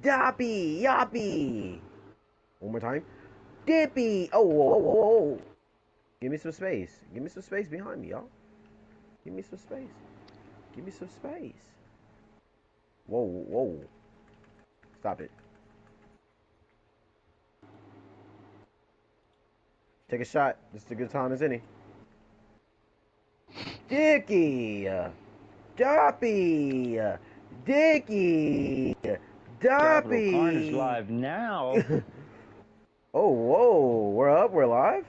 Doppy, Yoppy. One more time. Dippy. Oh, whoa, whoa, whoa. Give me some space. Give me some space behind me, y'all. Give me some space. Give me some space. Whoa, whoa. Stop it. Take a shot. This is a good time as any. Dicky. Doppy. Dicky. Capital Carnage Doppy. live now. Oh, whoa. We're up. We're live.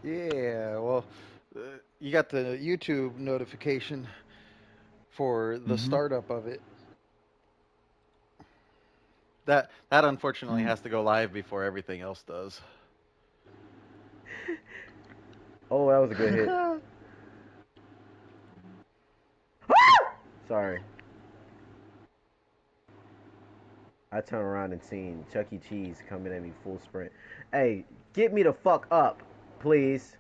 Yeah, well, you got the YouTube notification for the startup of it. That unfortunately has to go live before everything else does. Oh, that was a good hit. Sorry. I turn around and seen Chuck E. Cheese coming at me full sprint. Hey, get me the fuck up, please.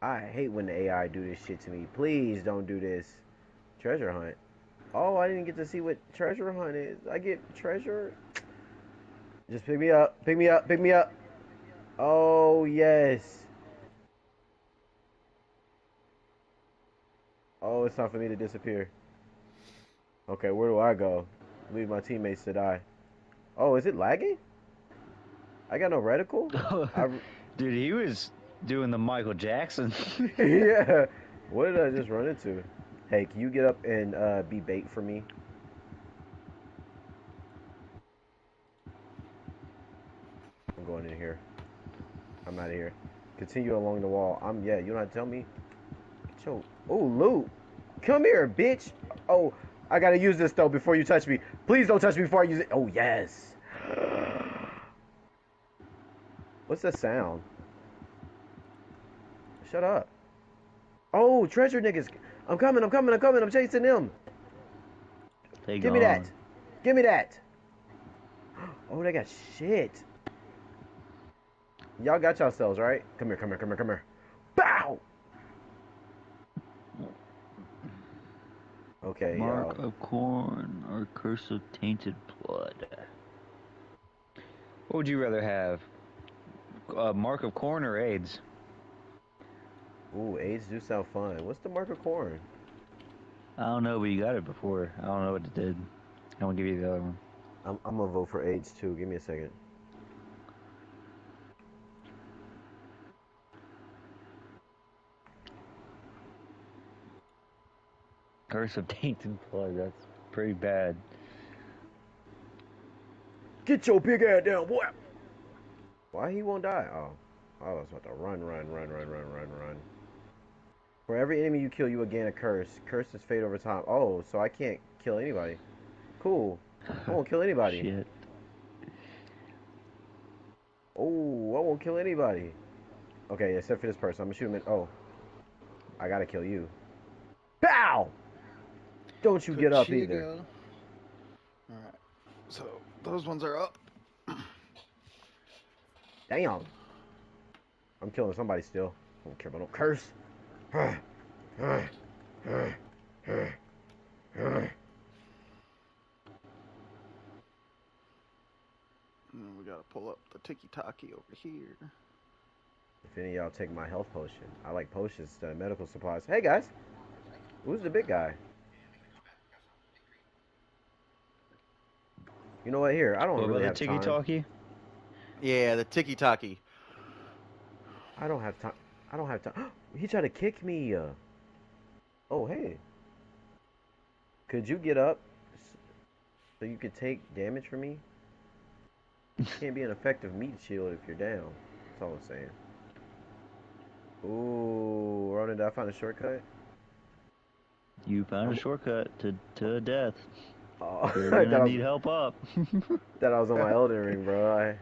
I hate when the AI do this shit to me. Please don't do this. Treasure hunt. Oh, I didn't get to see what treasure hunt is. I get treasure. Just pick me up. Pick me up. Pick me up. Oh, yes. Oh, it's time for me to disappear. Okay, where do I go? Leave my teammates to die. Oh, is it lagging? I got no reticle? Dude, he was doing the Michael Jackson. Yeah. What did I just run into? Hey, can you get up and be bait for me? I'm going in here. I'm out of here. Continue along the wall. Yeah, you don't have to tell me. Get your, oh, loot. Come here, bitch. Oh, I gotta use this though before you touch me. Please don't touch me before I use it. Oh, yes. What's that sound? Shut up. Oh, treasure niggas. I'm coming, I'm coming, I'm coming. I'm chasing them. They Give me gone. that. Give me that. Oh, they got shit. Y'all got yourselves, right? Come here, come here, come here, come here. Bow! Okay, Mark y'all. of Corn or Curse of Tainted Blood. What would you rather have? Mark of Corn or AIDS? Ooh, AIDS do sound fun. What's the mark of corn? I don't know, but you got it before. I don't know what it did. I won't give you the other one. I'm gonna vote for AIDS too. Give me a second. Curse of Tainted Blood, that's pretty bad. Get your big ass down, boy! Why he won't die? Oh. I was about to run, run, run, run, run, run, run. For every enemy you kill, you will gain a curse. Curses fade over time. Oh, so I can't kill anybody. Cool. I won't kill anybody. Shit. Oh, I won't kill anybody. Okay, except for this person. I'm gonna shoot him in. Oh. I gotta kill you. Bow! Don't you get up either. All right, so those ones are up. Damn. I'm killing somebody still. I don't care about no curse. And we gotta pull up the tiki-taki over here. If any of y'all take my health potion. I like potions instead of medical supplies. Hey guys. Who's the big guy? You know what? Here, I don't What about really the have Tiki time. Talkie? Yeah, the tiki-taki. I don't have time. I don't have time. He tried to kick me. Oh, hey. Could you get up so you could take damage from me? You can't be an effective meat shield if you're down. That's all I'm saying. Ooh, Ronan, did I find a shortcut? You found a I'm, shortcut to death. oh, You're I gonna need help up. thought I was on my Elden Ring, bro. I was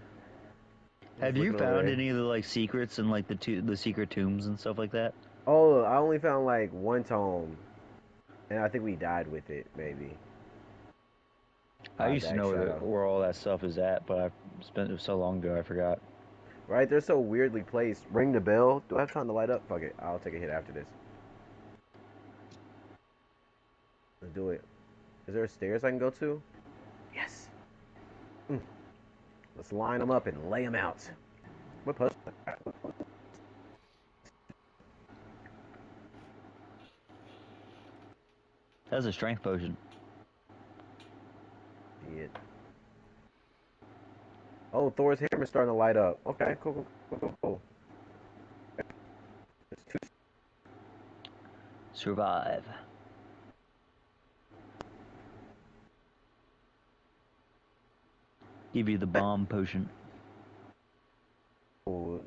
Have you looking found away. any of the like secrets and like the secret tombs and stuff like that? Oh, I only found like one tome, and I think we died with it, maybe. I used to Back know shadow. where all that stuff is at, but I spent it so long ago I forgot. Right? They're so weirdly placed. Ring the bell. Do I have time to light up? Fuck it. I'll take a hit after this. Let's do it. Is there stairs I can go to? Let's line them up and lay them out. What post? That's a strength potion. Shit. Oh, Thor's hammer's starting to light up. Okay, cool. Survive. Give you the bomb potion. Cool.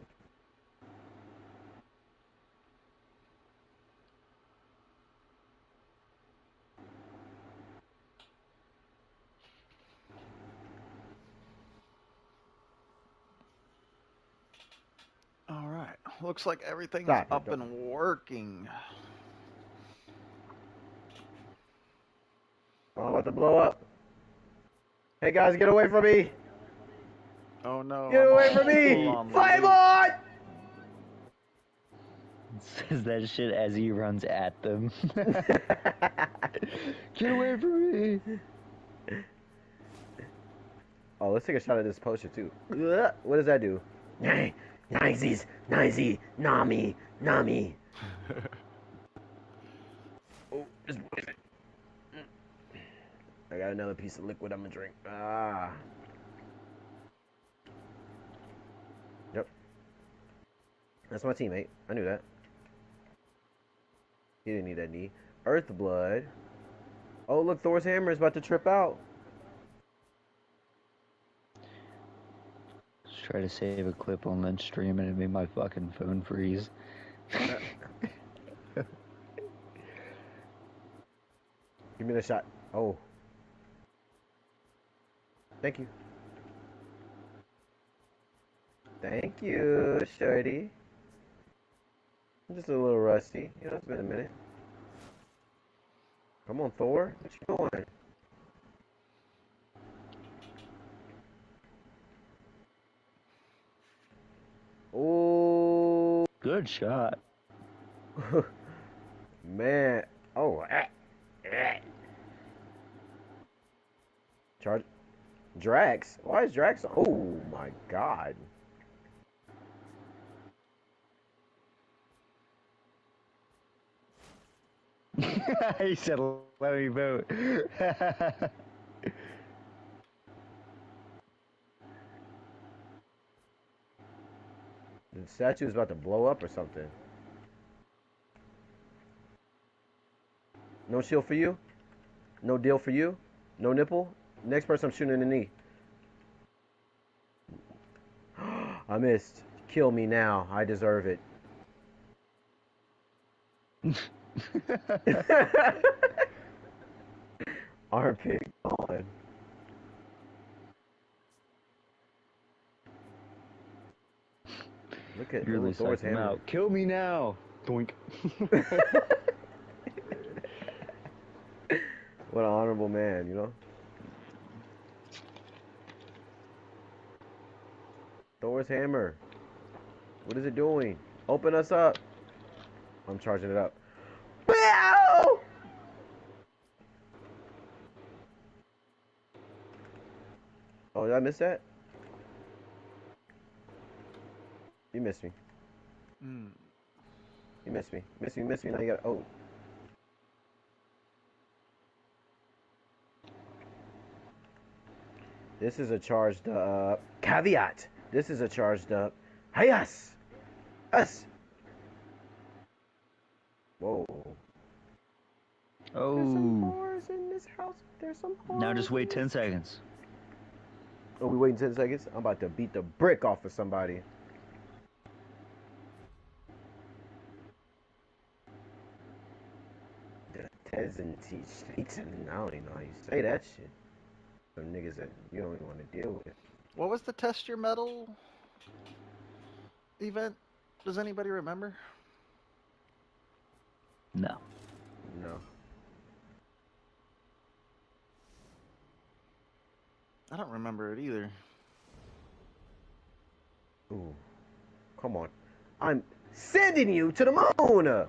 All right. Looks like everything's Stop it, up don't- and working. I'm about to blow up. Hey guys, get away from me! Oh no. Get I'm away all from me! full on Flame loot. on! Says that shit as he runs at them. Get away from me! Oh, let's take a shot at this potion too. What does that do? Nizies, Nami. Oh, just poison. I got another piece of liquid I'm gonna drink. Ah. Yep. That's my teammate. I knew that. He didn't need that knee. Earth blood. Oh, look, Thor's hammer is about to trip out. Just try to save a clip on Lynch stream and it made my fucking phone freeze. Give me the shot. Oh. Thank you. Thank you, shorty. I'm just a little rusty. You know, it's been a minute. Come on, Thor. What you doing? Oh. Good shot. Man. Oh. Charge. Drax? Why is Drax? Oh my god. He said, let me vote. The statue is about to blow up or something. No shield for you? No deal for you? No nipple? Next person I'm shooting in the knee. I missed. Kill me now. I deserve it. Armpit gone. Look at Really Thor's sucked him hammer. out. Kill me now. Doink. What an honorable man, you know? Thor's hammer. What is it doing? Open us up. I'm charging it up. Ow! Oh, did I miss that? You missed me. Mm. You missed me. Miss me. Now you got. Oh. This is a charged up. Caveat. This is a charged up. Hey, us. Us. Whoa. There's some Oh. whores in this house. There's some whores. Now just wait in 10 this- seconds. Oh, we waiting 10 seconds? I'm about to beat the brick off of somebody. The Tezenty Streeten. I don't even know how you say that shit. Some niggas that you don't even want to deal with. What was the test your metal event? Does anybody remember? No. No. I don't remember it either. Ooh. Come on. I'm sending you to the moon!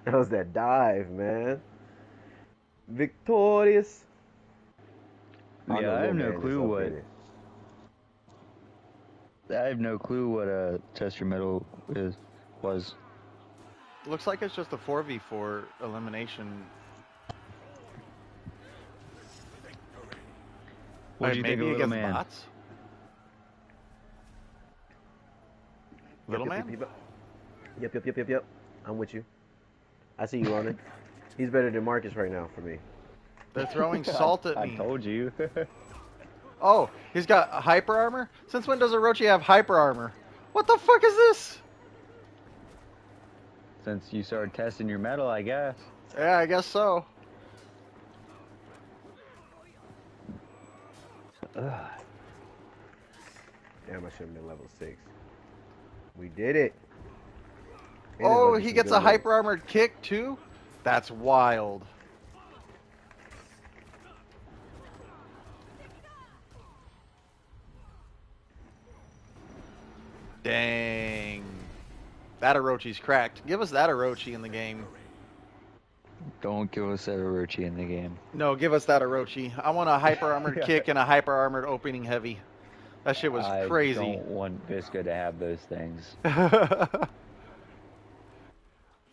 That was that dive, man. Victorious. Oh Yeah, no, I have little no man is clue what upgraded. test your metal was. Looks like it's just a 4v4 elimination. What do you think of Maybe Little against Man? bots? Yep, Little yep, yep, man? yep, yep. Yep, yep, yep, yep, yep. I'm with you. I see you, Ronan. He's better than Marcus right now for me. They're throwing I, salt at I me. told you. Oh, he's got hyper armor? Since when does Orochi have hyper armor? What the fuck is this? Since you started testing your metal, I guess. Yeah, I guess so. Ugh. Damn, I should have been level 6. We did it. And it's about Oh, to be he some gets good a loot. hyper armored kick too? That's wild. Dang. That Orochi's cracked. Give us that Orochi in the game. Don't give us that Orochi in the game. No, give us that Orochi. I want a hyper armored Yeah. kick and a hyper armored opening heavy. That shit was I crazy. don't want Visca to have those things.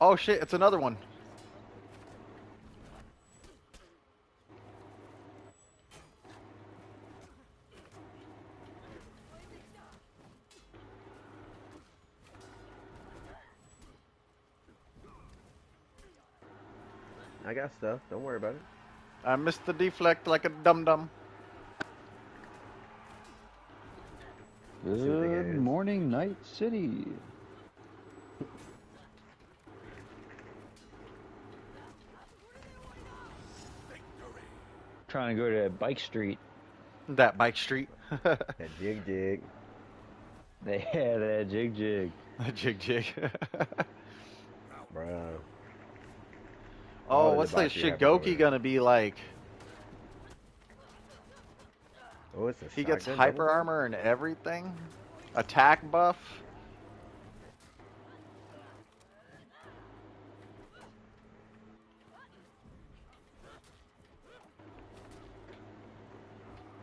Oh shit, it's another one. I got stuff. Don't worry about it. I missed the deflect like a dum dum. Let's see what they got Good is. morning, Night City. Trying to go to Bike Street. That bike street. That jig jig. They had that jig jig. Jig jig. Bruh. Oh, All the what's the debauchery happened over Shigoki there. gonna be like? Oh, it's a He gets shotgun hyper double jump? armor and everything. Attack buff.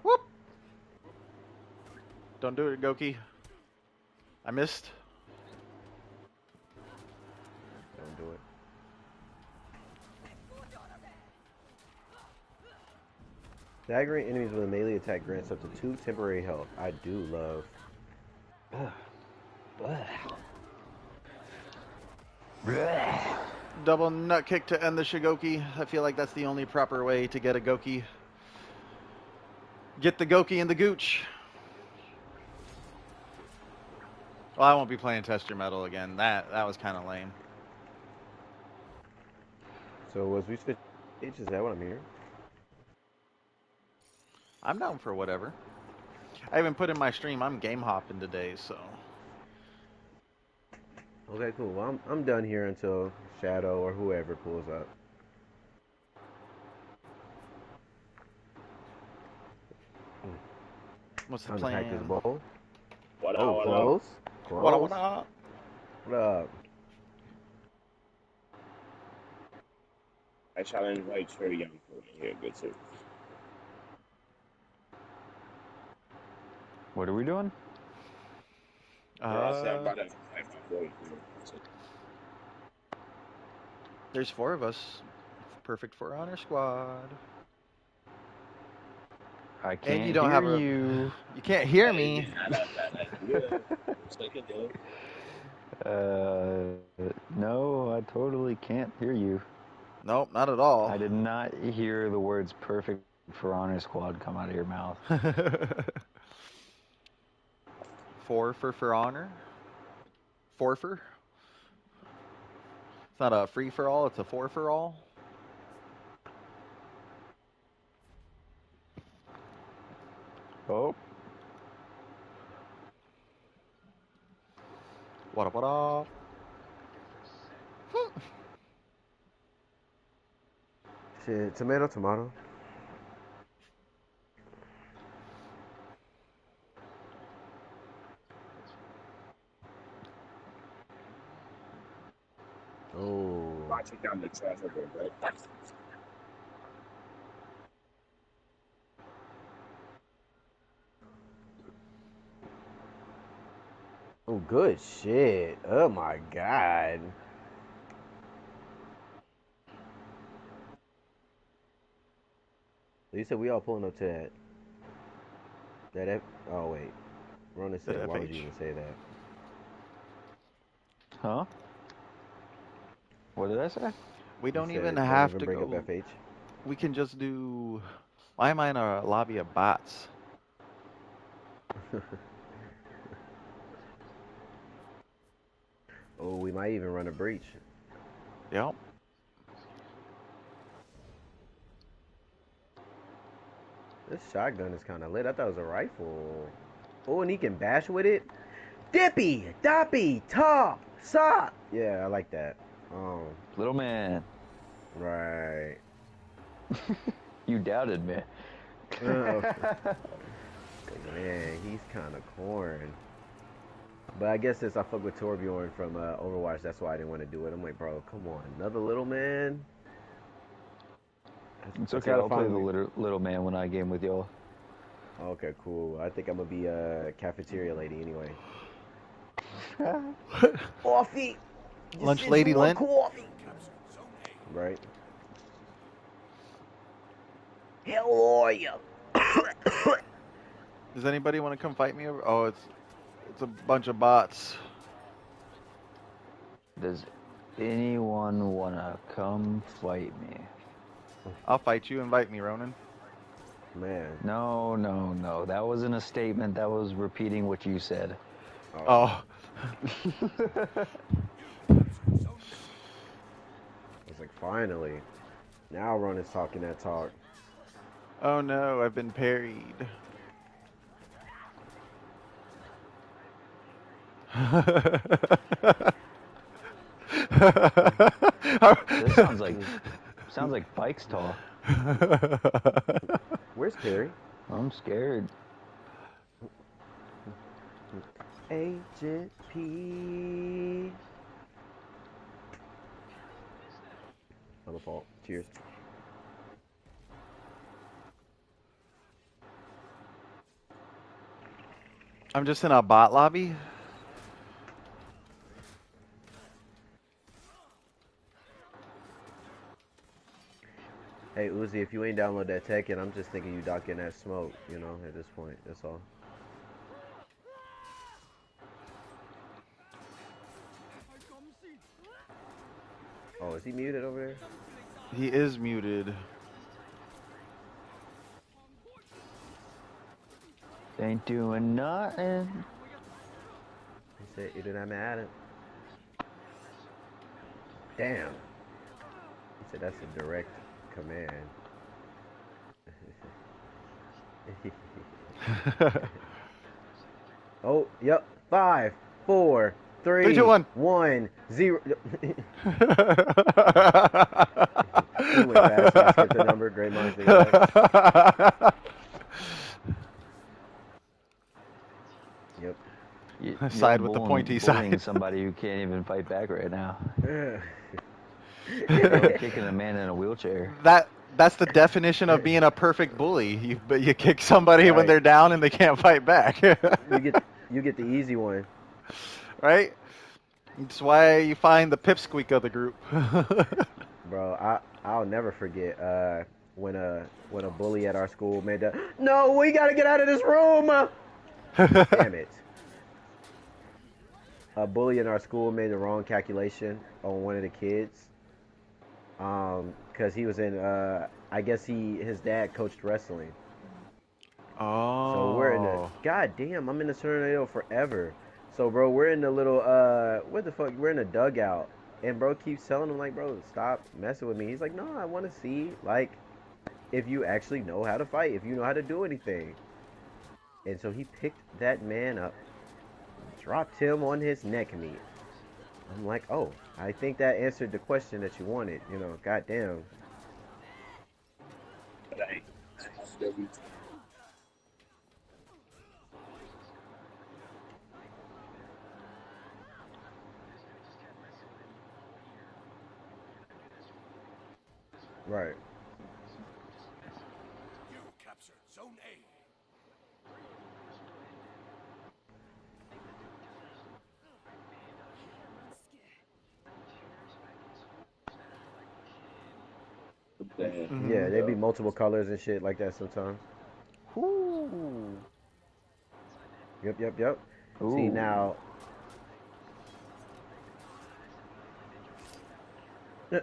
Whoop! Don't do it, Goki. I missed. Don't do it. Staggering enemies with a melee attack grants up to 2 temporary health. I do love. Double nut kick to end the Shigoki. I feel like that's the only proper way to get a Goki. Get the Goki in the gooch. Well, I won't be playing Test Your Metal again. That was kind of lame. So was we switch stage? Is that what I'm hearing? I'm down for whatever. I even put in my stream. I'm game hopping today, so. Okay, cool. Well, I'm done here until Shadow or whoever pulls up. What's the Time to pack this plan? bowl. What up, Oh, what up? close. What up, Close. what up? What up? I challenge invite very young for me here, good sir. What are we doing? Yeah, I said I'm about to invite my boy here. There's 4 of us. Perfect for Honor Squad. I And can't you don't hear have a. you. You can't hear Hey, me. that's good. Looks like it though. No, I totally can't hear you. Nope, not at all. I did not hear the words "perfect for Honor Squad" come out of your mouth. 4 for honor. 4 for. It's not a free for all. It's a 4 for all. Oh, What up? What up? Shit, tomato, tomato. Oh. I took down the trash over there. Oh, good shit. Oh my god. You said we all pulling up to that oh wait. Rona That said, why would you FH. even say that? Huh? What did I say? We You don't even said don't have even to bring up go. FH. We can just do. Why am I in a lobby of bots? Oh, we might even run a breach. Yep. This shotgun is kind of lit. I thought it was a rifle. Oh, and he can bash with it. Dippy, doppy, top, sop. Yeah, I like that. Little man. Right. You doubted me. Oh, man, he's kind of corn. But I guess since I fuck with Torbjorn from Overwatch, that's why I didn't want to do it. I'm like, bro, come on, another little man. It's That's okay. hard to I'll play find the me. little man when I game with y'all. Okay, cool. I think I'm gonna be a cafeteria lady anyway. Coffee. This Lunch is Lady more Lint. coffee. Right. How are you? Does anybody want to come fight me over? Oh, it's a bunch of bots. Does anyone wanna come fight me? I'll fight you. Invite me, Ronan. Man. No, no, no. That wasn't a statement. That was repeating what you said. Oh. Oh. It's like finally. Now Ron is talking that talk. Oh no, I've been parried. This sounds like bikes talk. Where's Perry? I'm scared. Agent P. My fault. Cheers. I'm just in a bot lobby. Hey Uzi, if you ain't download that tech, and I'm just thinking you docking that smoke, you know, at this point. That's all. Oh, is he muted over there? He is muted. Ain't doing nothing. He said you didn't have at it. Damn. He said that's a direct command. Oh, yep. 5, 4, Three, two, 3, one. 1, 0. He went fast. I skipped the number. Great minds think alike. Yep. You're Side with the pointy bullying side. somebody who can't even fight back right now. Yeah. You're kicking a man in a wheelchair. That's the definition of being a perfect bully. You kick somebody when Right. they're down and they can't fight back. You get the easy one. Right? That's why you find the pipsqueak of the group. Bro, I'll never forget when a bully at our school made that. No, we gotta get out of this room. Damn it! A bully in our school made the wrong calculation on one of the kids. Cause he was in I guess his dad coached wrestling. So we're in the Oh. god damn, I'm in the tornado forever. So bro, we're in the little what the fuck? We're in a dugout. And bro keeps telling him like, bro, stop messing with me. He's like, no, I want to see like if you actually know how to fight, if you know how to do anything. And so he picked that man up, dropped him on his neck meat. I'm like, oh, I think that answered the question that you wanted. You know, goddamn. Right. You captured Zone A. Damn. Mm-hmm. Yeah, they be multiple colors and shit like that sometimes. Ooh. Yep, yep, yep. See Ooh. now, eh,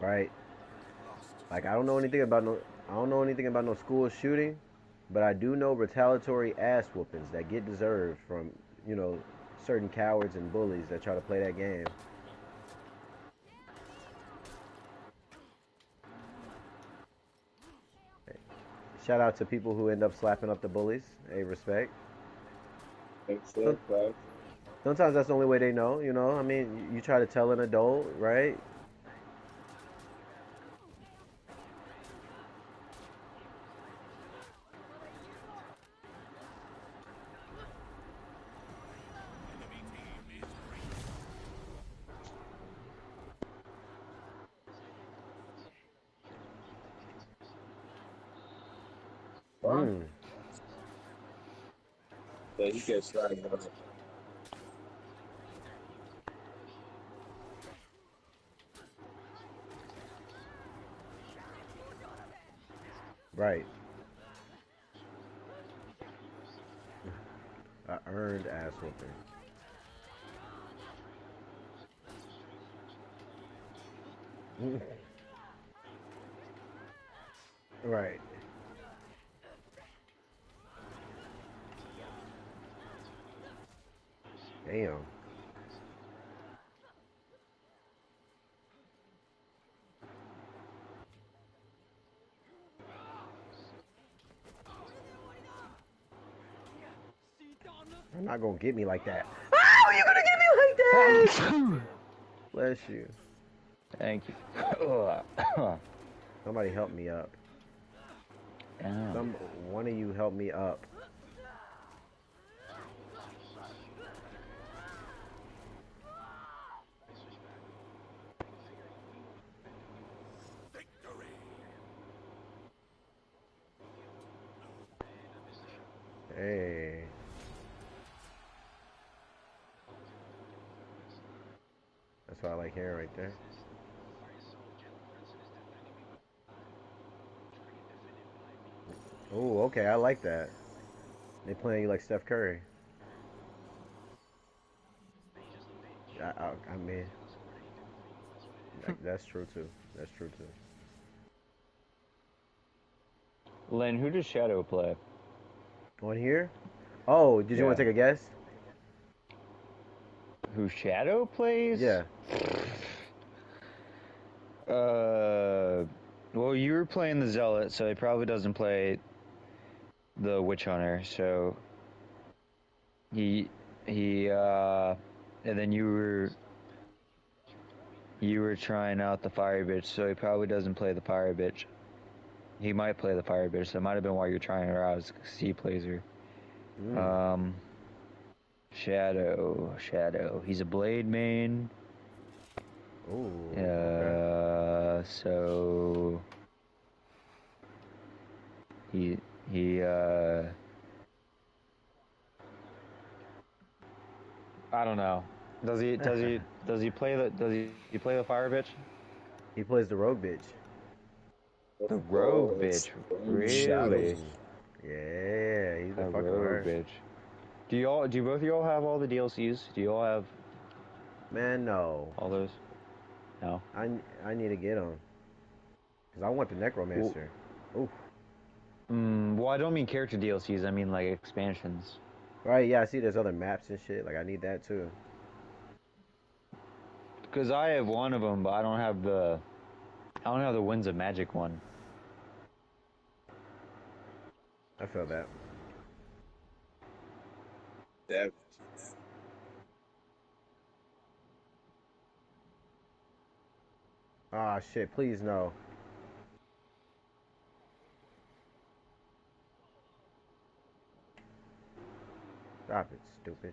right? Lost Like Zone C. I don't know anything about no school shooting, but I do know retaliatory ass whoopings that get deserved from you know certain cowards and bullies that try to play that game. Shout out to people who end up slapping up the bullies. Hey, respect. Makes Some, sense, right? sometimes that's the only way they know. You know, I mean, you try to tell an adult, right? Enemy team is breaking. What? Mm, Yeah, he gets started on it. right. I earned ass whooping. Right. Damn. You're not gonna get me like that. Oh, you gonna get me like that? Bless you. Thank you. Somebody help me up. Damn. One of you help me up. Victory. Hey. That's what I like hearing right there. Oh, okay. I like that. They playing you like Steph Curry. I mean, that's true too. That's true too. Len, who does Shadow play? On here? Oh, did you want Yeah. to take a guess? Who Shadow plays? Yeah. Well, you were playing the Zealot, so he probably doesn't play the Witch Hunter. So he and then you were trying out the Fire Bitch, so he probably doesn't play the Fire Bitch. He might play the Fire Bitch, so it might have been while you're trying her out, because he plays her. Mm. Shadow. He's a Blade main. Oh, okay. So he he I don't know. Does he play the Fire Bitch? He plays the rogue bitch. The Of Rogue course. Bitch. From Shadow. Really? Mm. Yeah, he's a A fucking Rogue heart. Bitch. Do both of y'all have all the DLCs? Do you all have Man, no. all those? No. I need to get him. Cause I want the Well, necromancer. Oof. well, I don't mean character DLCs. I mean like expansions. Right, yeah, I see there's other maps and shit. Like I need that too. Because I have one of them, but I don't have the Winds of Magic one. I feel that. That Ah shit, please no. Stop it, stupid.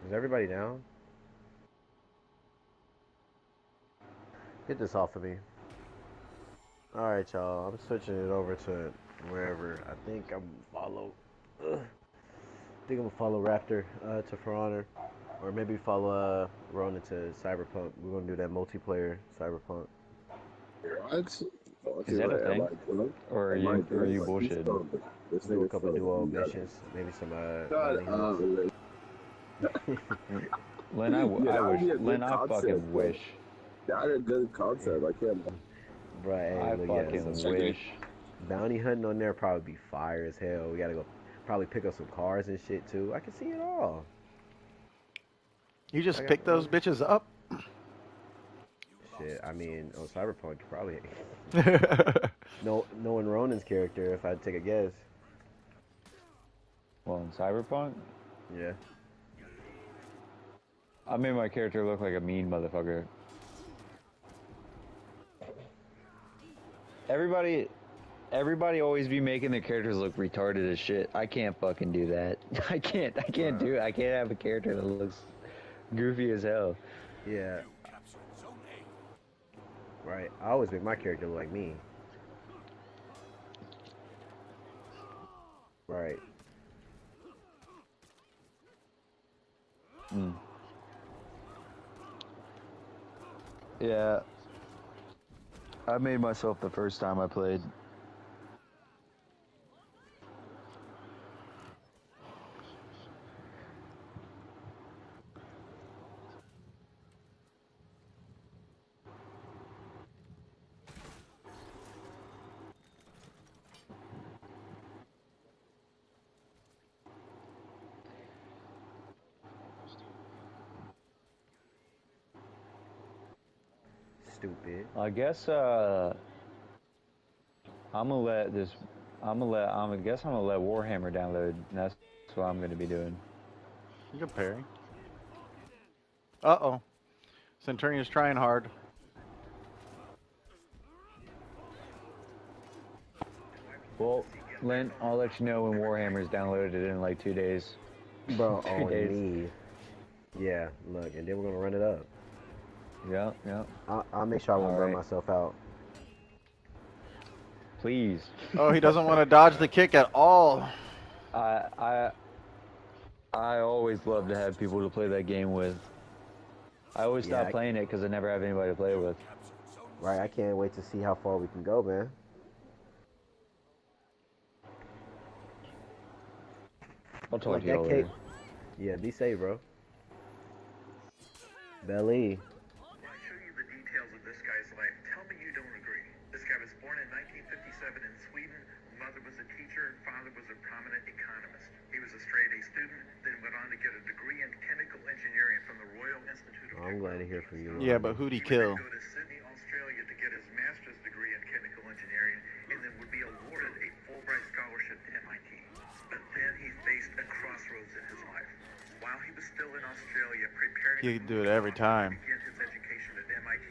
Is everybody down? Get this off of me. Alright, y'all. I'm switching it over to wherever. I think I'm follow. Ugh. I think I'm gonna follow Raptor to For Honor. Or maybe follow Ronan to Cyberpunk. We're gonna do that multiplayer Cyberpunk. What? Is that a thing? Or are you bullshitting? Do a couple duo missions, maybe some bounty hunts. Lynn, I wish. Lynn, I fucking wish. Not a good concept. I can't. Right, hey, I look, yeah, fucking some wish. bounty hunting on there probably be fire as hell. We gotta go probably pick up some cars and shit too. I can see it all. You just I got pick those bitches up. shit. I mean, on Cyberpunk, probably knowing Ronan's character, if I had to take a guess. Well, in Cyberpunk, Yeah. I made my character look like a mean motherfucker. Everybody always be making their characters look retarded as shit. I can't fucking do that. I can't do it. I can't have a character that looks goofy as hell. Yeah. Captured Zone A. Right. I always make my character look like me. Right. Mm. Yeah. I made myself the first time I played. Stupid. I guess I'm gonna let this. I guess I'm gonna let Warhammer download. And that's what I'm gonna be doing. You can parry. Uh-oh. Centurion's trying hard. Well, Lynn, I'll let you know when Warhammer's downloaded in like 2 days. Bro, 2 on days. me. Yeah, look, and then we're gonna run it up. Yeah, yeah. I'll make sure I won't burn Alright. myself out. Please. Oh, he doesn't want to dodge the kick at all. I always love to have people to play that game with. I always Yeah, stop playing it because I never have anybody to play it with. Captured Zone Right, I can't wait to see how far we can go, man. I'll talk Like to y'all that later. cake. Yeah, be safe, bro. Belly. When I show you the details of this guy's life, tell me you don't agree. This guy was born in 1957 in Sweden. Mother was a teacher, father was a prominent economist. He was a straight-A student, then went on to get a degree in chemical engineering from the Royal Institute of Oh, I'm glad to Technology. hear from you. Yeah, Lonnie. but who'd he He would kill? then go to Sydney, Australia to get his master's degree in chemical engineering and then would be awarded a Fulbright scholarship to MIT. But then he faced a crossroads in his life. While he was still in Australia preparing He could do it every time. to begin his education at MIT,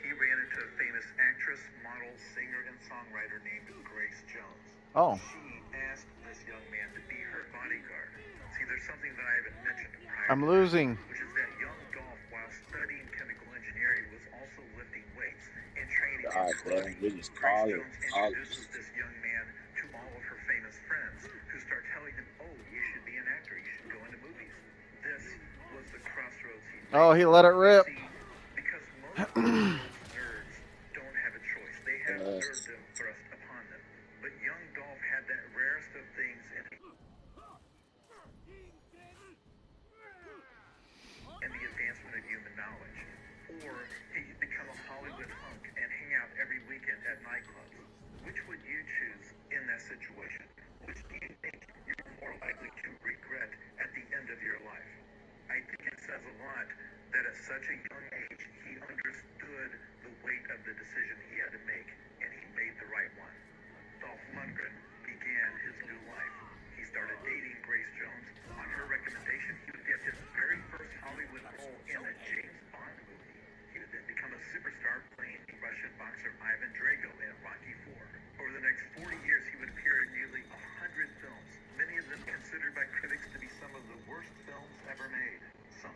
he ran into a famous actress, model, singer, and songwriter named Grace Jones. Oh. She asked this young man to be her bodyguard. See, there's something that I haven't mentioned prior, I'm losing. which is that young Dolph, while studying chemical engineering, was also lifting weights and training God, in bro, karate. we just Grace call it. Jones introduces this young man to all of her famous friends, who start telling him, "Oh, you should be an actor. You should go into movies." This was the crossroads he faced. Oh, he let it rip. See, because most nerds don't have a choice. They have nerddom thrust upon them. But young Dolph had that rarest of things in the advancement of human knowledge. Or he'd become a Hollywood hunk and hang out every weekend at nightclubs. Which would you choose in that situation? Which do you think you're more likely to regret at the end of your life? I think it says a lot that at such a young age, he understood the weight of the decision he had to make, and he made the right one. Dolph Lundgren began his new life. He started dating Grace Jones. On her recommendation, he would get his very first Hollywood role in a James Bond movie. He would then become a superstar playing the Russian boxer Ivan Drago in Rocky IV. Over the next 40 years, he would appear in nearly 100 films, many of them considered by critics to be some of the worst films ever made.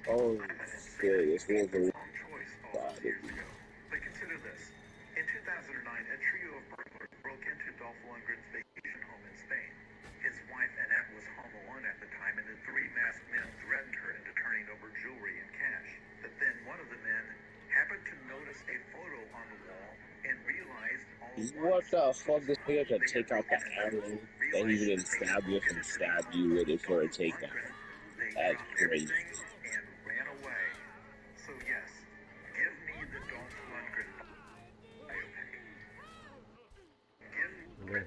Oh, I'm not saying shit, that it's it's the Wolverine. wrong choice all those years ago. But consider this. In 2009, a trio of burglars broke into Dolph Lundgren's vacation home in Spain. His wife Annette was home alone at the time, and the three masked men threatened her into turning over jewelry and cash. But then one of the men happened to notice a photo on the wall and realized all at What once. the So fuck? This nigga they could had take out the broken into, arrow that he realized didn't they had stab you broken and into the stab home you of with it for a Dolph takedown. Lundgren. They That's dropped crazy. everything and ran away. So yes, give me the Dolph Lundgren biopic. Give Okay.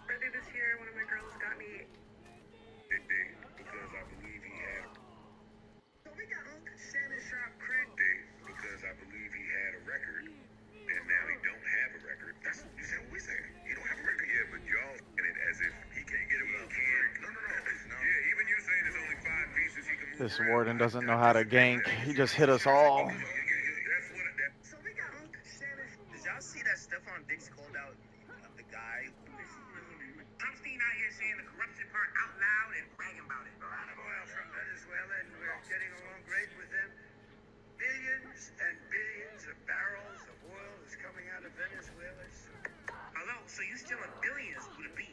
Earlier this year, one of my girls got me. Because I believe he had. So we got Uncle Shannon Sharp Craig Day because I believe he had a record, and now he don't have a record. That's you said what we said. He don't have a record. Yeah, but y'all in it as if he can't get it without Craig. No. Yeah, even you saying there's only 5 pieces he can move. This around. warden doesn't know how to gank. He just hit us all. That's what. So we got Uncle Shannon. Did y'all see that Stefan Diggs called out the guy? Trumpstein out here saying the corruption part out loud and bragging about it. A lot of oil from Venezuela, and we're getting along great with them. Billions and billions of barrels of oil is coming out of Venezuela. Hello, so you stealing billions with a B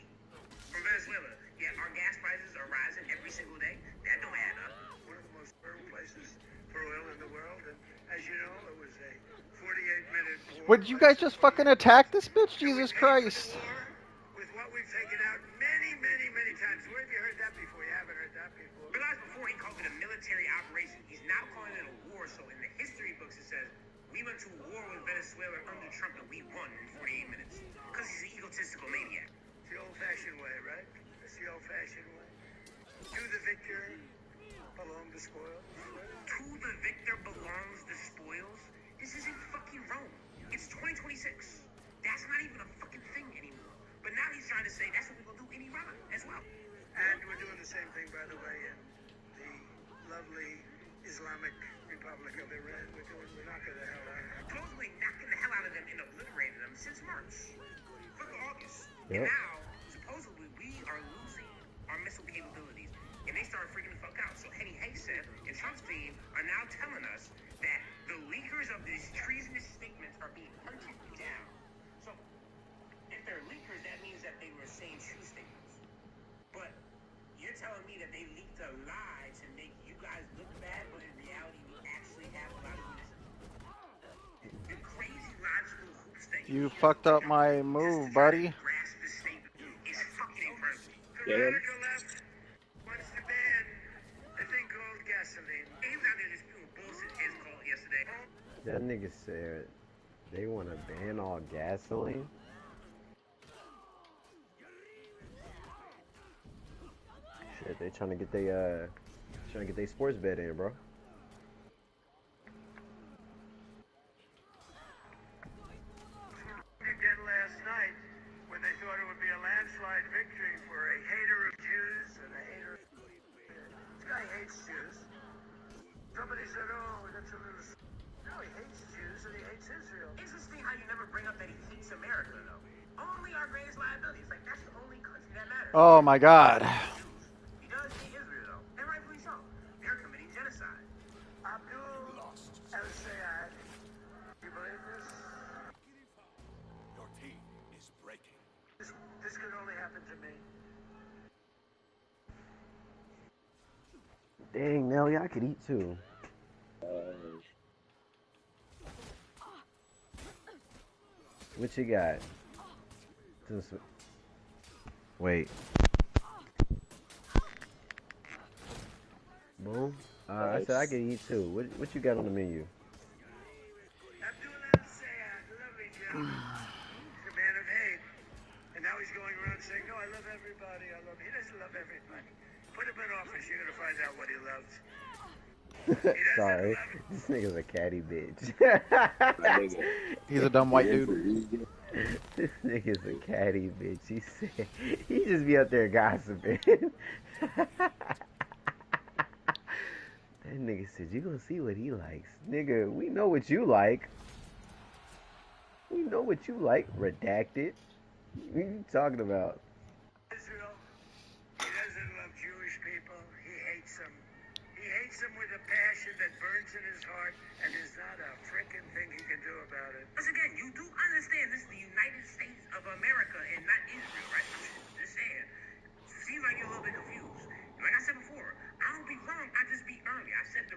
from Venezuela? Yeah, our gas prices are rising every single day. That don't add up. One of the most fertile places for oil in the world, and as you know, it was a 48-minute war. Would you guys just fucking attack this bitch? Jesus Christ. With what we've taken out many, many, many times. Where have you heard that before? You haven't heard that before. Realize before he called it a military operation. He's now calling it a war. So in the history books it says, we went to war with Venezuela under Trump and we won in 48 minutes. Because he's an egotistical maniac. It's the old-fashioned way, right? It's the old-fashioned way. To the victor belong the spoils. To the victor belongs the spoils? This isn't fucking Rome. It's 2026. That's not even a fucking thing anymore. But now he's trying to say that's what we're going to do in Iran as well. And we're doing the same thing, by the way, in the lovely Islamic Republic of Iran. We're knocking the hell out of them. Supposedly knocking the hell out of them and obliterating them since March. Fucking August. And Yep. now, supposedly, we are losing our missile capabilities. And they start freaking the fuck out. So Henny Hegseth and Trump's team are now telling us that the leakers of these treasonous statements are being hunted down. So, if they're leakers, that means that they were saying true statements. But you're telling me that they leaked a lie to make you guys look bad, but in reality, we actually have a lot of munitions. The crazy logical hoops that You need fucked to up jump my through move, just to try buddy. to grasp this statement is fucking incredible. Get him? Radical left wants to ban a thing called gasoline. He was out there just doing bullshit his call yesterday. That nigga said they want to ban all gasoline. Shit, they trying to get they sports bet in, bro. They did last night when they thought it would be a landslide victory for a hater of Jews and a hater. This guy hates Jews. Somebody said, "Oh, that's a little." No, he hates Jews and he hates Israel. Interesting how you never bring up that he hates America, though. Only our greatest liability. It's like that's the only country that matters. Oh my god. He does hate Israel, though, and rightfully so. They're committing genocide. Abdul El-Sayed. You believe this? Your team is breaking. This could only happen to me. Dang, Nelly, I could eat too. What you got? Wait. Boom. I said I could eat too. What you got on the menu? Abdul El-Sayed, lovely gentleman. He's a man of hate. And now he's going around saying, no, I love everybody. He doesn't love everybody. Put him in office, you're going to find out what he loves. Sorry, this nigga's a catty bitch. He's a dumb white dude. This nigga's a catty bitch. He said he just be out there gossiping. That nigga said you gonna see what he likes. Nigga, we know what you like. We know what you like. Redacted. What you talking about? Israel, he doesn't love Jewish people. He hates them. He hates them with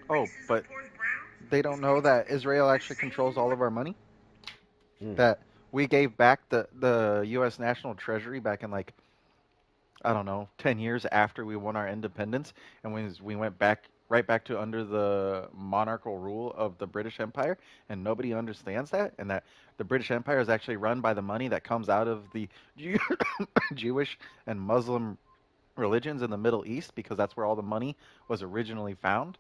Oh, but they don't know that Israel actually controls all of our money. Mm. That we gave back the U.S. National Treasury back in like I don't know 10 years after we won our independence, and we went back right back to under the monarchical rule of the British Empire, and nobody understands that, and that the British Empire is actually run by the money that comes out of the Jewish and Muslim religions in the Middle East because that's where all the money was originally found.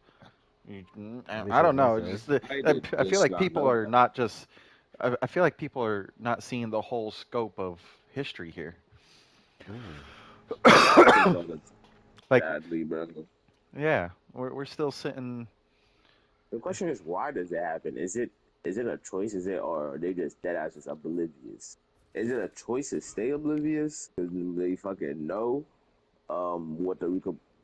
Let me I see. don't Let me know. see. Just I did I feel just like not people know are that. not just. I feel like people are not seeing the whole scope of history here. Mm. Yeah, I didn't know that Like, sadly, bro. yeah, we're still sitting. The question is, why does it happen? Is it a choice? Is it, or are they just dead ass just oblivious? Is it a choice to stay oblivious because they fucking know what the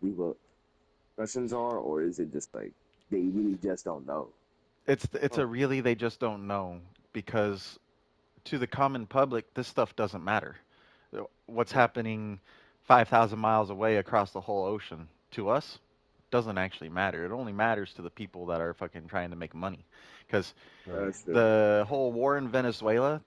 repercussions are, or is it just like they really just don't know? It's Huh. a really they just don't know because to the common public this stuff doesn't matter. What's happening 5,000 miles away across the whole ocean to us doesn't actually matter. It only matters to the people that are fucking trying to make money. Because Right. That's true. the whole war in Venezuela,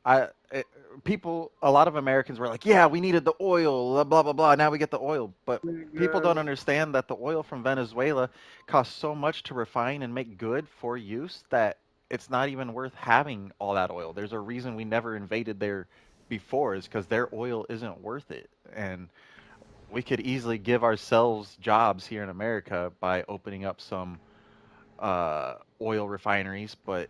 I it, people, a lot of Americans were like, "Yeah, we needed the oil, blah blah blah. Now we get the oil." But people don't Nigga. understand that the oil from Venezuela costs so much to refine and make good for use that it's not even worth having all that oil. There's a reason we never invaded there before, is because their oil isn't worth it, and we could easily give ourselves jobs here in America by opening up some oil refineries, but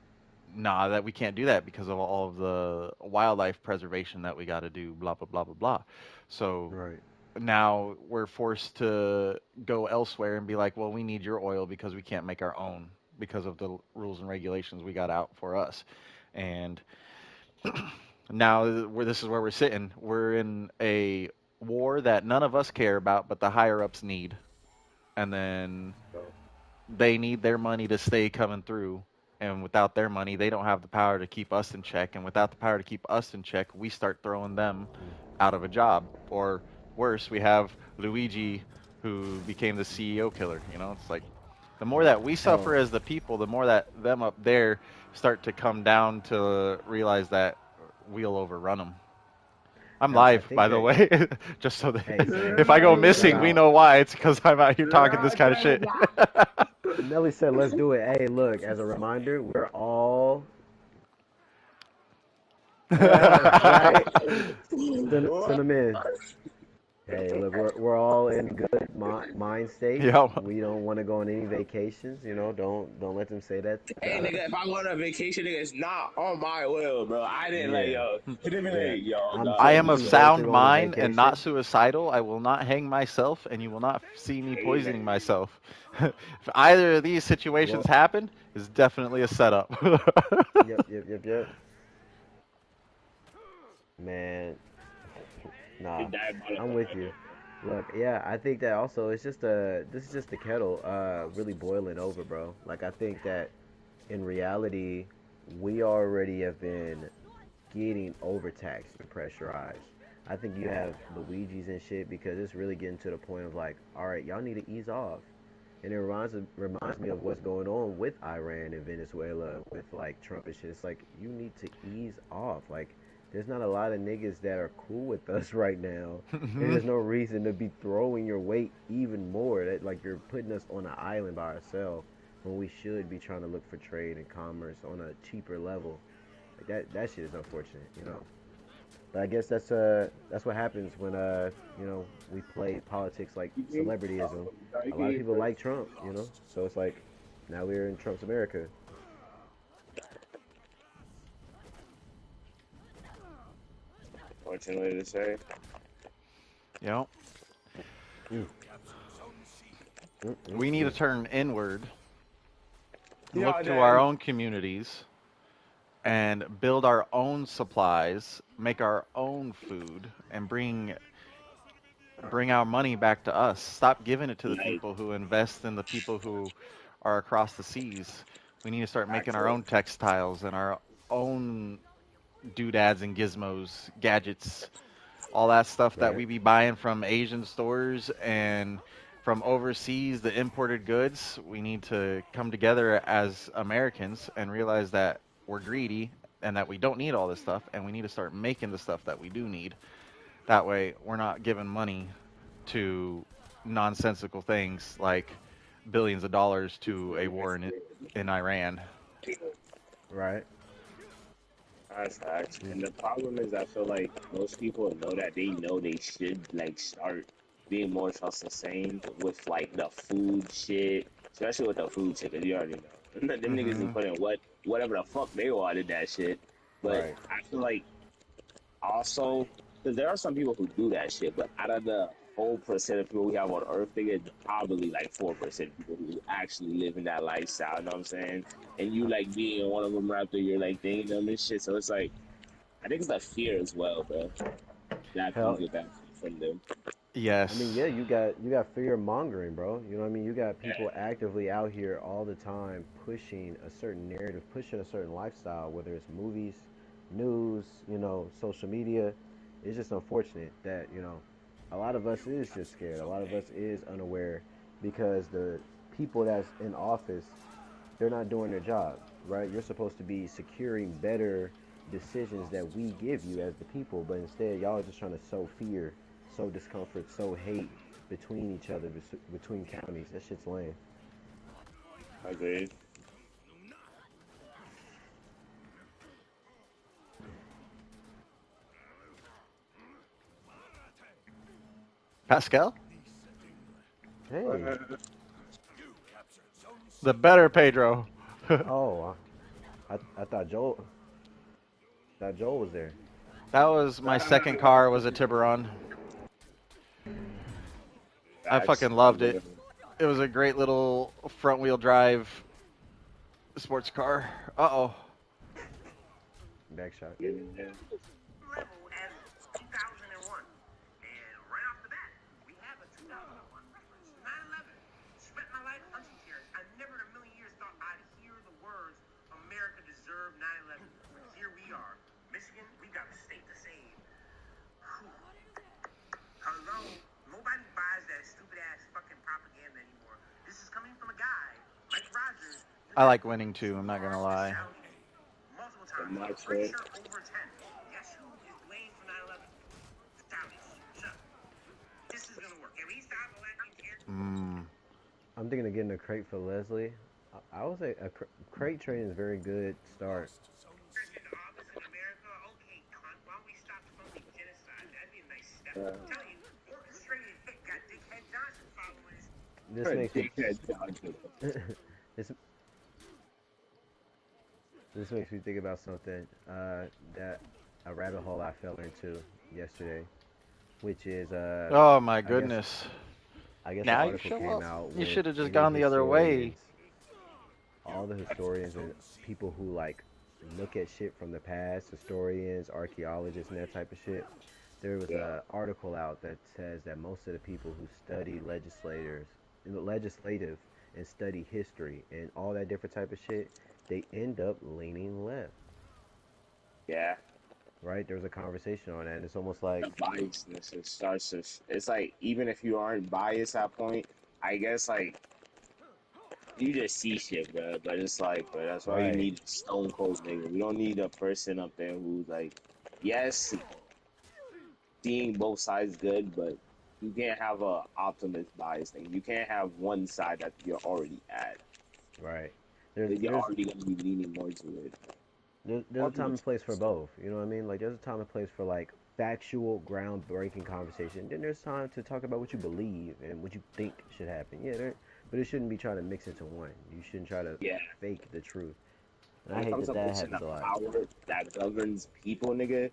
nah, that we can't do that because of all of the wildlife preservation that we got to do, blah blah blah blah blah. So Right. now we're forced to go elsewhere and be like, well, we need your oil because we can't make our own because of the rules and regulations we got out for us. And now this is where we're sitting. We're in a war that none of us care about, but the higher ups need. And then So, they need their money to stay coming through. And without their money, they don't have the power to keep us in check. And without the power to keep us in check, we start throwing them out of a job. Or worse, we have Luigi, who became the CEO killer. You know, it's like the more that we Oh, suffer as the people, the more that them up there start to come down to realize that we'll overrun them. I'm hell, I live, think by the that. way, just so that Hey, man. if I go Hey, shout missing, we out. know why. It's because I'm out here talking this kind of shit. Nelly said, "Let's do it." Hey, look. As a reminder, we're all right. Send them in. Hey, look, we're all in good mind state. Yo, We don't want to go on any vacations. Don't let them say that Hey, to us. nigga, if I go on a vacation, nigga, it's not on my will, bro. I didn't like, Yeah, yo, hit him in yeah. yo, I'm I nah, am taking of you listen. both sound to go on a mind and not vacation. suicidal. I will not hang myself, and you will not see me Hey, poisoning man. myself. If either of these situations Well, happen, is definitely a setup. yep, yep, yep, yep. Man, He nah, died by I'm with you. Look, yeah, I think that also this is just the kettle really boiling over, bro. Like I think that in reality, we already have been getting overtaxed and pressurized. I think you have Luigi's and shit because it's really getting to the point of like, all right, y'all need to ease off. And it reminds me of what's going on with Iran and Venezuela with like Trump and shit. It's like you need to ease off. Like there's not a lot of niggas that are cool with us right now, and Mhm. there's no reason to be throwing your weight even more. That like you're putting us on an island by ourselves when we should be trying to look for trade and commerce on a cheaper level. Like that shit is unfortunate, you know. But I guess that's what happens when we play politics like You think? celebrityism. No, you A can lot of eat people first. like Trump, you know. So it's like now we're in Trump's America. Fortunately to say. You know, Mm, mm, mm, we need to mm. turn inward, look Yeah, to our then. own communities, and build our own supplies, make our own food, and bring our money back to us. Stop giving it to the Like, people who invest in the people who are across the seas. We need to start making our actually. own textiles and our own doodads and gizmos, gadgets, all that stuff that Right. we be buying from Asian stores and from overseas, the imported goods. We need to come together as Americans and realize that we're greedy and that we don't need all this stuff, and we need to start making the stuff that we do need. That way, we're not giving money to nonsensical things like billions of dollars to a war in Iran. Right. That's facts. And the problem is, I feel like most people know that they should like start being more self-sustained with like the food shit, especially with the food shit, 'cause you already know them niggas is Hmm. putting whatever the fuck they want in that shit. But Right. I feel like also, because there are some people who do that shit, but out of the whole percent of people we have on Earth, they get probably like 4% of people who actually live in that lifestyle. You know what I'm saying? And you like being one of them after you're like thinking them and shit. So it's like I think it's the fear as well, bro. That comes Hell, with that from them. I mean, Yes. yeah, you got fear mongering, bro. You know what I mean? You got people Yeah, actively out here all the time pushing a certain narrative, pushing a certain lifestyle, whether it's movies, news, social media. It's just unfortunate that, a lot of us is just scared. A lot of us is unaware because the people that's in office, they're not doing their job, right? You're supposed to be securing better decisions that we give you as the people, but instead, y'all are just trying to sow fear, sow discomfort, sow hate between each other, between counties. That shit's lame. I agree. Pascal? Hey, The better Pedro. oh, I thought Joel was there. That was my second car was a Tiburon. I Facts. fucking loved it. It was a great little front wheel drive sports car. Uh-oh. Backshot. Level as 2001. And right off the bat, we have a 2001 reference, 9/11. Spent my life hunting terrorists. I never in a million years thought I'd hear the words, America deserved 9/11. But here we are. Michigan, we got a state to save. Hello? Nobody buys that stupid ass fucking propaganda anymore. This is coming from a guy, Mike Rogers. You I have like winning too, I'm not gonna armed the lie. Saudis multiple The times. March Pretty rate. sure over 10. Guess who is blamed for 9/11? Saudis. So, this is gonna work. At least I'm electing here. Mm. I'm thinking of getting a crate for Leslie. I would say crate training is a very good start. President office in America. Okay, cunt. Why don't we stop funding genocide? That'd be a nice step. Uh, I'm telling you, orchestrated hit got Dickhead Johnson following his. This makes me Dickhead Johnson. this this makes me think about something that a rabbit hole I fell into yesterday, which is Oh my I guess goodness. an Now you article show came up. out You with should have just any gone the other way. historians, all the historians and people who like look at shit from the past, historians, archaeologists, and that type of shit. There was Yeah. a article out that says that most of the people who study legislative and study history and all that different type of shit, they end up leaning left. Yeah. Right? There was a conversation on that, and it's almost like The biasness it starts to. It's like even if you aren't biased at that point, I guess like you just see shit, bro. But it's like, bro, that's why you right, need a stone cold nigga. We don't need a person up there who's like, yes, seeing both sides good, but you can't have a optimist bias thing. You can't have one side that you're already at. right. There's Like, you're there's already gonna be leaning more to it. there's Or a time to and place for both. You know what I mean? Like there's a time and place for like factual, groundbreaking conversation. Then there's time to talk about what you believe and what you think should happen. Yeah, but it shouldn't be trying to mix into one. You shouldn't try to yeah. fake the truth. And When I it hate comes that to that pushing the happens a lot. power that governs people, nigga,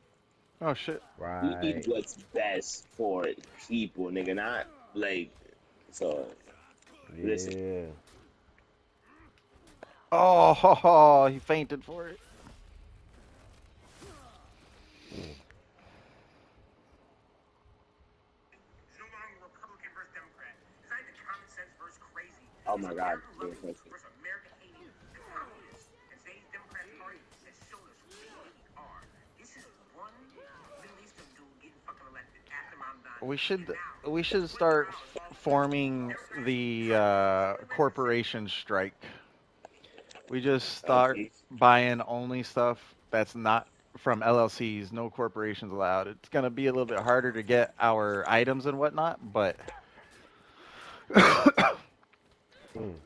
Oh shit. we need Right. what's best for people, nigga. Not like so. Listen, Yeah. Oh, he fainted for it. Mm. It's no longer Republican versus Democrat. It's not even common sense versus crazy. oh It's my god, America real loving question. versus America hating the communists. And today's Democratic Party has shown us who they really are. This is one Middle Eastern dude getting fucking elected after Ramadan. We And should now, we should Twitter start tomorrow is all forming the corporation strike. We just Oh, start geez. buying only stuff that's not from LLCs, no corporations allowed. It's gonna be a little bit harder to get our items and whatnot, but Mm.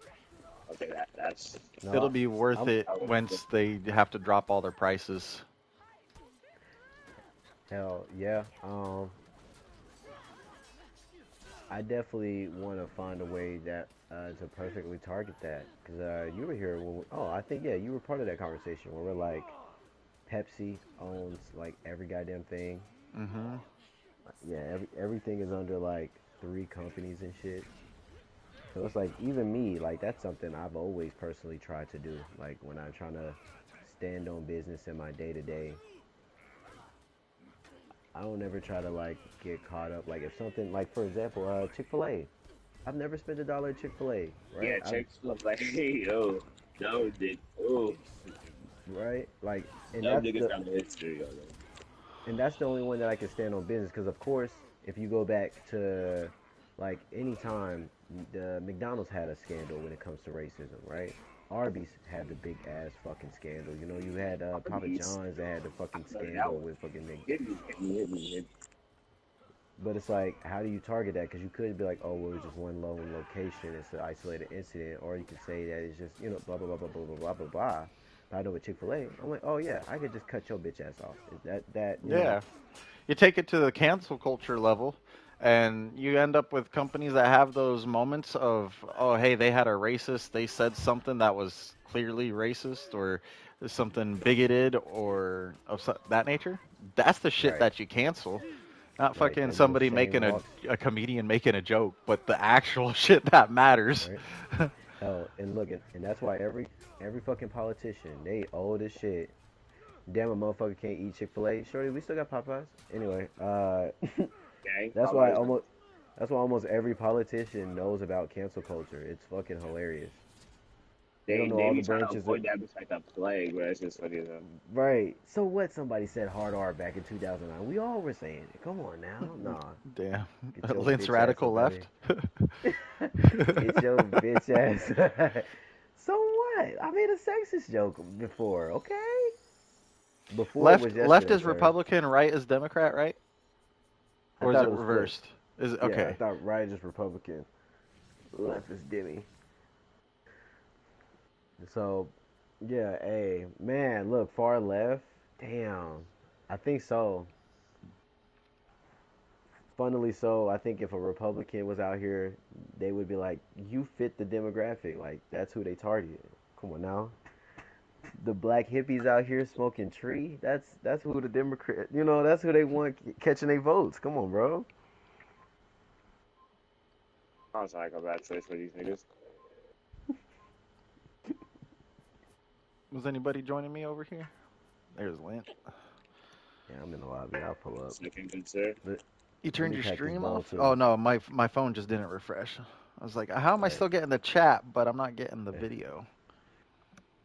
Okay, that's. No, it'll be worth I'm it I would, once they have to drop all their prices. hell yeah. I definitely want to find a way that to perfectly target that because you were here when oh I think yeah you were part of that conversation where we're like Pepsi owns like every goddamn thing. Hmm. Yeah, everything is under like three companies and shit. So it's like even me, like that's something I've always personally tried to do. Like when I'm trying to stand on business in my day to day, I don't ever try to like get caught up. Like if something like for example, Chick-fil-A. I've never spent a dollar at Chick-fil-A, right? yeah, check stuff like, hey, yo, no, dick, oh, Right? Like and no that's niggas the got no history, yo. and that's the only one that I can stand on business because of course if you go back to like any time the McDonald's had a scandal when it comes to racism, right? Arby's had the big ass fucking scandal. You know, you had Papa Arby's, John's that had the I fucking know that scandal one. with fucking Mc. Hit me. But it's like, how do you target that? Because you could be like, oh, well, it was just one lone location. It's an isolated incident, or you could say that it's just blah blah blah blah blah blah blah blah blah. But I know with Chick-fil-A, I'm like, oh yeah, I could just cut your bitch ass off. That. Yeah. You take it to the cancel culture level, and you end up with companies that have those moments of, oh, hey, they had a racist, they said something that was clearly racist or something bigoted or of that nature. That's the shit Right, that you cancel. Not right. fucking That little somebody shame making walks, a comedian making a joke, but the actual shit that matters. right? Hell, and look, and that's why every fucking politician, they old as shit. Damn, a motherfucker can't eat Chick-fil-A. Shorty, we still got Popeyes. Anyway, Gang, that's why Popeyes, almost that's why almost every politician knows about cancel culture. It's fucking hilarious. They don't know they all the be trying to branches that avoid that bitch like the plague, bro. It's just funny as hell. right. So what? Somebody said hard R back in 2009. We all were saying it. Come on now, nah. Damn. Get your Lince bitch ass radical up out of left. here. Get your bitch ass. So what? I made a sexist joke before. Okay. Before was Left yesterday, is sir. Republican, right is Democrat, right? I Or is thought it it was split. reversed? Is it Yeah, I okay? thought right is Republican, left is Demi. So, yeah, hey, man, look, far left. Damn, I think so. Funnily so, I think if a Republican was out here, they would be like, "You fit the demographic. Like that's who they target." Come on now, the black hippies out here smoking tree. That's who the Democrat. That's who they want catching their votes. Come on, bro. Sounds like a bad choice for these niggas. Was anybody joining me over here? There's Lint. Yeah, I'm in the lobby. I'll pull up. Second good sir. Let, You let turned me your pack this stream bowl off? too. Oh no, my phone just didn't refresh. I was like, how am I Right. still getting the chat, but I'm not getting the Okay. video?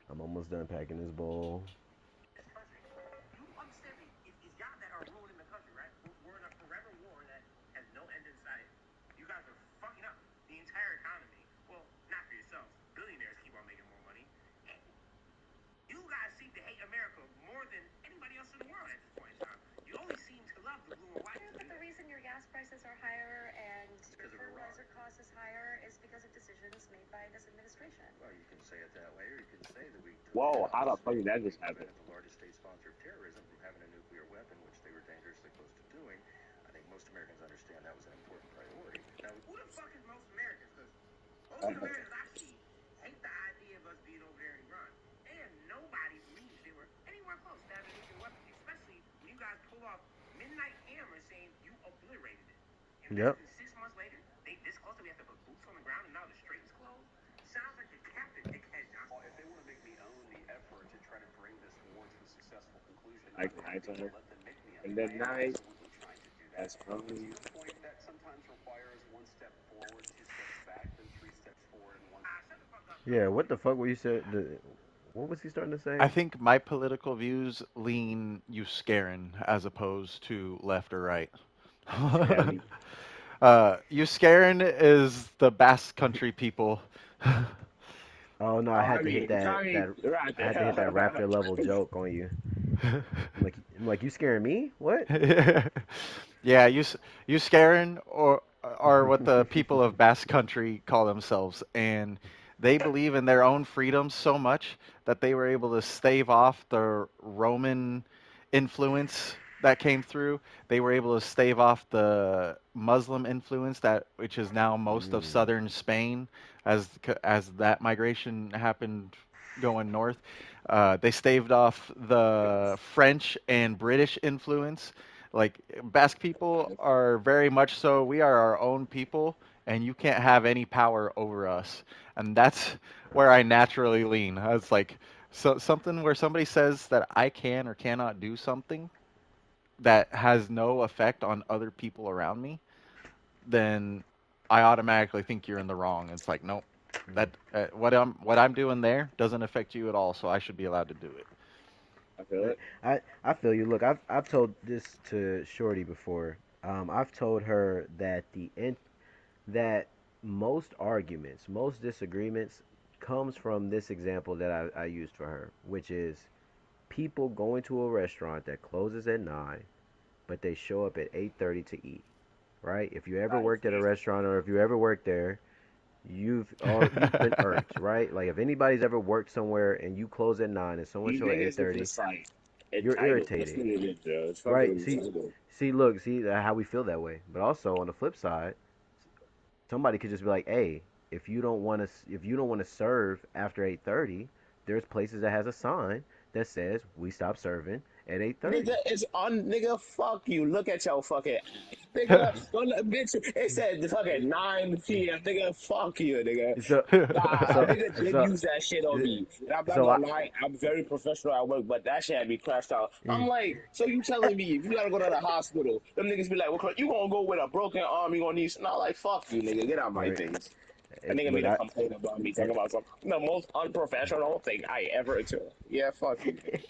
I'm almost done packing this bowl. You understand me? It's y'all that are ruining the country, right? We're in a forever war that has no end in sight. You guys are fucking up the entire economy. Well, not for yourselves. Billionaires keep on making more money. And you guys seem to hate America more than anybody else in the world at this point in time. You only seem to love the blue and white. Yeah, but the reason your gas prices are higher and your fertilizer cost is higher is because of decisions made by this administration. Well, you can say it that way, or you can say that we Whoa, how the fuck did that just happen? prevented the largest state sponsor of terrorism from having a nuclear weapon, which they were dangerously close to doing. I think most Americans understand that was an important priority. Now, who the fuck is most Americans? Because most Americans I see hate the idea of us being over there in Iran. And nobody believes they were anywhere close to having a nuclear weapon, especially when you guys pull off midnight hammer saying you obliterated it. And less Yep. than 6 months later, they this close that we have to put boots on the ground and now the strait is closed. Sounds like the Captain Dickhead Johnson. Well, if they want to make me own the effort to try to bring this war to a successful conclusion, Like I'm night happy to on let them make me and own then it. I am night. absolutely trying to do that. That's But to coming. your point, that sometimes requires one step forward, two steps back, then three steps forward, and one. Shut the fuck up. Yeah. What the fuck were you said? What was he starting to I say? think my political views lean you scaring as opposed to left or right. Scary. You scaring is the Basque Country people. Oh no, I had I to hit mean, that Tommy, that right I had to hit that raptor level there. joke on you. I'm like you scaring me? What? Yeah, you scaring or are what the people of Basque Country call themselves, and they believe in their own freedoms so much that they were able to stave off the Roman influence that came through. They were able to stave off the Muslim influence that which is now most of Mm, southern Spain as that migration happened going north. They staved off the French and British influence. Like Basque people are very much so. We are our own people, and you can't have any power over us. And that's where I naturally lean. It's like something where somebody says that I can or cannot do something that has no effect on other people around me, then I automatically think you're in the wrong. It's like, nope, that what I'm doing there doesn't affect you at all, so I should be allowed to do it. I feel right. it. I feel you. Look, I've told this to Shorty before. I've told her that that most arguments, most disagreements, comes from this example that I used for her, which is people going to a restaurant that closes at 9, but they show up at 8:30 to eat. Right? If you ever Right. worked at a restaurant or if you ever worked there, you've been irked, right? Like if anybody's ever worked somewhere and you close at 9 and someone These show at niggas are 8:30, just like you're entitled. That's irritated, what it is, bro. It's fucking right? See, entitled. see, look, see how we feel that way. But also on the flip side, somebody could just be like, "Hey, if you don't want to serve after 8:30, there's places that has a sign that says we stop serving at Nigga 8:30." is on nigga. Fuck you. Look at your fucking nigga. Don't let bitch. It said the fucking 9 p.m. Nigga, fuck you, nigga. So, Nah, a so, nigga did so, use that shit on me. And I'm not so I, gonna lie, I'm very professional at work, but that shit had me crashed out. I'm like, so you telling me if you gotta go to the hospital, them niggas be like, well, you gonna go with a broken arm, you gonna need, not like, fuck you, nigga, get out my right? face. A nigga Look, made a complaint about me talking about some the most unprofessional thing I ever took. Yeah, fuck you, nigga.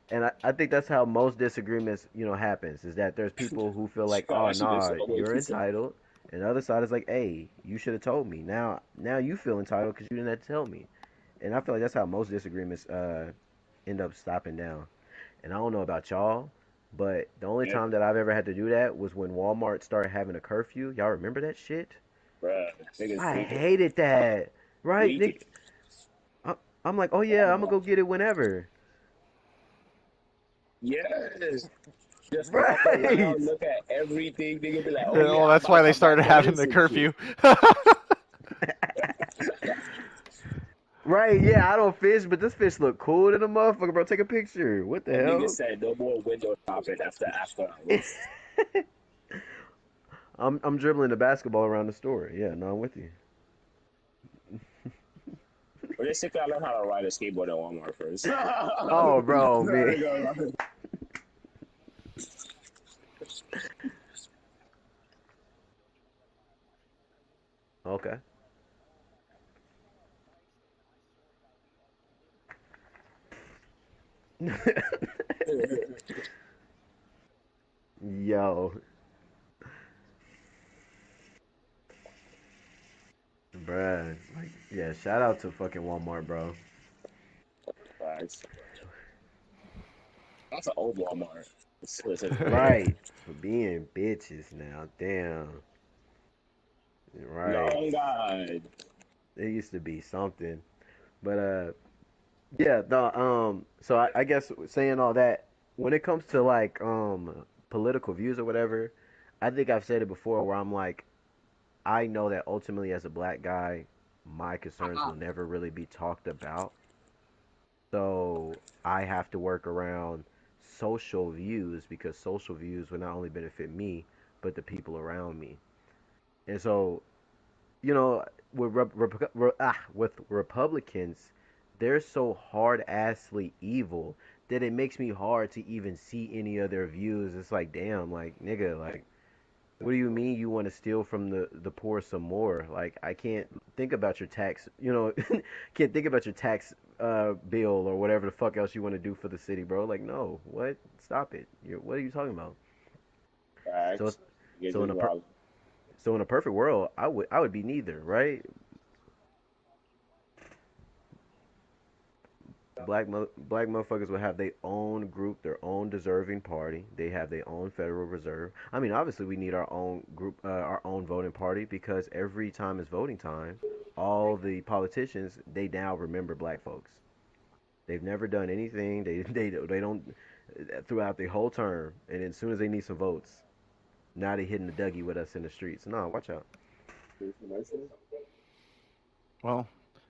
and I think that's how most disagreements, happens. Is that there's people who feel like, God, oh that shit is nah, so way you're too funny. entitled, and the other side is like, hey, you should have told me. Now you feel entitled because you didn't have to tell me. And I feel like that's how most disagreements end up stopping down. And I don't know about y'all, but the only Yeah, time that I've ever had to do that was when Walmart started having a curfew. Y'all remember that shit? bruh, niggas I tweaking, hated that. Right, tweaking. Nick? I, I'm like, oh yeah, I'm gonna go get it whenever. Yes. Just walk Right. around, look at everything. Nigga be like, oh Well, yeah, I'm that's about to why they come back started for having this the and shit. curfew. Right, yeah, I don't fish, but this fish look cool to the motherfucker, bro. Take a picture. What the And nigga hell? said no more window shopping after hours. I'm dribbling the basketball around the store. Yeah, no, I'm with you. But basically, I learned how to ride a skateboard at Walmart first. Oh, bro, man. Okay. Yo, bruh. Like, yeah, shout out to fucking Walmart, bro. Facts. That's an old Walmart. It's great. Right. For being bitches now. Damn. Right. No God. It used to be something. But yeah, no, so I guess saying all that, when it comes to like political views or whatever, I think I've said it before where I'm like, I know that ultimately as a black guy, my concerns will never really be talked about. So I have to work around social views because social views will not only benefit me, but the people around me. And so, you know, with Republicans, they're so hard assly evil that it makes me hard to even see any of their views. It's like, damn, like nigga, like what do you mean you want to steal from the poor some more? Like I can't think about your tax, can't think about your tax bill or whatever the fuck else you want to do for the city, bro. Like no, what? Stop it. What are you talking about? So Facts. it's, Get so in this a per, wild. So in a perfect world, I would be neither, right? Black motherfuckers would have their own group, their own deserving party. They have their own Federal Reserve. I mean, obviously, we need our own group, our own voting party because every time it's voting time, all the politicians they now remember black folks. They've never done anything. They don't throughout the whole term, and as soon as they need some votes, now they hitting the Dougie with us in the streets. No, watch out. Well,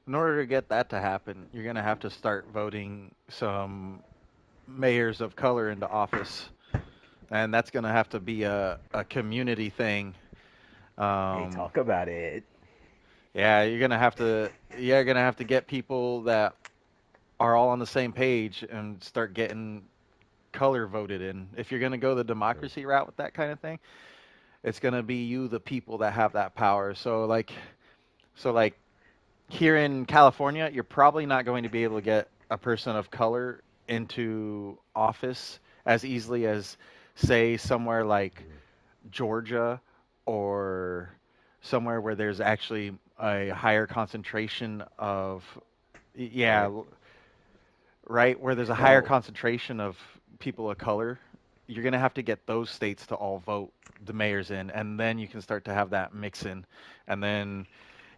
in order to get that to happen, you're going to have to start voting some mayors of color into office. And that's going to have to be a community thing. Hey, Um, talk about it. yeah, you're gonna have to get people that are all on the same page and start getting color voted in. If you're gonna go the democracy route with that kind of thing, it's gonna be you, the people that have that power. So like here in California, you're probably not going to be able to get a person of color into office as easily as, say, somewhere like Georgia or somewhere where there's actually a higher concentration of, yeah, Right right, where there's a higher now, concentration of people of color. You're going to have to get those states to all vote the mayors in, and then you can start to have that mix in. And then,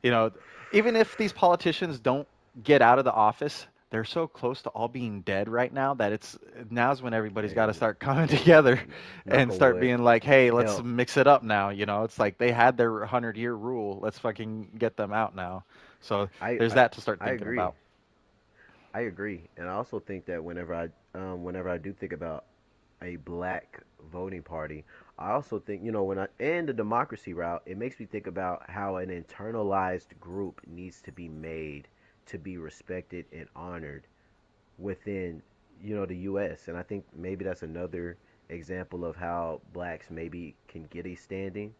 you know, even if these politicians don't get out of the office, they're so close to all being dead right now that now's when everybody's got to hey, start coming together knock and on start wood. being like, hey, let's Hell, mix it up now. It's like they had their 100-year rule. Let's fucking get them out now. So I, there's I that to start I thinking agree. about. I agree, and I also think that whenever I do think about a black voting party, I also think when I and the democracy route, it makes me think about how an internalized group needs to be made to be respected and honored within the U.S. And I think maybe that's another example of how blacks maybe can get a standing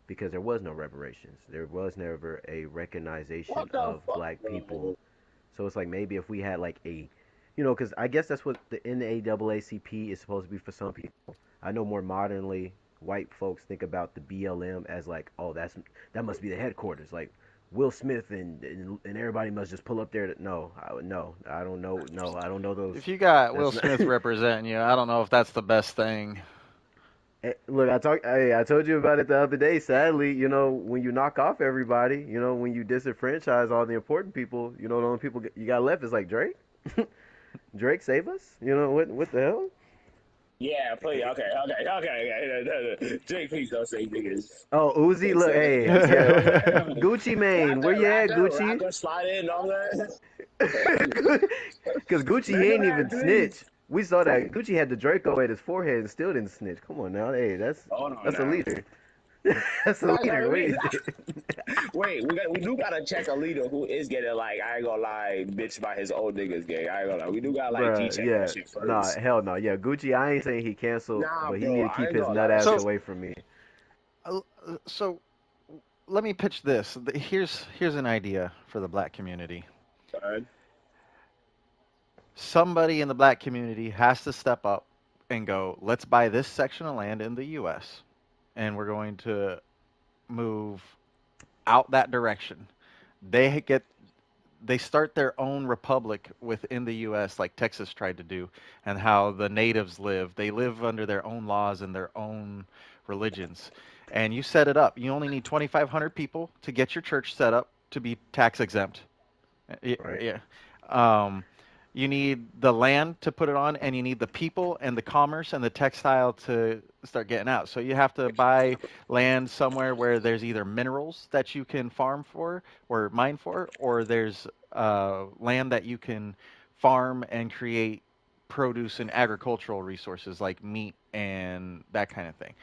because there was no reparations. There was never a recognition What the of fuck, black bro? people. So it's like maybe if we had like because I guess that's what the NAACP is supposed to be for some people. I know more modernly white folks think about the BLM as like, oh, that must be the headquarters. Like Will Smith and everybody must just pull up there. No, I don't know. No, I don't know those. If you got Will That's not. Smith representing you, I don't know if that's the best thing. Look, I told you about it the other day. Sadly, when you knock off everybody, when you disenfranchise all the important people, the only people you got left is like Drake. Drake, save us. What the hell? Yeah, please. Okay. Jake, please don't say niggas. Oh, Uzi, Please look, say hey, niggas. yeah, Gucci Mane, where you at, Gucci? Rapper, slide in on that. Because Gucci, he Nigga, ain't man, even please. snitch. We saw that Gucci had the Draco at his forehead and still didn't snitch. Come on now, hey, that's Hold on that's a now. leader. That's a leader. What do you think? Wait, we do gotta check a leader who is getting like I ain't gonna lie, bitch by his old niggas gang. I ain't gonna lie. We do gotta like G Bruh, check that yeah, shit nah, first. hell no, yeah. Gucci, I ain't saying he canceled, Nah, but he bro, need to I keep ain't his gonna lie. nut That ass so, shit's away from me. so let me pitch this. Here's an idea for the black community. good. Somebody in the black community has to step up and go, let's buy this section of land in the US and we're going to move out that direction. They get they start their own republic within the US like Texas tried to do, and how the natives live. They live under their own laws and their own religions. And you set it up. You only need 2,500 people to get your church set up to be tax exempt. Right. Yeah. Um, you need the land to put it on, and you need the people and the commerce and the textile to start getting out. So you have to buy land somewhere where there's either minerals that you can farm for or mine for, or there's land that you can farm and create produce and agricultural resources like meat and that kind of thing.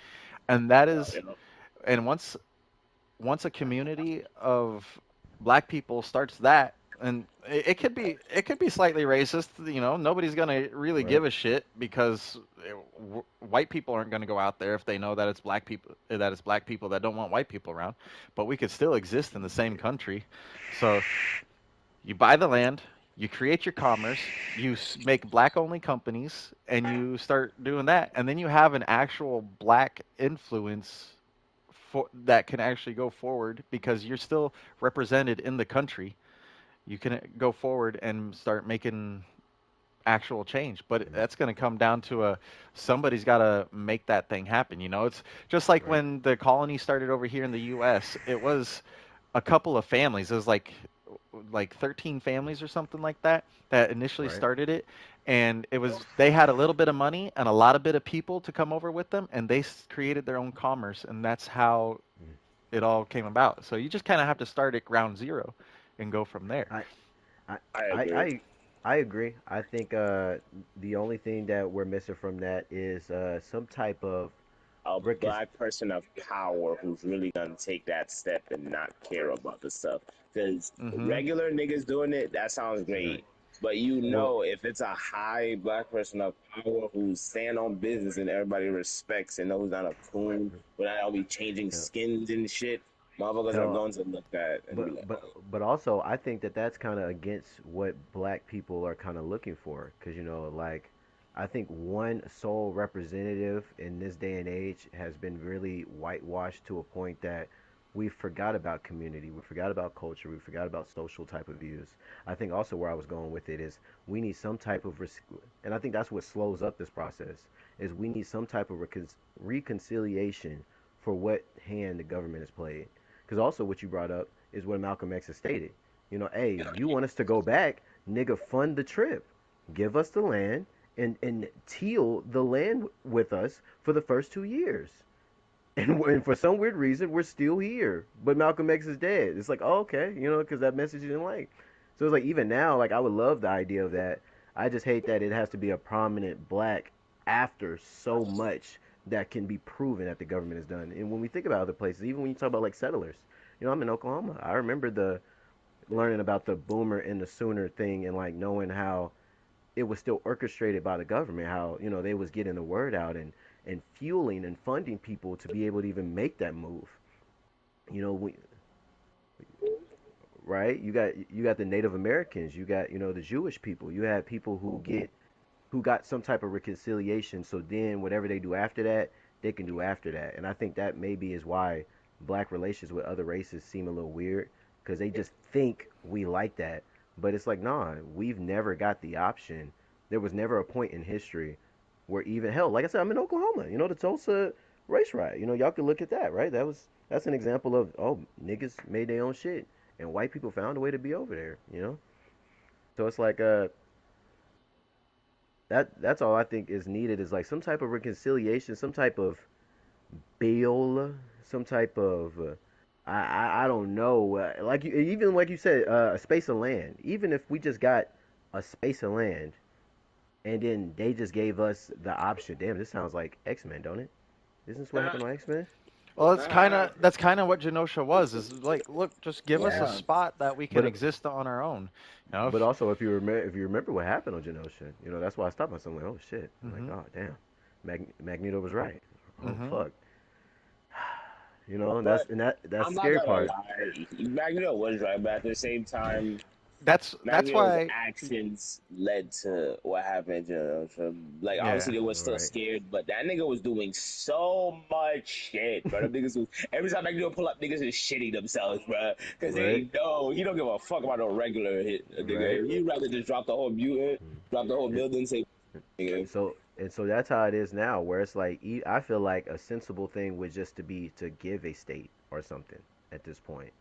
And that is, and once a community of black people starts that, and it could be slightly racist, nobody's going to really Right. give a shit because white people aren't going to go out there if they know that it's black people that don't want white people around, but we could still exist in the same country. So you buy the land, you create your commerce, you make black only companies, and you start doing that, and then you have an actual black influence that can actually go forward because you're still represented in the country. You can go forward and start making actual change, but Mhm. that's going to come down to a somebody's got to make that thing happen. It's just like Right. when the colony started over here in the US. It was a couple of families. It was like 13 families or something like that initially Right. started it, and it was they had a little bit of money and a lot of bit of people to come over with them, and they created their own commerce, and that's how Mhm. it all came about. So you just kind of have to start at ground zero and go from there. I I I I agree. I I agree. I think the only thing that we're missing from that is some type of A recon- black person of power who's really gonna take that step and not care about the stuff. Because Mhm. regular niggas doing it, that sounds right. great. But Well, if it's a high black person of power who's stand on business and everybody respects and knows not a coon, but not be changing hell, skins and shit, motherfuckers are hell going to look at and be but like, but oh, but also I think that that's kind of against what black people are kind of looking for because like I think one sole representative in this day and age has been really whitewashed to a point that we forgot about community, we forgot about culture, we forgot about social type of views. I think also where I was going with it is we need some type of and I think that's what slows up this process is we need some type of reconciliation for what hand the government has played because also what you brought up is what Malcolm X has stated. Hey, you want us to go back, nigga, fund the trip. Give us the land and teal the land with us for the first 2 years. And for some weird reason, we're still here. But Malcolm X is dead. It's like, oh, okay, because that message you didn't like. So it's like, even now, like, I would love the idea of that. I just hate that it has to be a prominent black after so much that can be proven that the government has done. And when we think about other places, even when you talk about like settlers, I'm in Oklahoma. I remember the learning about the boomer and the sooner thing and like knowing how it was still orchestrated by the government, how they was getting the word out and fueling and funding people to be able to even make that move. We, right? You got the Native Americans, you got the Jewish people, you had people who got some type of reconciliation. So then whatever they do after that, they can do after that. And I think that maybe is why black relations with other races seem a little weird because they just think we like that. But it's like, nah, we've never got the option. There was never a point in history where even hell, like I said, I'm in Oklahoma. The Tulsa race riot. Y'all could look at that, right? That's an example of niggas made their own shit and white people found a way to be over there. So it's like that's all I think is needed is like some type of reconciliation, some type of bail, some type of I don't know, like even like you said, a space of land. Even if we just got a space of land and then they just gave us the option. Damn, this sounds like X Men, don't it? Isn't this what happened on X Men? Well, that's kind of what Genosha was. Is like, look, just give us a yeah. spot that we can But exist on our own. but also if you remember what happened on Genosha, that's why I stopped myself. I'm like, oh shit. I'm like, Mhm. oh damn, Magneto was right. Oh Mhm. fuck. And But that's I'm the not scary gonna part. lie, Magneto was right, but at the same time, That's Magneto's why. actions led to what happened. So, like, obviously Yeah. they were All still right. scared, but that nigga was doing so much shit, bro. Them niggas was, every time Magneto pull up, niggas is shitting themselves, bro, because Right. they know he don't give a fuck about no regular hit, Right. nigga. He'd rather just drop the whole mutant, drop the whole And building, say, nigga. so that's how it is now, where it's like I feel like a sensible thing would just to be to give a state or something at this point,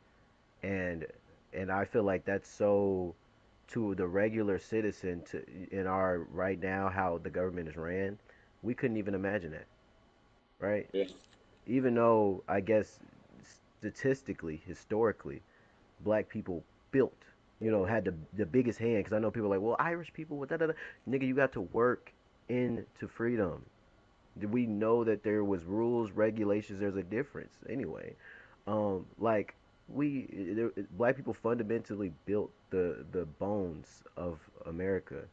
and and I feel like that's so to the regular citizen to in our right now how the government is ran, we couldn't even imagine that, right? Yeah. Even though I guess statistically, historically, black people built, had the biggest hand. Because I know people are like, well, Irish people, what da da da. Nigga, you got to work into freedom. We know that there was rules, regulations. There's a difference anyway. Like black people fundamentally built the bones of America,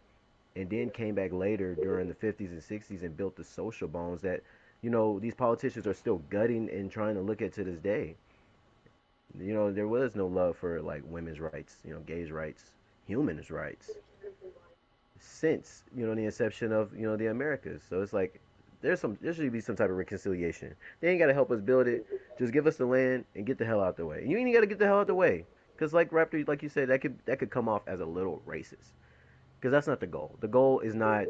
and then came back later during the 50s and 60s and built the social bones that these politicians are still gutting and trying to look at to this day. There was no love for like women's rights, gays' rights, humans' rights since the inception of the Americas. So it's like there should be some type of reconciliation. They ain't gotta help us build it. Just give us the land and get the hell out the way. You ain't gotta get the hell out the way. Cause like Raptor, like you said, that could come off as a little racist. Cause that's not the goal. The goal is not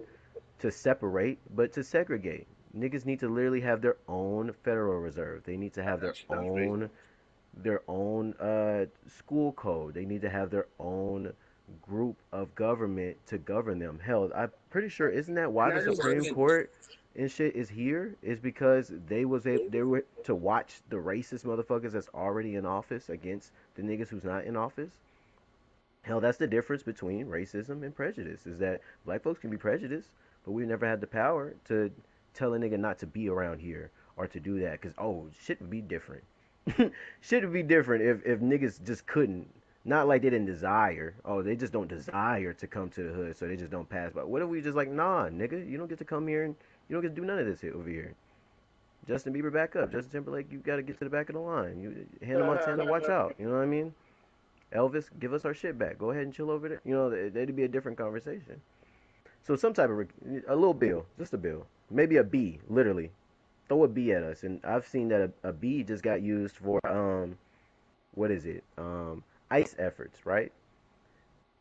to separate, but to segregate. Niggas need to literally have their own Federal Reserve. They need to have That's racist. their own school code. They need to have their own group of government to govern them. Hell, I'm pretty sure isn't that why the Not just Supreme fucking. Court and shit is here? Is because they were to watch the racist motherfuckers that's already in office against the niggas who's not in office. Hell, that's the difference between racism and prejudice. Is that black folks can be prejudiced, but we never had the power to tell a nigga not to be around here or to do that. Cause oh, shit would be different. Shit would be different if niggas just couldn't. Not like they didn't desire. Oh, they just don't desire to come to the hood, so they just don't pass by. What if we just like, nah, nigga, you don't get to come here and you don't get to do none of this here over here. Justin Bieber, back up. Justin Timberlake, you got to get to the back of the line. Hannah Montana, watch out. You know what I mean? Elvis, give us our shit back. Go ahead and chill over there. You know, that'd be a different conversation. So some type of a little bill, just a bill, maybe a B, literally. Throw a B at us, and I've seen that a B just got used for what is it? ICE efforts, right?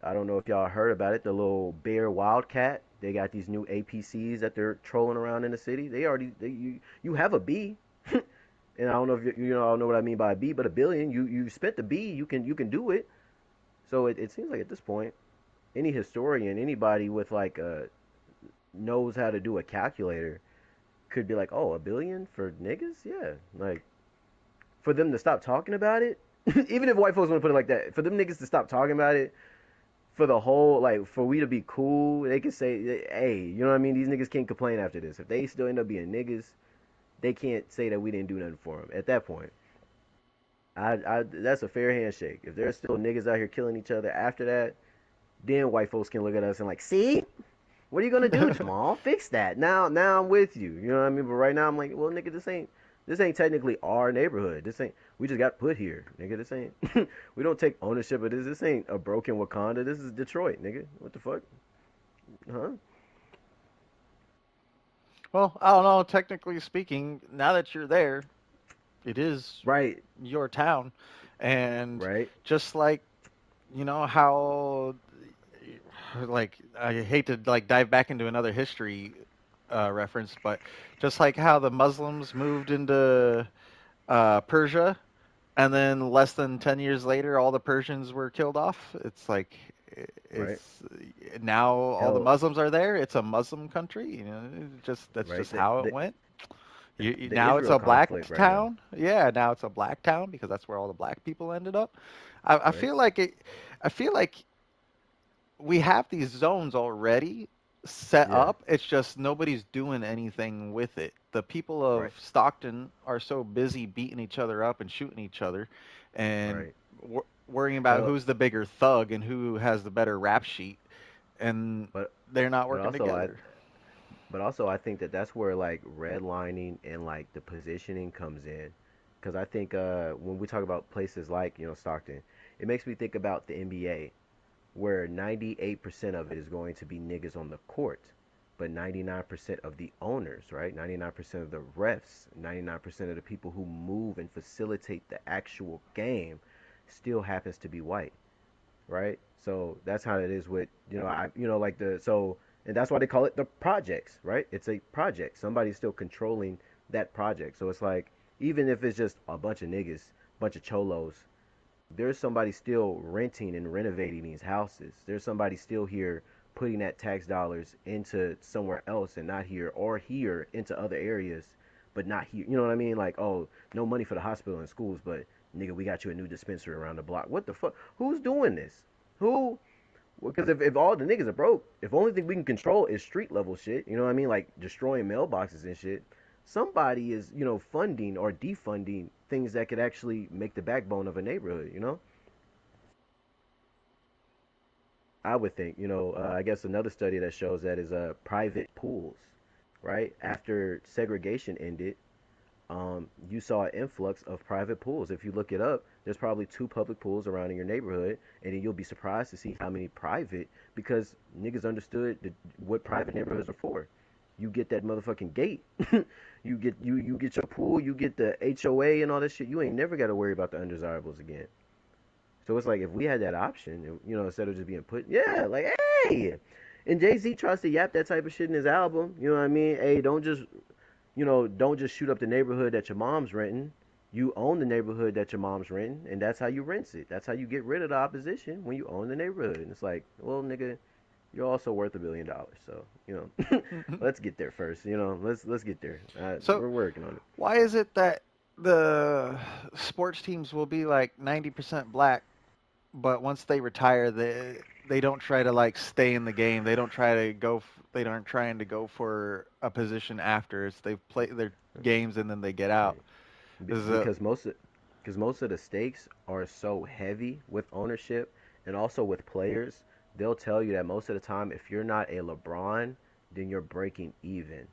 I don't know if y'all heard about it. The little bear wildcat. They got these new APCs that they're trolling around in the city. You have a B, and I don't know if I don't know what I mean by a B, but a billion. You spent the B. You can do it. So it seems like at this point, any historian, anybody with like knows how to do a calculator could be like, oh, a billion for niggas? Yeah. Like, for them to stop talking about it, even if white folks want to put it like that, for them niggas to stop talking about it, for the whole, like, for we to be cool, they can say, hey, you know what I mean? These niggas can't complain after this. If they still end up being niggas, they can't say that we didn't do nothing for them at that point. That's a fair handshake. If there's still niggas out here killing each other after that, then white folks can look at us and like, see, what are you gonna do, Jamal? Fix that. Now I'm with you. You know what I mean? But right now I'm like, well, nigga, this ain't technically our neighborhood. This ain't. We just got put here, nigga. This ain't. We don't take ownership of this. This ain't a broken Wakanda. This is Detroit, nigga. What the fuck? Huh? Well, I don't know. Technically speaking, now that you're there, it is Right. your town, and Right. just like how, like, I hate to like dive back into another history reference, but just like how the Muslims moved into Persia, and then less than 10 years later, all the Persians were killed off. It's like Right. it's now all the Hell. Muslims are there. It's a Muslim country. That's Right. just The how it the went. the Now it's Israel a black conflict right now. town. Yeah, now it's a black town because that's where all the black people ended up. I Right. feel like it. I feel like we have these zones already set Yeah. up. It's just nobody's doing anything with it. The people of Right. Stockton are so busy beating each other up and shooting each other, and Right. worrying about Hell. who's the bigger thug and who has the better rap sheet, and But they're not but working also I together. but also I think that that's where like redlining and like the positioning comes in, because I think when we talk about places like Stockton, it makes me think about the NBA, where 98% of it is going to be niggas on the court, but 99% of the owners, right? 99% of the refs, 99% of the people who move and facilitate the actual game still happens to be white, right? So that's how it is with, like and that's why they call it the projects, right? It's a project. Somebody's still controlling that project. So it's like, even if it's just a bunch of niggas, bunch of cholos, there's somebody still renting and renovating these houses. There's somebody still here putting that tax dollars into somewhere else and not here, or here into other areas, but not here. You know what I mean? Like, oh, no money for the hospital and schools, but nigga, we got you a new dispensary around the block. What the fuck? Who's doing this? Who? Because if all the niggas are broke, if only thing we can control is street level shit, you know what I mean? Like destroying mailboxes and shit. Somebody is, funding or defunding things that could actually make the backbone of a neighborhood, I would think, I guess another study that shows that is private pools, right? After segregation ended, you saw an influx of private pools. If you look it up, there's probably two public pools around in your neighborhood, and then you'll be surprised to see how many private, because niggas understood what private neighborhoods are for. you get that motherfucking gate. You get your pool, you get the HOA and all that shit. You ain't never got to worry about the undesirables again. So it's like if we had that option, instead of just being put, yeah, like hey, and Jay Z tries to yap that type of shit in his album. You know what I mean? Hey, don't just shoot up the neighborhood that your mom's renting. You own the neighborhood that your mom's renting, and that's how you rent it. That's how you get rid of the opposition when you own the neighborhood. And it's like, well, nigga, you're also worth $1 billion. So let's get there first. Let's get there. So We're working on it. why is it that the sports teams will be like 90% black, but once they retire, they don't try to like stay in the game. They don't try to go. They aren't trying to go for a position after. It's they play their games and then they get out. Right. Is Because most of the stakes are so heavy with ownership and also with players. They'll tell you that most of the time, if you're not a LeBron, then you're breaking even.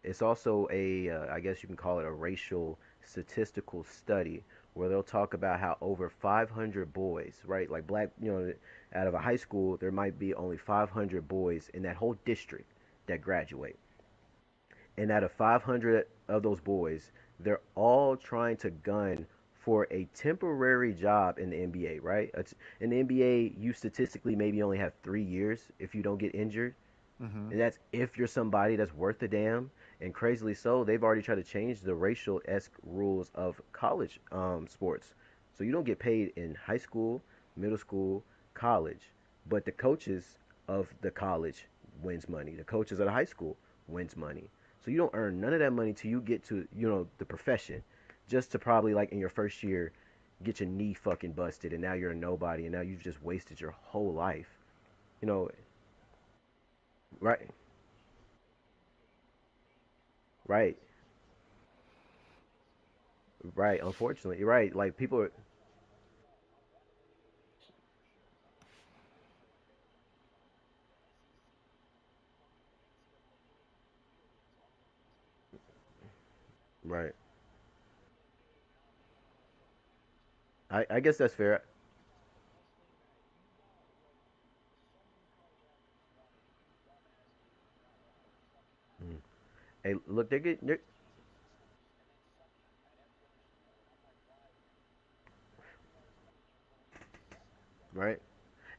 It's also I guess you can call it a racial statistical study where they'll talk about how over 500 boys, right, like black, out of a high school, there might be only 500 boys in that whole district that graduate. And out of 500 of those boys, they're all trying to gun for a temporary job in the NBA, right? In the NBA, you statistically maybe only have 3 years if you don't get injured. hmm And that's if you're somebody that's worth a damn. And crazily so, they've already tried to change the racial esque rules of college sports. So you don't get paid in high school, middle school, college, but the coaches of the college wins money. The coaches of the high school wins money. So you don't earn none of that money till you get to the profession, just to probably like in your first year get your knee fucking busted, and now you're a nobody, and now you've just wasted your whole life. You know, right, right. Right, unfortunately, right. Like people are right. I guess that's fair. Mm. Hey, look, they're right.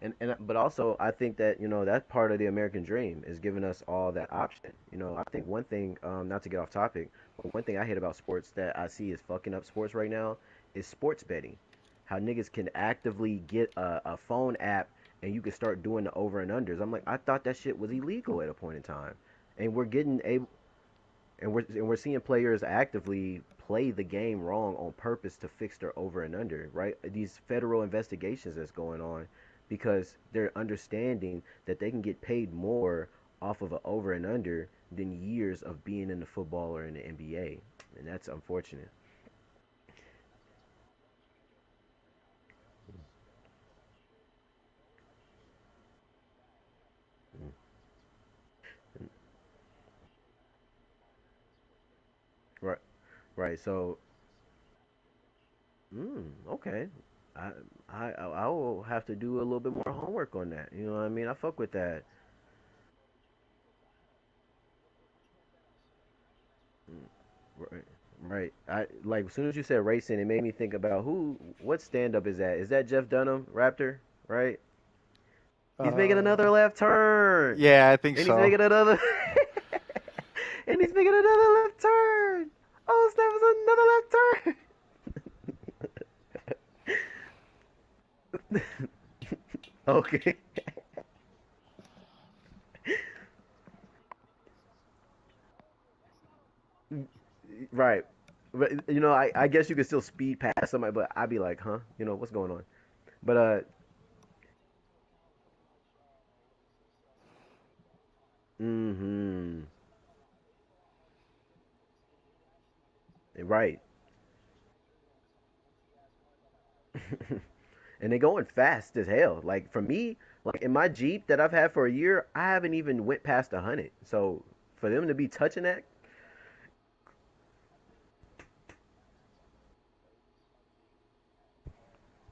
And but also I think that that's part of the American dream is giving us all that option. I think one thing, not to get off topic, but one thing I hate about sports that I see is fucking up sports right now is sports betting. How niggas can actively get a phone app and you can start doing the over and unders. I'm like, I thought that shit was illegal at a point in time, and we're getting able and we're seeing players actively play the game wrong on purpose to fix their over and under, right? These federal investigations that's going on because they're understanding that they can get paid more off of an over and under than years of being in the football or in the NBA, and that's unfortunate. Mm. Right, right. So, okay. I, I will have to do a little bit more homework on that. You know what I mean? I fuck with that. Mm. Right, right. I like as soon as you said racing, it made me think about what stand up is that? Is that Jeff Dunham, Raptor? Right? He's making uh, another left turn, yeah, I think and he's so. making another, and he's making another left turn. Oh, snap! It's another left turn. Okay, right. But I guess you could still speed past somebody, but I'd be like, huh? What's going on? But mm-hmm. Right. And they going fast as hell. Like for me, like in my Jeep that I've had for a year, I haven't even went past 100. So for them to be touching that,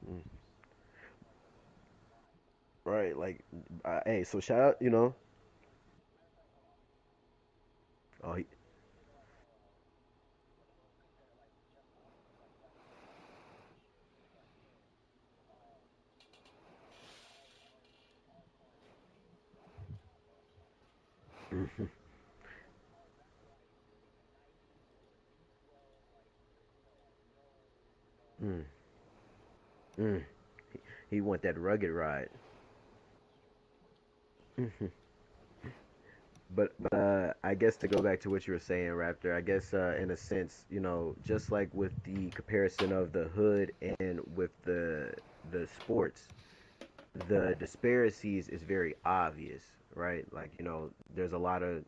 mm, right? Like, hey, so shout out, Oh, he, mm, mm. He want that rugged ride. But I guess to go back to what you were saying, Raptor, I guess in a sense, just like with the comparison of the hood and with the sports, the disparities is very obvious, right? Like, there's a lot of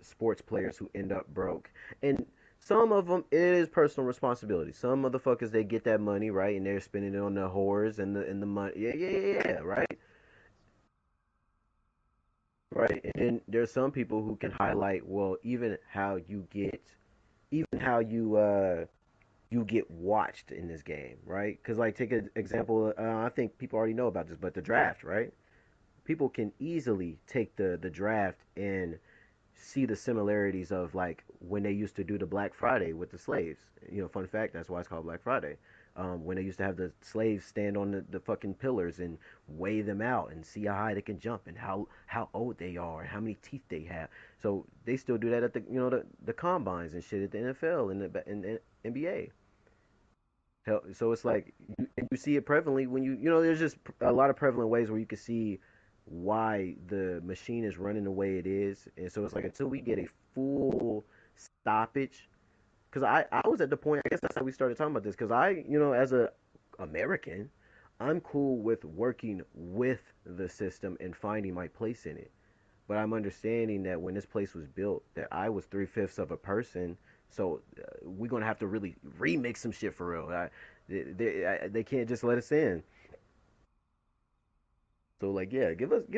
sports players who end up broke, and some of them it is personal responsibility. Some motherfuckers they get that money right, and they're spending it on the whores and the money. Yeah, yeah, yeah, yeah, right, right. And then there's some people who can highlight well, even how you get watched in this game, right? Because like take an example, I think people already know about this, but the draft, right? People can easily take the draft and see the similarities of like when they used to do the Black Friday with the slaves. Fun fact, that's why it's called Black Friday. When they used to have the slaves stand on the fucking pillars and weigh them out and see how high they can jump and how old they are and how many teeth they have. So they still do that at the combines and shit at the NFL and the NBA. So it's like you see it prevalently when there's just a lot of prevalent ways where you can see why the machine is running the way it is, and so it's like until we get a full stoppage, because I was at the point, I guess that's how we started talking about this, because as a American, I'm cool with working with the system and finding my place in it. But I'm understanding that when this place was built, that I was three-fifths of a person. So we're gonna have to really remix some shit for real. They can't just let us in. So like, yeah, give us a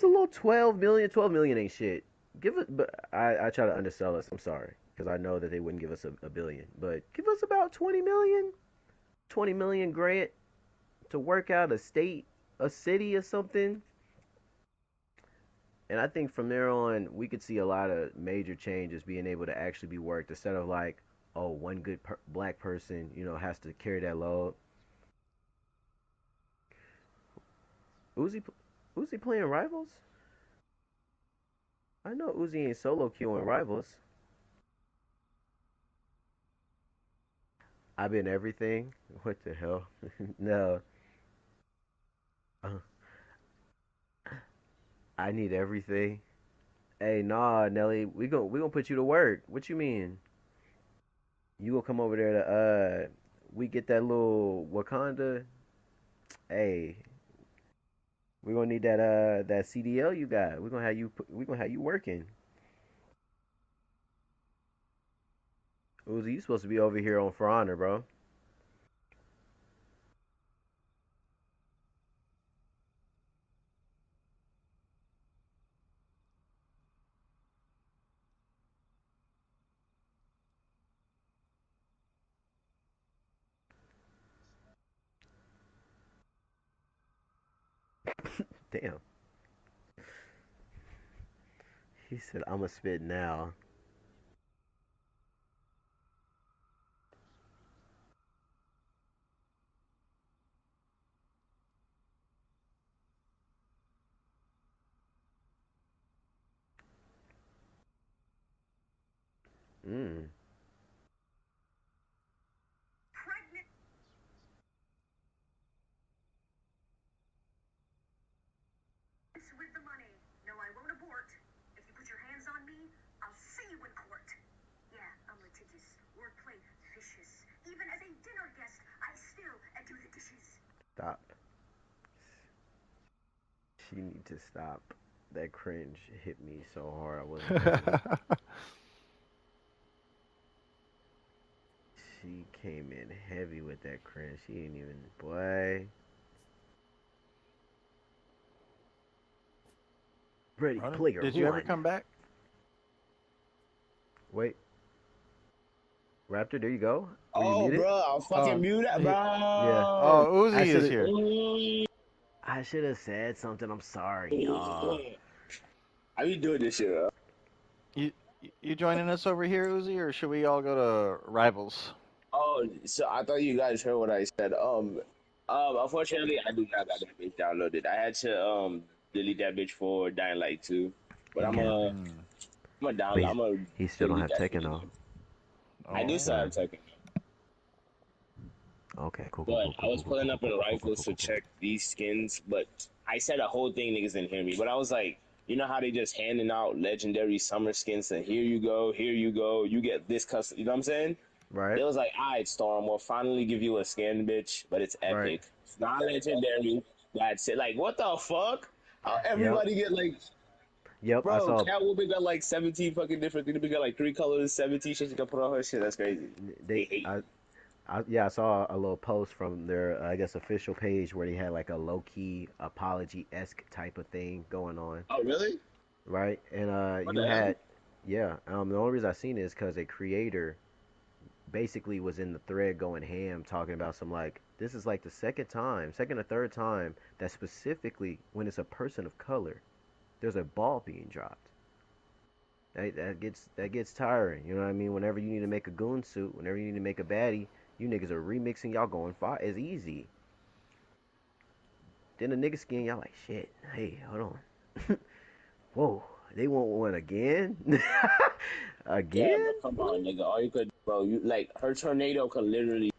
little 12 million. 12 million ain't shit. Give it, but I try to undersell us. I'm sorry, because I know that they wouldn't give us a billion. But give us about 20 million. 20 million grant to work out a state, a city, or something. And I think from there on, we could see a lot of major changes being able to actually be worked instead of like, oh, one good black person, has to carry that load. Uzi, Uzi playing Rivals? I know Uzi ain't solo queuing Rivals. I've been everything. What the hell? No, uh, I need everything. Hey, nah, Nelly, we gonna put you to work. What you mean? You gonna come over there to we get that little Wakanda? Hey, we gonna need that CDL you got. We gonna have you working. Uzi, you supposed to be over here on For Honor, bro. Damn. He said, "I'ma spit now." Mm. Pregnant with the money. No, I won't abort. If you put your hands on me, I'll see you in court. Yeah, I'm litigious, wordplay, vicious. Even as a dinner guest, I still do the dishes. Stop. She need to stop. That cringe hit me so hard. I wasn't joking. She came in heavy with that cringe. She ain't even boy. Ready Ronan, player did you ever one. come back? Wait, Raptor, there you go. Were you Oh, muted? bro, I'm fucking Oh, muted, he, Yeah. bro. oh, I Uzi should is have. here. Mm. I should have said something. I'm sorry, y'all. I be doing this shit, bro. You you joining us over here, Uzi, or should we all go to Rivals? Oh, so I thought you guys heard what I said. Unfortunately, I do not got that bitch downloaded. I had to delete that bitch for Dying Light 2, but Yeah, Mm. but I'm gonna he still don't delete have that shit Tekken though. again. I do Oh. still So have Tekken, okay, cool, cool, but cool, I cool, was cool, cool, pulling cool, up cool, in cool, cool, cool, rifles cool, to cool, cool. check these skins, but I said a whole thing, niggas didn't hear me. But I was like, you know how they just handing out legendary summer skins, and here you go, you get this custom. You know what I'm saying? Right, They was like, all right, Storm, we'll finally give you a skin, bitch, but it's right. epic. It's not legendary. That's it. Like, what the fuck? How Yep, everybody get like, yep. I bro, saw Catwoman got like 17 fucking different things. We got like 3 colors, 17 shit you can put on her shit. That's crazy. they. They hate. Yeah, I saw a little post from their, I guess, official page where they had like a low key apology esque type of thing going on, Oh, really? right? And What you the hell? had, yeah. The only reason I seen it is because a creator basically was in the thread going ham talking about some like this is like the second or third time that specifically when it's a person of color, there's a ball being dropped. That gets tiring. You know what I mean? Whenever you need to make a goon suit, whenever you need to make a baddie, you niggas are remixing. Y'all going far as easy. Then the nigga skin, y'all like shit. Hey, hold on. Whoa, they want one again? Yeah, Again? but come on, nigga. All you could, bro, you like her tornado could literally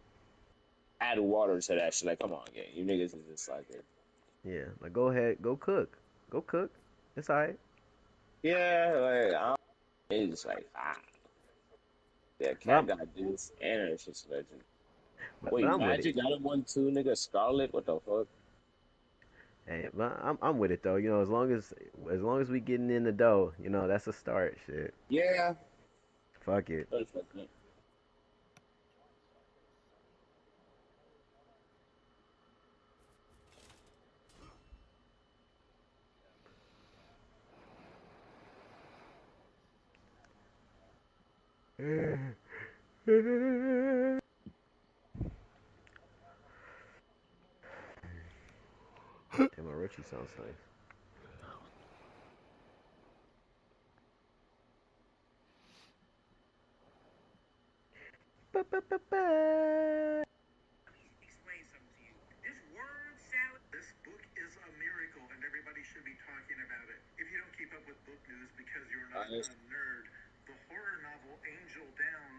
add water to that shit. Like, come on, gang. You niggas is just like it. Yeah, like go ahead, go cook, go cook. It's alright. Yeah, like, it's just like, yeah, But Cat got this, and it's just legend. but Wait, I'm with it. Magic got a 1-2, nigga. Scarlet, what the fuck? Hey, but I'm with it though. You know, as long as we getting in the dough, you know, that's a start. Shit. Yeah. Fuck it. That's fucking- Damn, Orochi sounds nice. Ba-ba-ba-ba. Explain something to you. This word salad. This book is a miracle, and everybody should be talking about it. If you don't keep up with book news because you're not a Honest, nerd, the horror novel Angel Down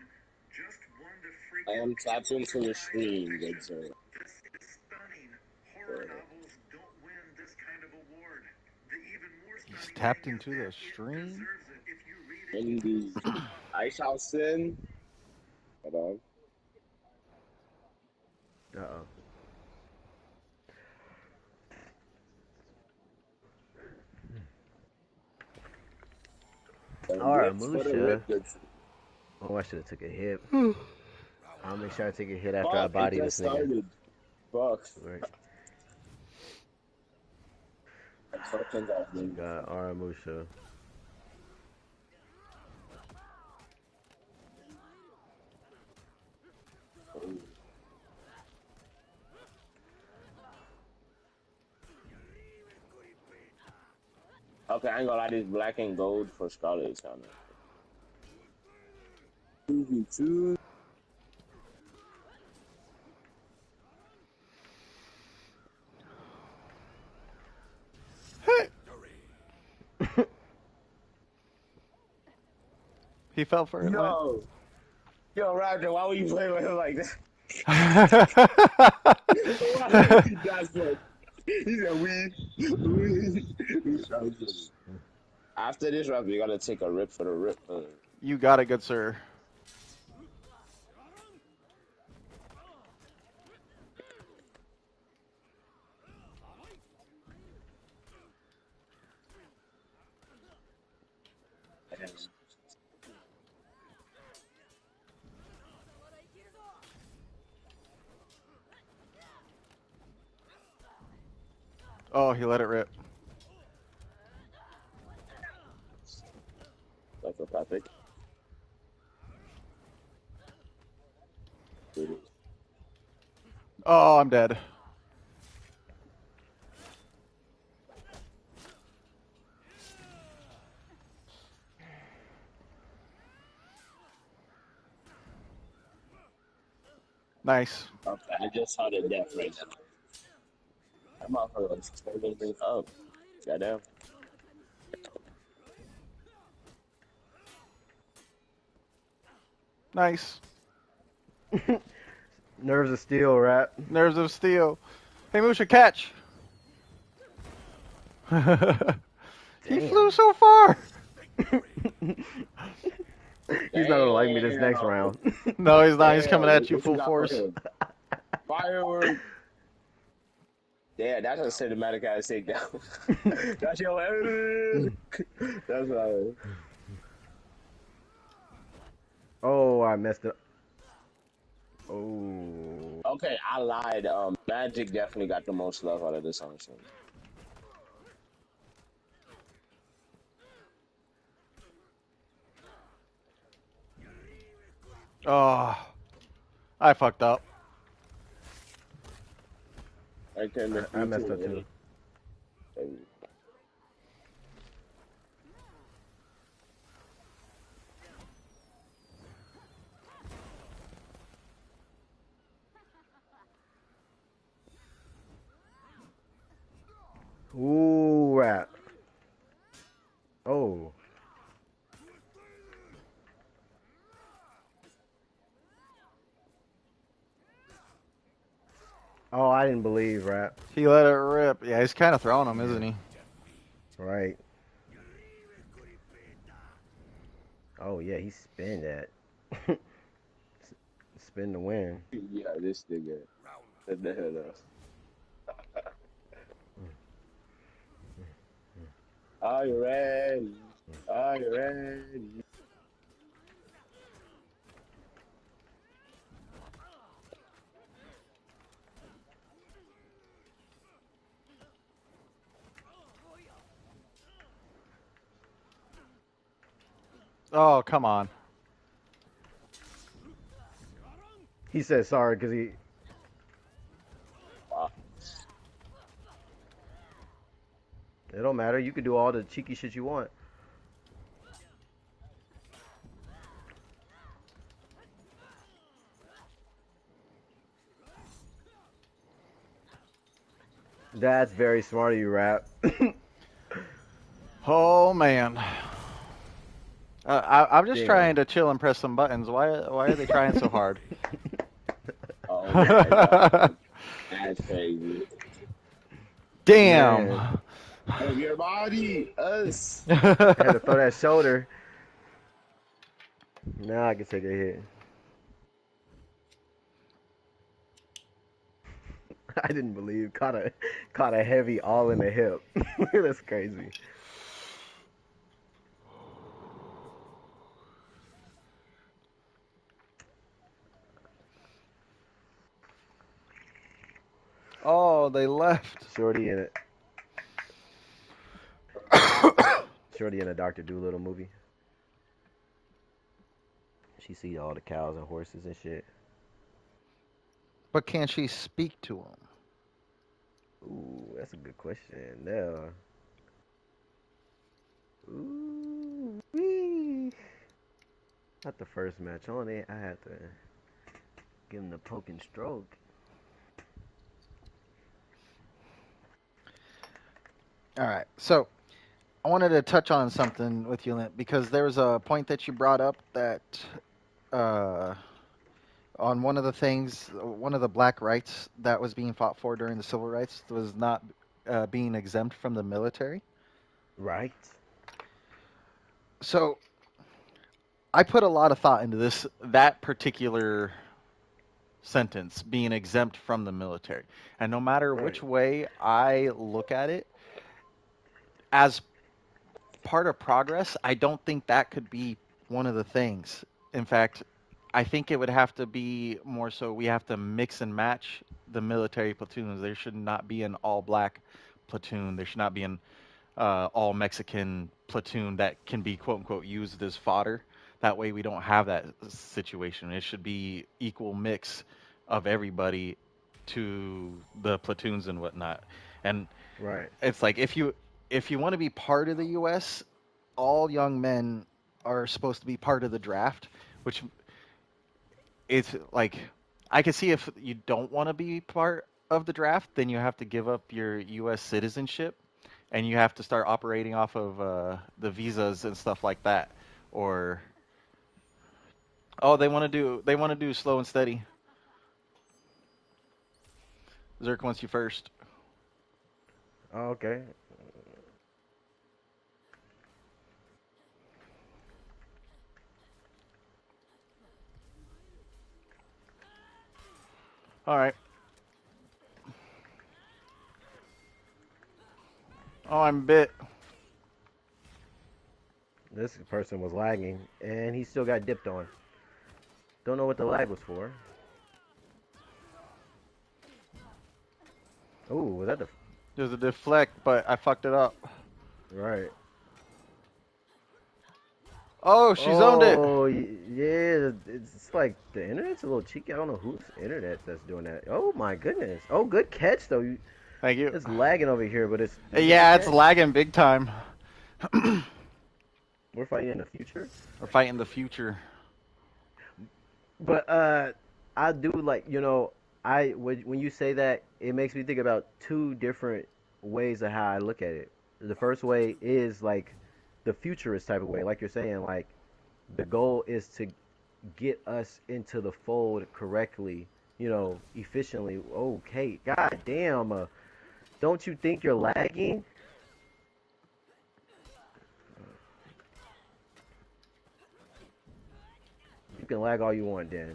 just won the I freaking am tapped Pulitzer into the Prize in stream, good fiction. sir. This is stunning. Horror novels don't win this kind of award. The even more He's stunning thing tapped is into that the it stream. deserves it. If you read it, you will Indeed. fall. I shall sin. Hold on. Uh-oh. All right, Ripped for the Musha. rip, good sir. Oh, I should have took a hit. I'll make sure I take a hit after I Fuck, it body just this nigga. started. Fuck. Right. I'm fucking got me. Got Aramusha. Okay, I ain't gonna lie, this black and gold for Scarlet is kind of 2v2. He fell for it, Lint. Yo, yo, Raptor, why would you play with him like that? Why would you just play? He said, we shouted. After this, Raptor, you gotta take a rip for the rip. You got it, good sir. Oh, he let it rip. Psychopathic. Oh, I'm dead. Nice. Okay, I just saw the death right now. That motherfucker was turning me up. Goddamn. Nice. Nerves of steel, rap. Nerves of steel. Hey, Musha, catch. He flew Damn. so far. He's not gonna like me this next Damn. round. No, he's not. He's coming Damn. at you What you full got for force. him? Firework. Yeah, that's a cinematic ass takedown. That's your evidence. That's right. Oh, I messed up. Oh. Okay, I lied. Magic definitely got the most love out of this song. Oh, I fucked up. I came to I you messed up too. too. Ooh, rap. Oh. Oh, I didn't believe rap. He let it rip. Yeah, he's kind of throwing him, Yeah. isn't he? Right. Oh yeah, he spin that. Spin the win. Yeah, this nigga. What the hell else? Are you ready? Are you ready? Oh, come on. He said sorry because he. Wow. It don't matter. You can do all the cheeky shit you want. That's very smart of you, rap. Oh man. I'm just Damn. trying to chill and press some buttons. Why are they trying so hard? Oh my god. That's crazy. Damn. Man, Move your body. Us. I had to throw that shoulder. Now I can take a hit. I didn't believe caught a heavy all in the hip. That's crazy. Oh, they left. Shorty in it. Shorty in a Doctor Doolittle movie. She see all the cows and horses and shit. But can she speak to him? Ooh, that's a good question. Now, ooh, wee. Not the first match on it. I had to give him the poke and stroke. All right. So I wanted to touch on something with you, Lint, because there was a point that you brought up that uh, on one of the things, one of the black rights that was being fought for during the civil rights was not being exempt from the military. Right. So I put a lot of thought into that particular sentence, being exempt from the military. And no matter Right. which way I look at it, as part of progress, I don't think that could be one of the things. In fact, I think it would have to be more so we have to mix and match the military platoons. There should not be an all black platoon. There should not be an all Mexican platoon that can be quote unquote used as fodder. That way we don't have that situation. It should be equal mix of everybody to the platoons and whatnot. And Right. it's like if you want to be part of the US, all young men are supposed to be part of the draft, which it's like I can see if you don't want to be part of the draft, then you have to give up your U.S. citizenship, and you have to start operating off of the visas and stuff like that. Or oh, they want to do slow and steady. Zerk wants you first. Oh, okay. All right. Oh, I'm bit. This person was lagging, and he still got dipped on. Don't know what the lag was for. Ooh, was that the There's a deflect, but I fucked it up. right? Oh, she zoned it. Yeah, it's like the internet's a little cheeky. I don't know whose internet that's doing that. Oh my goodness. Oh, good catch though. Thank you. It's lagging over here, but it's did you get the Yeah, it's catch? lagging big time. We're fighting in the future. We're fighting the future. But I do like when you say that, it makes me think about two different ways of how I look at it. The first way is like the futurist type of way, like you're saying, like the goal is to get us into the fold correctly, efficiently. Okay, god damn, don't you think you're lagging? You can lag all you want, Dan.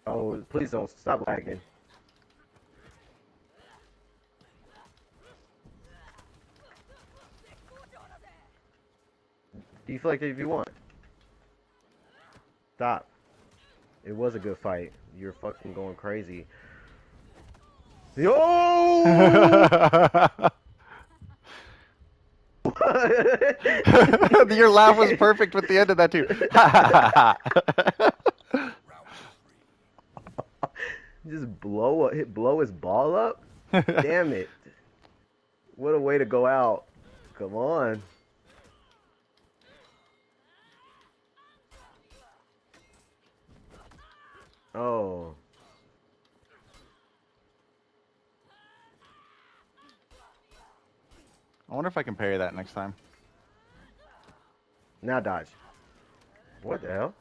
Oh, please don't stop lagging. Deflect it if you want. Stop. It was a good fight. You're fucking going crazy. Yo! Your laugh was perfect with the end of that too. Just blow his ball up. Damn it! What a way to go out. Come on. Oh, I wonder if I can parry that next time. now dodge. What the hell?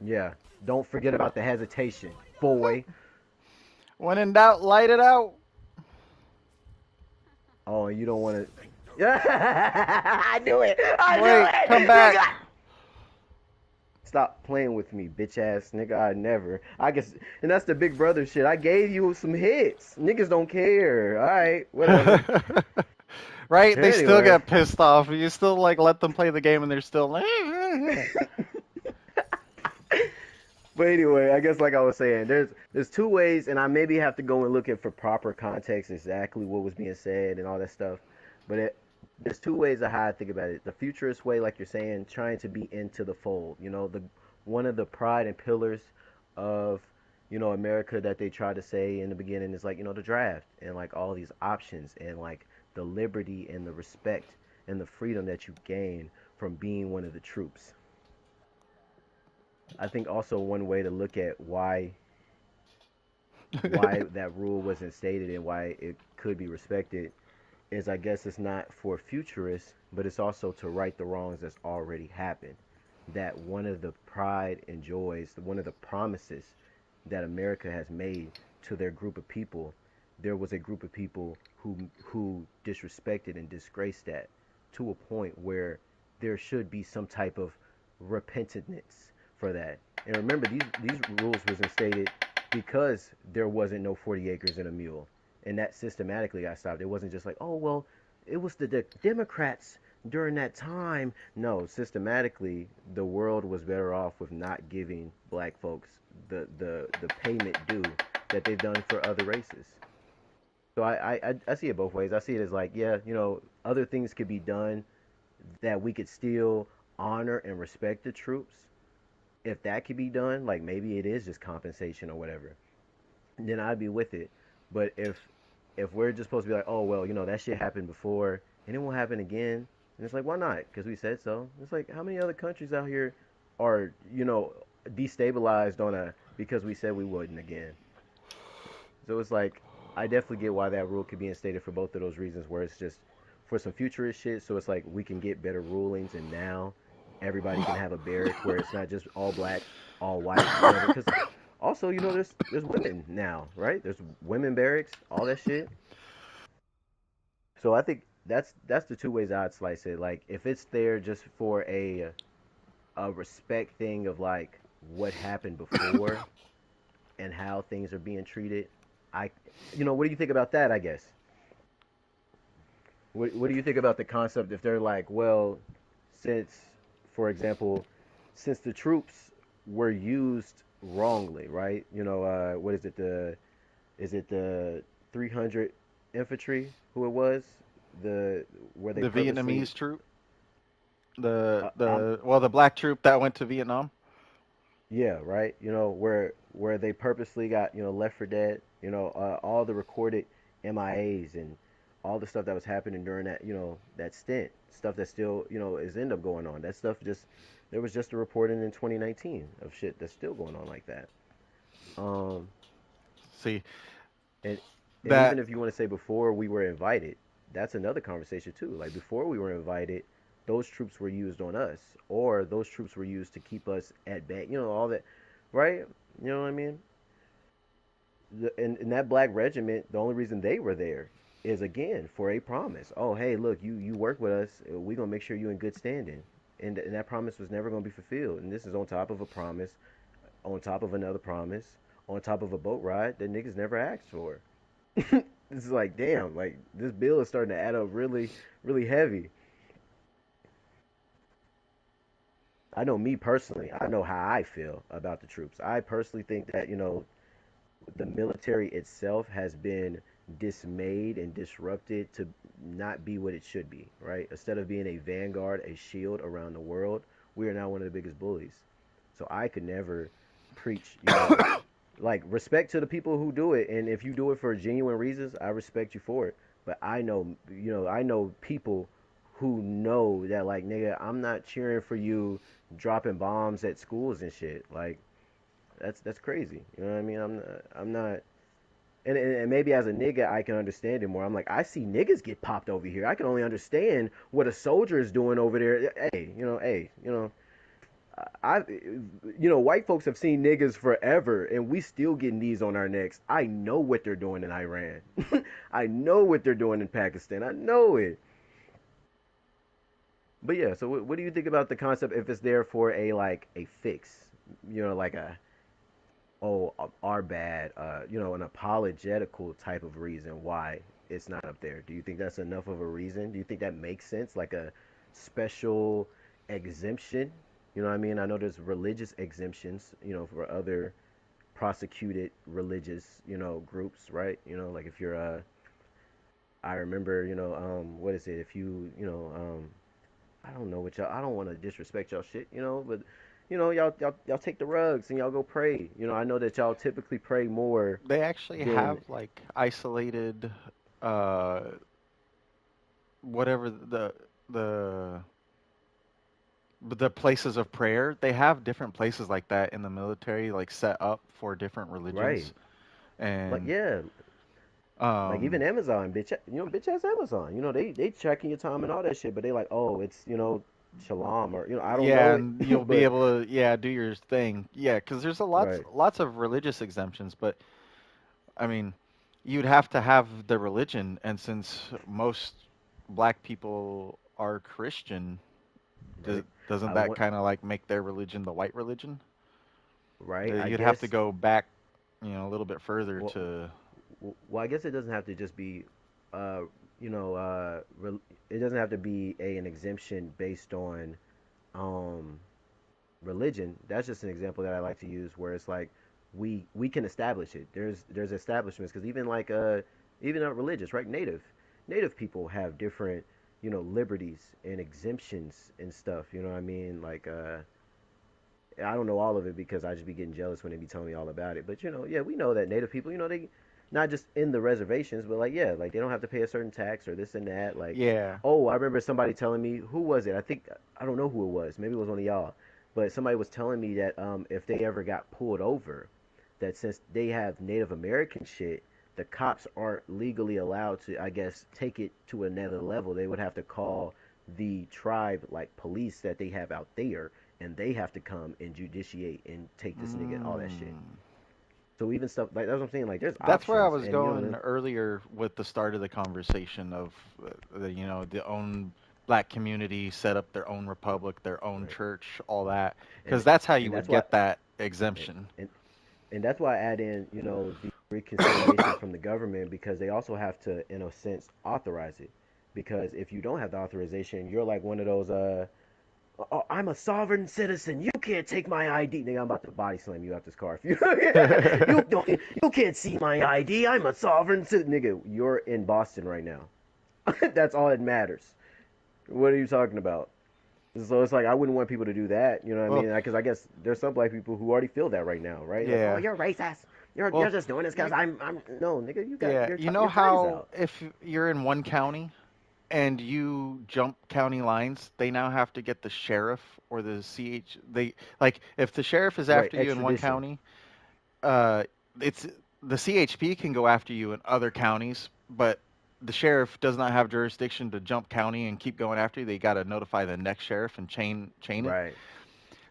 Yeah. Don't forget about the hesitation, boy. When in doubt, light it out. Oh, and you don't want to. Yeah, I knew it. I knew Wait, it. come Nigga. back. Stop playing with me, bitch ass nigga. I never. I guess, and that's the big brother shit. I gave you some hits. Niggas don't care. All right, whatever. Right? They still Anyway. get pissed off. You still like let them play the game, and they're still like. But anyway, I guess like I was saying, there's two ways, and I maybe have to go and look at for proper context exactly what was being said and all that stuff. But there's two ways of how I think about it. The futurist way, like you're saying, trying to be into the fold. The one of the pride and pillars of America that they try to say in the beginning is like the draft and like all these options and like the liberty and the respect and the freedom that you gain from being one of the troops. I think also one way to look at why that rule wasn't stated and why it could be respected is I guess it's not for futurists, but it's also to right the wrongs that's already happened. That one of the pride and joys, one of the promises that America has made to their group of people, there was a group of people who disrespected and disgraced that to a point where there should be some type of repentance for that. And remember, these rules was instated because there wasn't no 40 acres and a mule, and that systematically got stopped. It wasn't just like, oh well, it was the Democrats during that time. No, systematically, the world was better off with not giving black folks the payment due that they've done for other races. So I see it both ways. I see it as like, yeah, other things could be done that we could still honor and respect the troops, if that could be done, like maybe it is just compensation or whatever, then I'd be with it. But if we're just supposed to be like, oh well, that shit happened before and it won't happen again, and it's like, why not? Because we said so. It's like, how many other countries out here are destabilized on a because we said we wouldn't again? So it's like, I definitely get why that rule could be instated for both of those reasons, where it's just for some futurist shit. So it's like we can get better rulings, and now everybody can have a barrack where it's not just all black, all white, whatever. Because also, there's women now, right? There's women barracks, all that shit. So I think that's the two ways I'd slice it. Like if it's there just for a respect thing of like what happened before and how things are being treated. What do you think about that? I guess. What do you think about the concept if they're like, well, since, for example, since the troops were used wrongly, right? What is it? Is it the 300 infantry? Who it was? The where they The purposely, Vietnamese troop, the I'm the well, the black troop that went to Vietnam. yeah, right. Where they purposely got left for dead. All the recorded MIAs and all the stuff that was happening during that stint, stuff that still is end up going on. That stuff just there was just a reporting in 2019 of shit that's still going on like that. Um, See and and that even if you want to say before we were invited, that's another conversation too. Like before we were invited, those troops were used on us, or those troops were used to keep us at bay. All that, right? You know what I mean? In that black regiment, the only reason they were there is again for a promise. Oh, hey, look, you work with us. We gonna make sure you in good standing. And that promise was never gonna be fulfilled. And this is on top of a promise, on top of another promise, on top of a boat ride that niggas never asked for. This is like, damn, like this bill is starting to add up really, really heavy. I know me personally. I know how I feel about the troops. I personally think that the military itself has been dismayed and disrupted to not be what it should be, right? Instead of being a vanguard, a shield around the world, we are now one of the biggest bullies. So I could never preach, like respect to the people who do it. And if you do it for genuine reasons, I respect you for it. But I know people who know that, like, nigga, I'm not cheering for you dropping bombs at schools and shit. Like, that's crazy. You know what I mean? I'm not. And maybe as a nigga, I can understand it more. I'm like, I see niggas get popped over here. I can only understand what a soldier is doing over there. White folks have seen niggas forever, and we still getting these on our necks. I know what they're doing in Iran. I know what they're doing in Pakistan. I know it. But yeah, so what do you think about the concept if it's there for a like a fix? Like our bad, an apologetical type of reason why it's not up there. Do you think that's enough of a reason? Do you think that makes sense? Like a special exemption? You know what I mean? I know there's religious exemptions, for other prosecuted religious, groups, right? Like if you're I remember, what is it? If I don't know what y'all. I don't want to disrespect y'all shit, but y'all take the rugs and y'all go pray. I know that y'all typically pray more they actually than have like isolated, uh, whatever the the places of prayer. They have different places like that in the military, like set up for different right. religions. Like And yeah, like even um, Amazon, bitch. Bitch ass Amazon. They tracking your time and all that shit, but they like, oh, it's Shalom or I don't know yeah, it, and you'll be but able to, yeah, do your thing. Yeah, because there's a right, lots of religious exemptions, but I mean, you'd have to have the religion, and since most black people are Christian, right. doesn't I that want kind of like make their religion the white religion? right. I You'd have to guess. go back, a little bit further Well, to. well, I guess it doesn't have to just be, it doesn't have to be an exemption based on um, religion. That's just an example that I like to use where it's like we can establish it. There's establishments because even religious, right? Native people have different liberties and exemptions and stuff. You know what I mean? Like I don't know all of it because I just be getting jealous when they be telling me all about it. But yeah, we know that Native people, they not just in the reservations, but like yeah, like they don't have to pay a certain tax or this and that. Like, Yeah. oh, I remember somebody telling me who was it? I don't know who it was. Maybe it was one of y'all. But somebody was telling me that if they ever got pulled over, that since they have Native American shit, the cops aren't legally allowed to, I guess, take it to another level. They would have to call the tribe like police that they have out there, and they have to come and judiciate and take this nigga and all that shit. Mm. So even stuff like that's what I'm saying. Like there's That's where I options, was and going earlier with the start of the conversation of, the own black community set up their own republic, their own right, church, all that, and because that's how you and would that's why, get that right, exemption. and that's why I add in, the reconciliation from the government because they also have to, in a sense, authorize it. Because if you don't have the authorization, you're like one of those oh, I'm a sovereign citizen. You can't take my ID. Nigga, I'm about to body slam you out this car. If you you don't you can't see my ID. I'm a sovereign citizen. Nigga, you're in Boston right now. That's all that matters. What are you talking about? So it's like I wouldn't want people to do that. You know what I Well, mean? Because I guess there's some black people who already feel that right now, right? Like, oh, yeah. you're racist. You're Well, just doing this because you, I'm no nigga. You got yeah, you know your time is how out. if you're in one county and you jump county lines, they now have to get the sheriff or the CH. They like if the sheriff is Right, after you in one extradition. county, uh, it's the CHP can go after you in other counties, but the sheriff does not have jurisdiction to jump county and keep going after you. They got to notify the next sheriff and chain it. Right,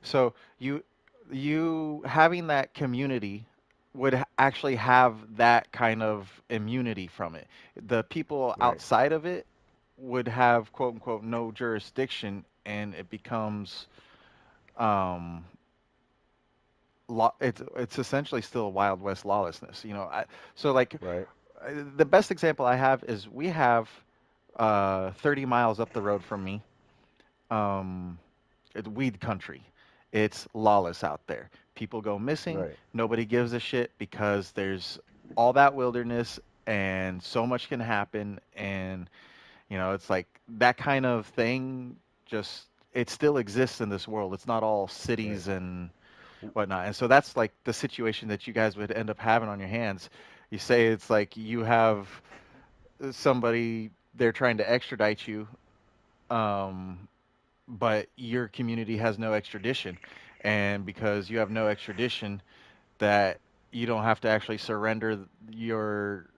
So you having that community would actually have that kind of immunity from it. The people right, outside of it would have quote unquote no jurisdiction, and it becomes um, it's essentially still Wild West lawlessness. So like right, the best example I have is we have 30 miles up the road from me. Um, it's weed country. It's lawless out there. People go missing. right, Nobody gives a shit because there's all that wilderness and so much can happen. And, it's like that kind of thing just, it still exists in this world. It's not all right. cities and whatnot. And so that's like the situation that you guys would end up having on your hands. You say it's like you have somebody, they're trying to extradite you. Um, but your community has no extradition. And because you have no extradition, that you don't have to actually surrender your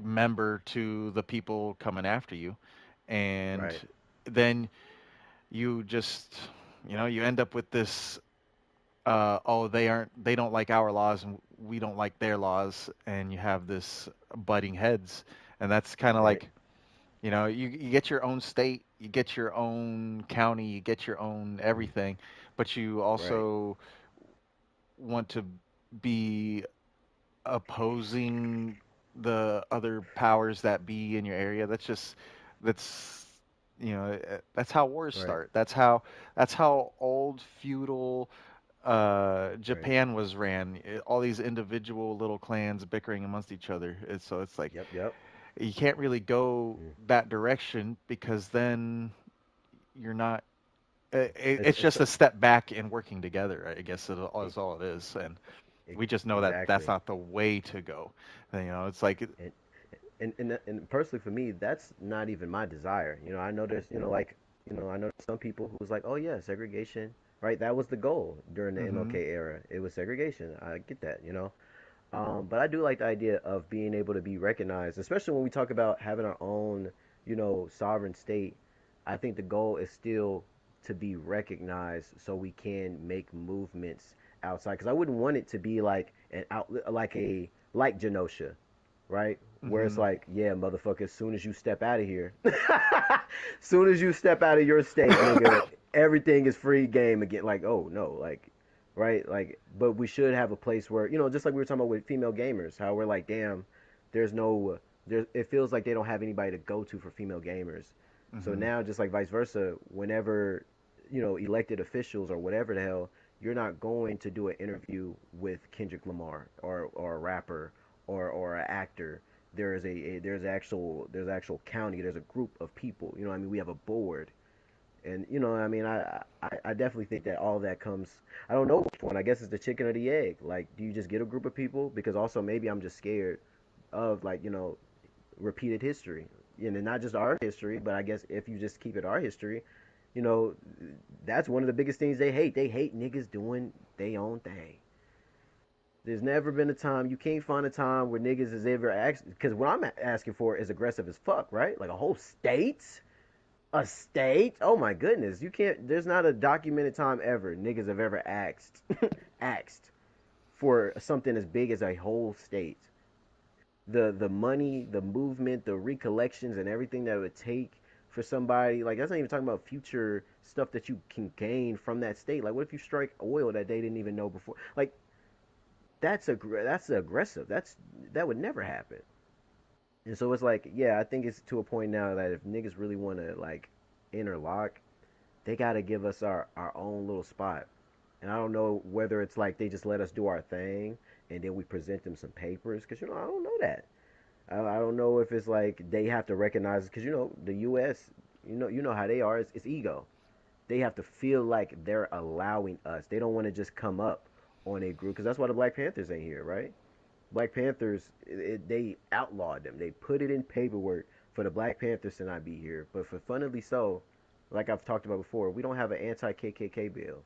member to the people coming after you. And Right. then you just, you end up with this, oh, they don't like our laws and we don't like their laws. And you have this butting heads. And that's kind of Right. like, you get your own state, you get your own county, you get your own everything, but you Right. also want to be opposing the other powers that be in your area. That's that's how wars Right. start. That's how old feudal Right. Japan was ran. All these individual little clans bickering amongst each other. So it's like Yep. Yep. you can't really go Mm. that direction because then you're not. It's It's it's just a step back in working together. I guess it, is all it is, and it, we just know that that's exactly. not the way to go. It's like, And and personally for me, that's not even my desire. I know there's like I know some people who's like, oh yeah, segregation. Right. That was the goal during the hmm MLK era. It was segregation. I get that. But I do like the idea of being able to be recognized, especially when we talk about having our own, sovereign state. I think the goal is still to be recognized so we can make movements outside. Because I wouldn't want it to be like an outlet, like Genosha, right? Where it's hmm like, yeah, motherfucker, as soon as you step out of here, soon as you step out of your state, nigga, everything is free game again. Like, oh no, like right? Like, but we should have a place where, just like we were talking about with female gamers, how we're like, damn, there's no, there. It feels like they don't have anybody to go to for female gamers. So hmm now, just like vice versa, whenever, elected officials or whatever the hell, you're not going to do an interview with Kendrick Lamar or a rapper or an actor. There's actual county. There's a group of people. I mean, we have a board And I mean, I definitely think that all that comes. I don't know which one. I guess it's the chicken or the egg. Like, do you just get a group of people? Because also maybe I'm just scared of like repeated history, and not just our history, but I guess if you just keep it our history, you know, that's one of the biggest things they hate. They hate niggas doing their own thing. There's never been a time you can't find a time where niggas has ever asked. Because what I'm asking for is aggressive as fuck, right? Like a whole state. A state? Oh my goodness. You can't there's not a documented time ever niggas have ever asked asked for something as big as a whole state. The money, the movement, the recollections and everything that it would take for somebody like that's not even talking about future stuff that you can gain from that state. Like what if you strike oil that they didn't even know before? Like that's aggressive. That would never happen. And so it's like, yeah, I think it's to a point now that if niggas really want to like interlock, they got to give us our own little spot. And I don't know whether it's like they just let us do our thing and then we present them some papers because I don't know that. I don't know if it's like they have to recognize because the U.S. You know how they are. It's ego. They have to feel like they're allowing us. They don't want to just come up on a group because that's why the Black Panthers ain't here, right? Black Panthers, they outlawed them. They put it in paperwork for the Black Panthers to not be here. But for funnily so, like I've talked about before, we don't have an anti-KKK bill.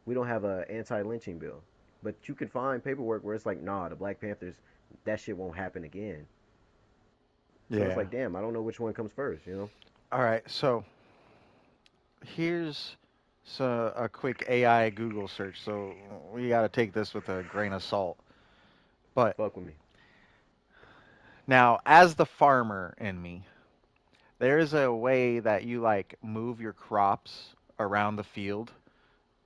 We don't have an anti-lynching bill. But you can find paperwork where it's like, nah, the Black Panthers, that shit won't happen again. So it's Yeah. like, damn, I don't know which one comes first. All right. So here's a quick AI Google search. So we got to take this with a grain of salt. But Fuck with me. now, as the farmer in me, there's a way that you like move your crops around the field,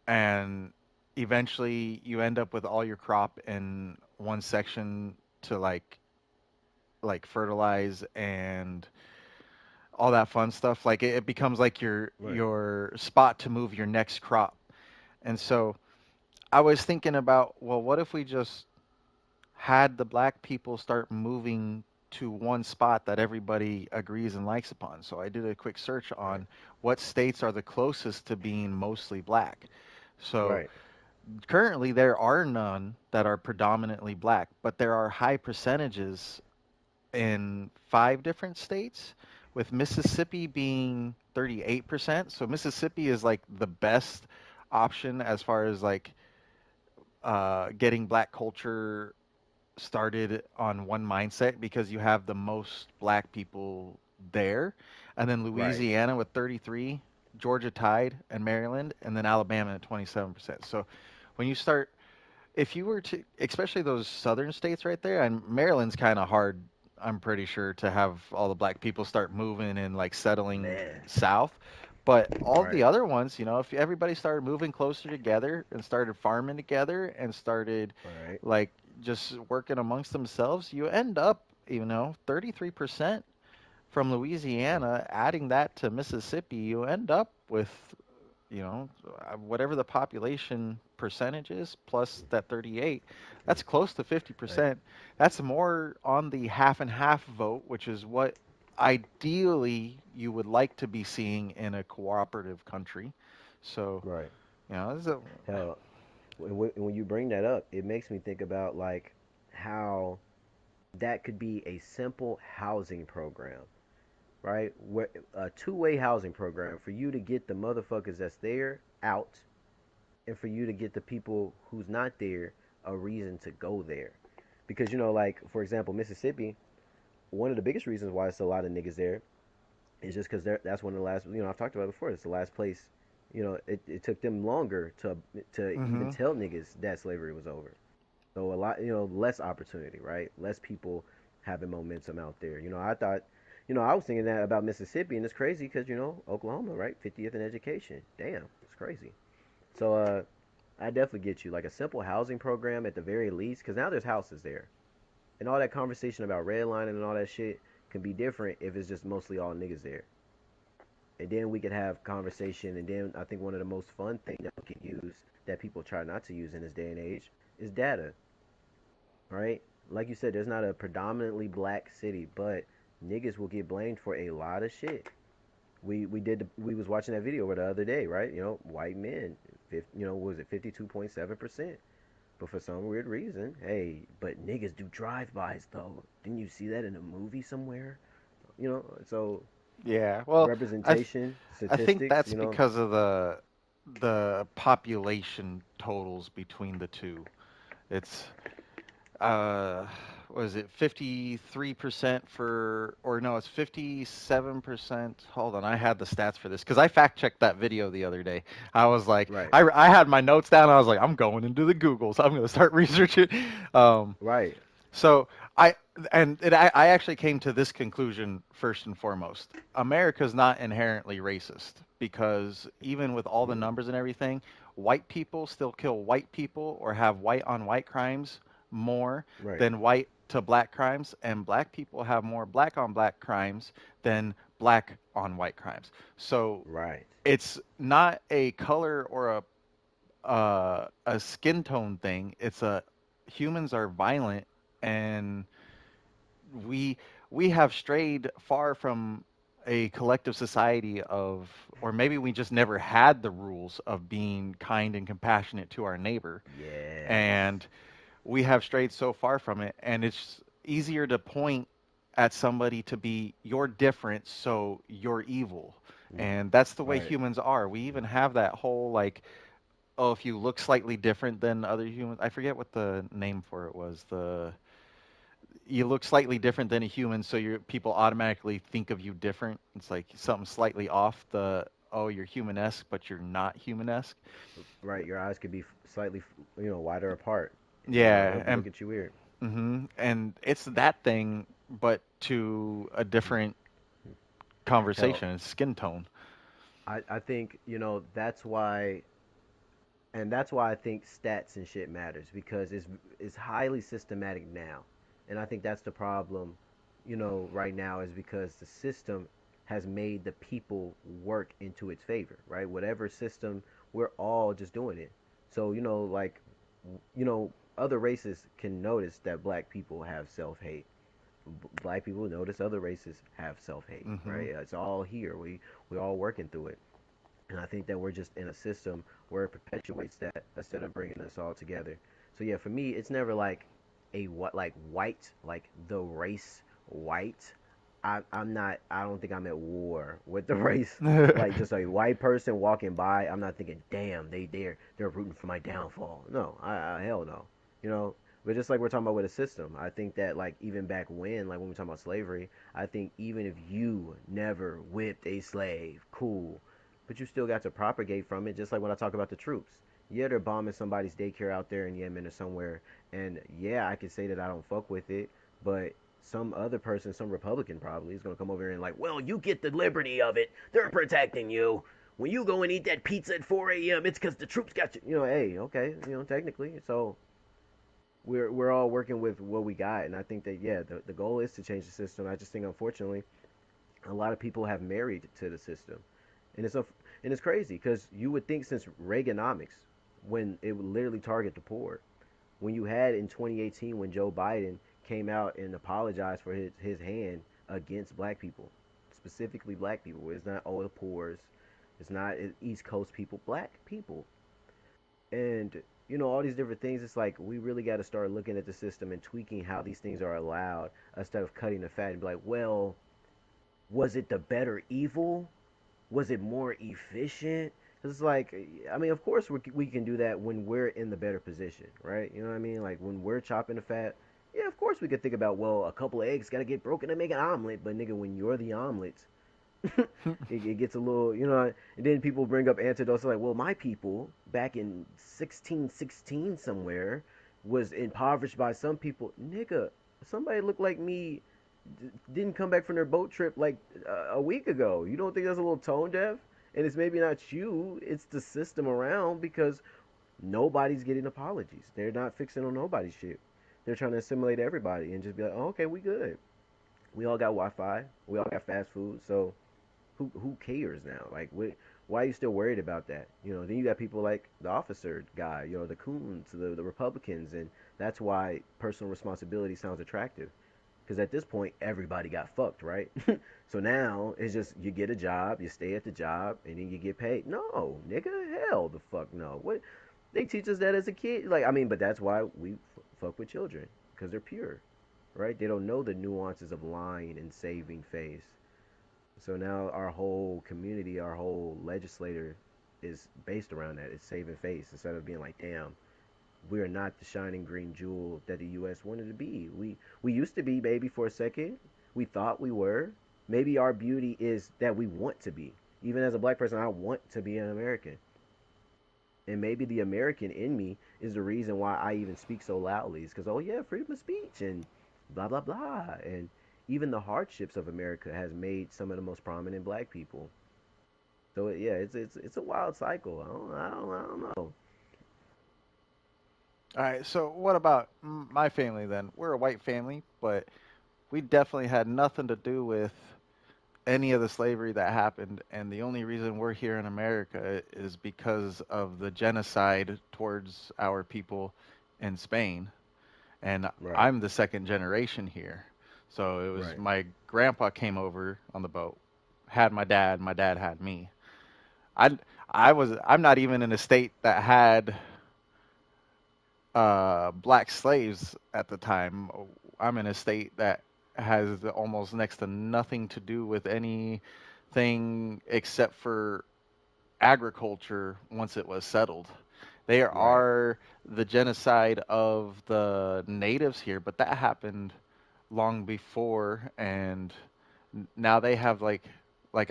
and eventually you end up with all your crop in one section to like fertilize and all that fun stuff. Like it becomes like your Right, your spot to move your next crop. And so I was thinking about, well, what if we just had the black people start moving to one spot that everybody agrees and likes upon? So I did a quick search right, on what states are the closest to being mostly black. So right, currently there are none that are predominantly black, but there are high percentages in 5 different states, with Mississippi being 38%. So Mississippi is like the best option as far as like getting black culture started on one mindset because you have the most black people there. And then right. Louisiana with 33, Georgia tied, and Maryland, and then Alabama at 27%. So when you start, if you were to, especially those southern states right there, and Maryland's kind of hard, I'm pretty sure, to have all the black people start moving and like settling Man. south. But all the Right, other ones, if everybody started moving closer together and started farming together and started right, like just working amongst themselves, you end up, 33% from Louisiana, adding that to Mississippi, you end up with whatever the population percentage is plus that 38, that's close to right. 50%. That's more on the half and half vote, which is what ideally you would like to be seeing in a cooperative country. So, Right. this is a, Hell, when you bring that up, it makes me think about like how that could be a simple housing program, right? Where a two-way housing program for you to get the motherfuckers that's there out, and for you to get the people who's not there a reason to go there. Because like for example, Mississippi, one of the biggest reasons why it's a lot of niggas there is just because that's one of the last. I've talked about it before. It's the last place. It took them longer to even mm-hmm. tell niggas that slavery was over. So a lot, less opportunity, right? Less people having momentum out there. I thought, I was thinking that about Mississippi, and it's crazy because Oklahoma, right? 50th in education. Damn, it's crazy. So I definitely get you like a simple housing program at the very least, because now there's houses there, and all that conversation about redlining and all that shit can be different if it's just mostly all niggas there. And then we could have conversation, and then I think one of the most fun things that we can use that people try not to use in this day and age is data, right? Like you said, there's not a predominantly black city, but niggas will get blamed for a lot of shit. We was watching that video the other day, right? White men, what was it 52.7%? But for some weird reason, hey, but niggas do drive-bys though. Didn't you see that in a movie somewhere? So Yeah, well, I th representation, I think statistics, that's because of the population totals between the two. It's uh was it 53% for, or no, it's 57%. Hold on, I had the stats for this because I fact checked that video the other day. I was like, right, I had my notes down. I was like, I'm going into the Google, so I'm going to start researching. Um, right, so I I actually came to this conclusion first and foremost. America's not inherently racist because even with all the numbers and everything, white people still kill white people or have white on white crimes more right, than white to black crimes, and black people have more black on black crimes than black on white crimes. So right, it's not a color or a skin tone thing. It's a humans are violent, and we we have strayed far from a collective society of, or maybe we just never had the rules of being kind and compassionate to our neighbor, yes, and we have strayed so far from it, and it's easier to point at somebody to be you're different so you're evil, and that's the way right. humans are. We even have that whole like, oh, if you look slightly different than other humans, I forget what the name for it was. The You look slightly different than a human, so your people automatically think of you different. It's like something slightly off the, oh, you're human-esque, but you're not human-esque. Right, your eyes could be slightly, wider apart. Yeah, They'll look at you weird. and it's that thing, but to a different Hell, conversation, it's skin tone. I think that's why, and that's why I think stats and shit matters because it's highly systematic now, and I think that's the problem, right now is because the system has made the people work into its favor, right? Whatever system, we're all just doing it. So like, you know, other races can notice that black people have self hate. Black people notice other races have self hate, Hmm. right? It's all here. We all working through it. And I think that we're just in a system where it perpetuates that instead of bringing us all together. So yeah, for me, it's never like a what like white, like the race white. I'm not. I don't think I'm at war with the race. Like just a white person walking by, I'm not thinking, damn, they're rooting for my downfall. No, hell no. You know. But just like we're talking about with a system, I think that like even back when, like when we talk about slavery, I think even if you never whipped a slave, cool, but you still got to propagate from it. Just like when I talk about the troops. Yeah, they're bombing somebody's daycare out there in Yemen or somewhere, and yeah, I can say that I don't fuck with it, but some other person, some Republican probably, is gonna come over here and like, well, you get the liberty of it. They're protecting you. When you go and eat that pizza at 4 a.m., it's because the troops got you. Hey, okay, technically, so we're all working with what we got, and I think that yeah, the goal is to change the system. I just think unfortunately a lot of people have married to the system, and it's crazy because you would think since Reaganomics, when it would literally target the poor, when you had in 2018 when Joe Biden came out and apologized for his hand against black people, specifically black people. It's not all the poors, it's not East Coast people, black people, and all these different things. It's like we really got to start looking at the system and tweaking how these things are allowed instead of cutting the fat and be like, well, was it the better evil? Was it more efficient? It's like, I mean, of course we can do that when we're in the better position, right? You know what I mean? Like when we're chopping the fat, yeah, of course we could think about, well, a couple of eggs got to get broken to make an omelet. But nigga, when you're the omelet, it gets a little, and then people bring up antidotes like, well, my people back in 1616 somewhere was impoverished by some people. Nigga, somebody looked like me didn't come back from their boat trip like a week ago. You don't think that's a little tone deaf? And it's maybe not you, it's the system around because nobody's getting apologies. They're not fixing on nobody's shit. They're trying to assimilate everybody and just be like, oh, okay, we good. We all got Wi-Fi. We all got fast food. So who cares now? Like, why are you still worried about that? Then you got people like the officer guy, the Coons, the Republicans, and that's why personal responsibility sounds attractive. Because at this point, everybody got fucked, right? So now it's just you get a job, you stay at the job, and then you get paid. No, nigga, hell the fuck no. What they teach us that as a kid, like I mean, but that's why we fuck with children because they're pure, right? They don't know the nuances of lying and saving face. So now our whole community, our whole legislator is based around that. It's saving face instead of being like, damn, we are not the shining green jewel that the U.S. wanted to be. We used to be, baby, for a second. We thought we were. Maybe our beauty is that we want to be. Even as a black person, I want to be an American. And maybe the American in me is the reason why I even speak so loudly. It's because, oh yeah, freedom of speech and blah, blah, blah. And even the hardships of America has made some of the most prominent black people. So yeah, it's a wild cycle. I don't know. All right, so what about my family then? We're a white family, but we definitely had nothing to do with any of the slavery that happened, and the only reason we're here in America is because of the genocide towards our people in Spain. And Right, I'm the second generation here. So it was right, my grandpa came over on the boat, had my dad had me. I I'm not even in a state that had black slaves at the time. I'm in a state that has almost next to nothing to do with anything except for agriculture once it was settled. There right, are the genocide of the natives here, but that happened long before, and now they have like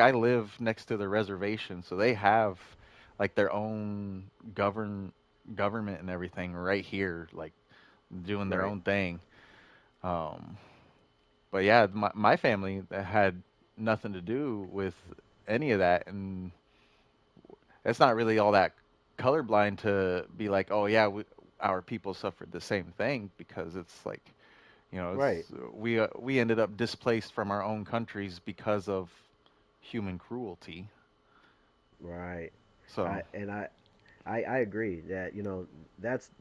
I live next to the reservation, so they have like their own government and everything right here, like doing their right. own thing. Um, but yeah, my family had nothing to do with any of that, and it's not really all that colorblind to be like, oh yeah, our people suffered the same thing because it's like, Right, we ended up displaced from our own countries because of human cruelty. right. So, I agree that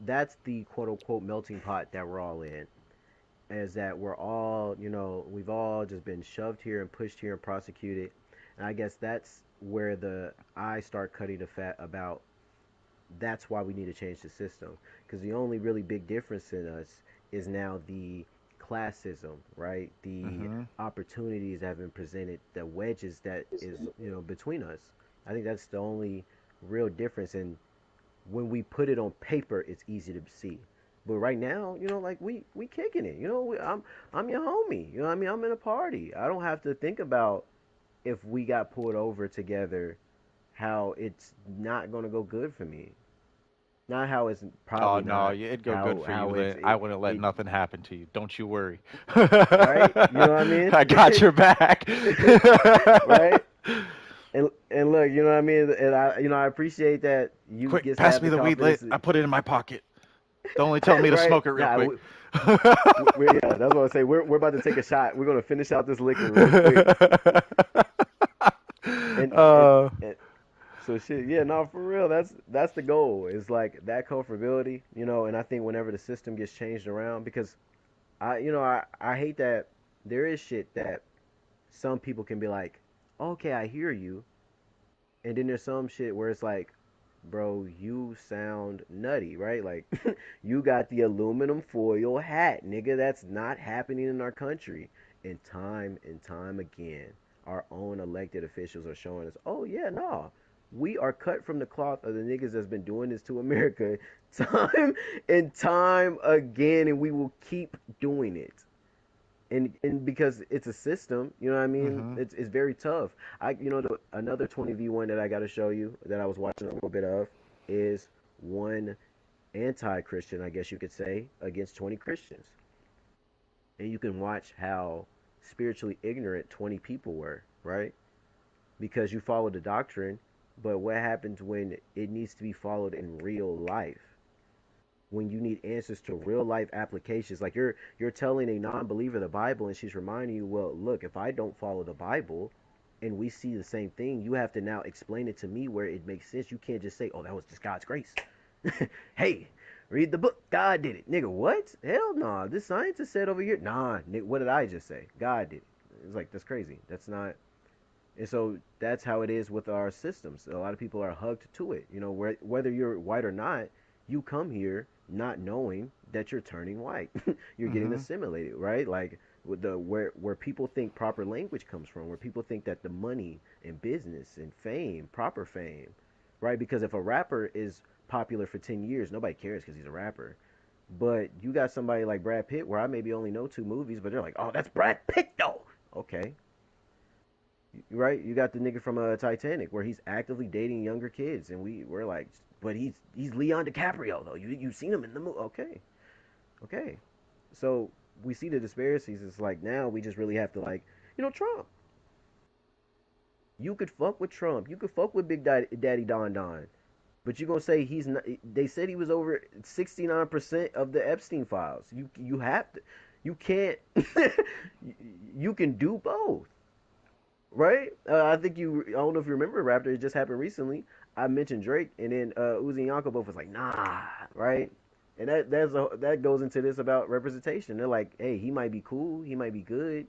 that's the quote unquote melting pot that we're all in. Is that we're all we've all just been shoved here and pushed here and prosecuted, and I guess that's where the I start cutting the fat about. That's why we need to change the system because the only really big difference in us is now the classism, right? The hmm opportunities that have been presented, the wedges that is between us. I think that's the only real difference. And when we put it on paper, it's easy to see. But right now, like we kicking it. I'm your homie. You know what I mean? I'm in a party. I don't have to think about if we got pulled over together, how it's not gonna go good for me. Not how it's oh probably no, not it'd go good how for you. how it's I wouldn't let it nothing happen to you. Don't you worry. right. You know what I I got mean? your back. Right. And look, you know what I mean. And I appreciate that you Quick, get to pass have me the the weed. confidence, I put it in my pocket. Don't only tell me to right? smoke it real Nah, quick. yeah, that's what I say. We're about to take a shot. We're gonna finish out this liquor real quick. And and, uh, and so shit, yeah, no, for real. That's the goal. Is like that comfortability, And I think whenever the system gets changed around, because I hate that there is shit that some people can be like, okay, I hear you, and then there's some shit where it's like, bro, you sound nutty, right? Like, you got the aluminum foil hat, nigga. That's not happening in our country. And time again, our own elected officials are showing us, oh, yeah, no. We are cut from the cloth of the niggas that's been doing this to America time and time again, and we will keep doing it. And because it's a system, you know what I mean? hmm It's very tough. Another 20v1 that I got to show you that I was watching a little bit of is one anti-Christian, I guess you could say, against 20 Christians. And you can watch how spiritually ignorant 20 people were, right? Because you follow the doctrine, but what happens when it needs to be followed in real life? When you need answers to real life applications, like you're telling a non-believer the Bible, and she's reminding you, well, look, if I don't follow the Bible and we see the same thing, you have to now explain it to me where it makes sense. You can't just say, oh, that was just God's grace. Hey, Read the book. God did it. Nigga, what? Hell nah. This scientist said over here. Nah, nigga, what did I just say? God did it. It's like, that's crazy. That's not. And so that's how it is with our systems. A lot of people are hugged to it. You know, whether you're white or not, you come here not knowing that you're turning white. You're getting Mm-hmm. assimilated, right? Like with the where people think proper language comes from, where people think that the money and business and fame, proper fame, right? Because if a rapper is popular for 10 years, nobody cares because he's a rapper. But you got somebody like Brad Pitt, where I maybe only know two movies, but they're like, oh, that's Brad Pitt though. Okay, right? You got the nigga from Titanic where he's actively dating younger kids, and we're like, but he's Leon DiCaprio though. You've seen him in the movie, okay, okay. So we see the disparities. It's like now we just really have to like, Trump. You could fuck with Trump. You could fuck with Daddy Don Don. But you gonna say he's not? They said he was over 69% of the Epstein files. You have to. You can't. You can do both. Right? I think you. I don't know if you remember, Raptor. It just happened recently. I mentioned Drake, and then Uzi and Yonko both was like, "Nah," right? And that goes into this about representation. They're like, "Hey, he might be cool, he might be good,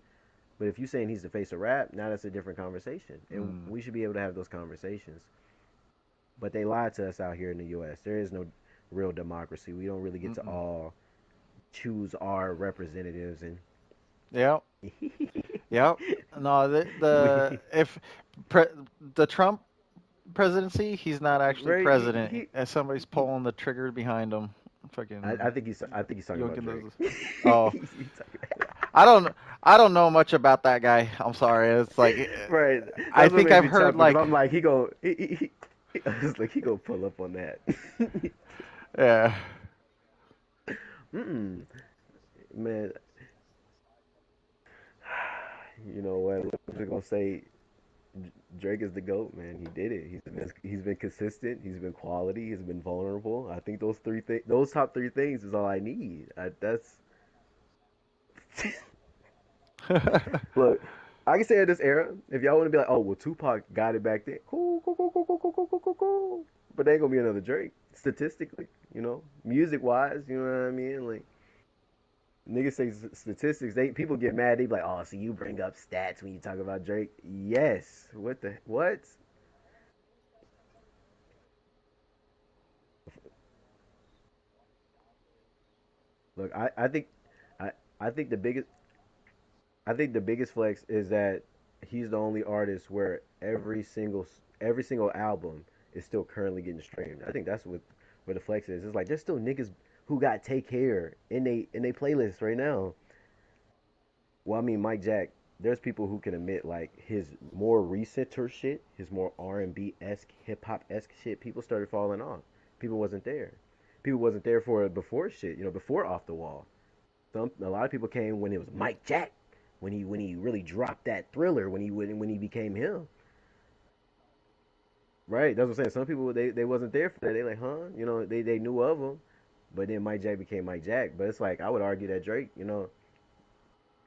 but if you saying he's the face of rap, now that's a different conversation, and Mm. we should be able to have those conversations." But they lied to us out here in the U.S. There is no real democracy. We don't really get to Mm-mm. all choose our representatives, and Yep. Yep. No, the we, if pre, the Trump presidency, he's not actually right? president. As somebody's pulling the trigger behind him. Fucking I think he's talking about yoinking Drake. those. Oh, He's talking, I don't. I don't know much about that guy. I'm sorry. It's like right. I That's what think made I've me chop heard because like I'm like I was like he go pull up on that. yeah. Mm, man, you know what? I'm just gonna say Drake is the goat, man. He did it. He's been consistent. He's been quality. He's been vulnerable. I think those top three things is all I need. That's look. I can say in this era, if y'all want to be like, oh well, Tupac got it back then. Cool, cool, cool, cool, cool, cool, cool, cool, cool, cool. But there ain't gonna be another Drake statistically. Music wise. You know what I mean? Like niggas say statistics. People get mad. They be like, oh, so you bring up stats when you talk about Drake? Yes. What? Look, I I think the biggest flex is that he's the only artist where every single album is still currently getting streamed. I think that's what where the flex is. It's like there's still niggas who got Take Care in they playlist right now. Well, I mean Mike Jack. There's people who can admit like his more recenter shit, his more R&B esque, hip hop esque shit. People started falling off. People wasn't there. People wasn't there for before shit. Before Off the Wall. A lot of people came when it was Mike Jack, when he really dropped that Thriller, when he became him. Right, that's what I'm saying. Some people they wasn't there for that. They like, huh? They knew of him, but then Mike Jack became Mike Jack. But it's like I would argue that Drake,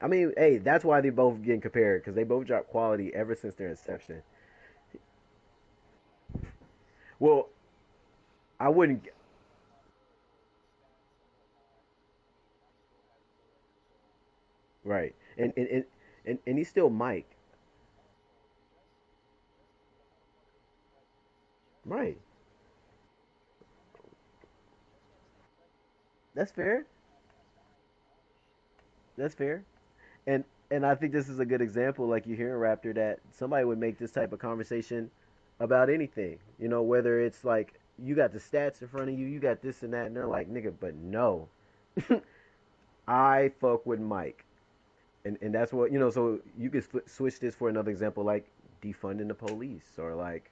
I mean, hey, that's why they both getting compared because they both dropped quality ever since their inception. Well, I wouldn't. Right, and he's still Mike. Right, that's fair. That's fair. And I think this is a good example, like you hear in Raptor, that somebody would make this type of conversation about anything. Whether it's like you got the stats in front of you, you got this and that, and they're like, nigga, but no, I fuck with Mike, and that's what So you could switch this for another example, like defunding the police, or like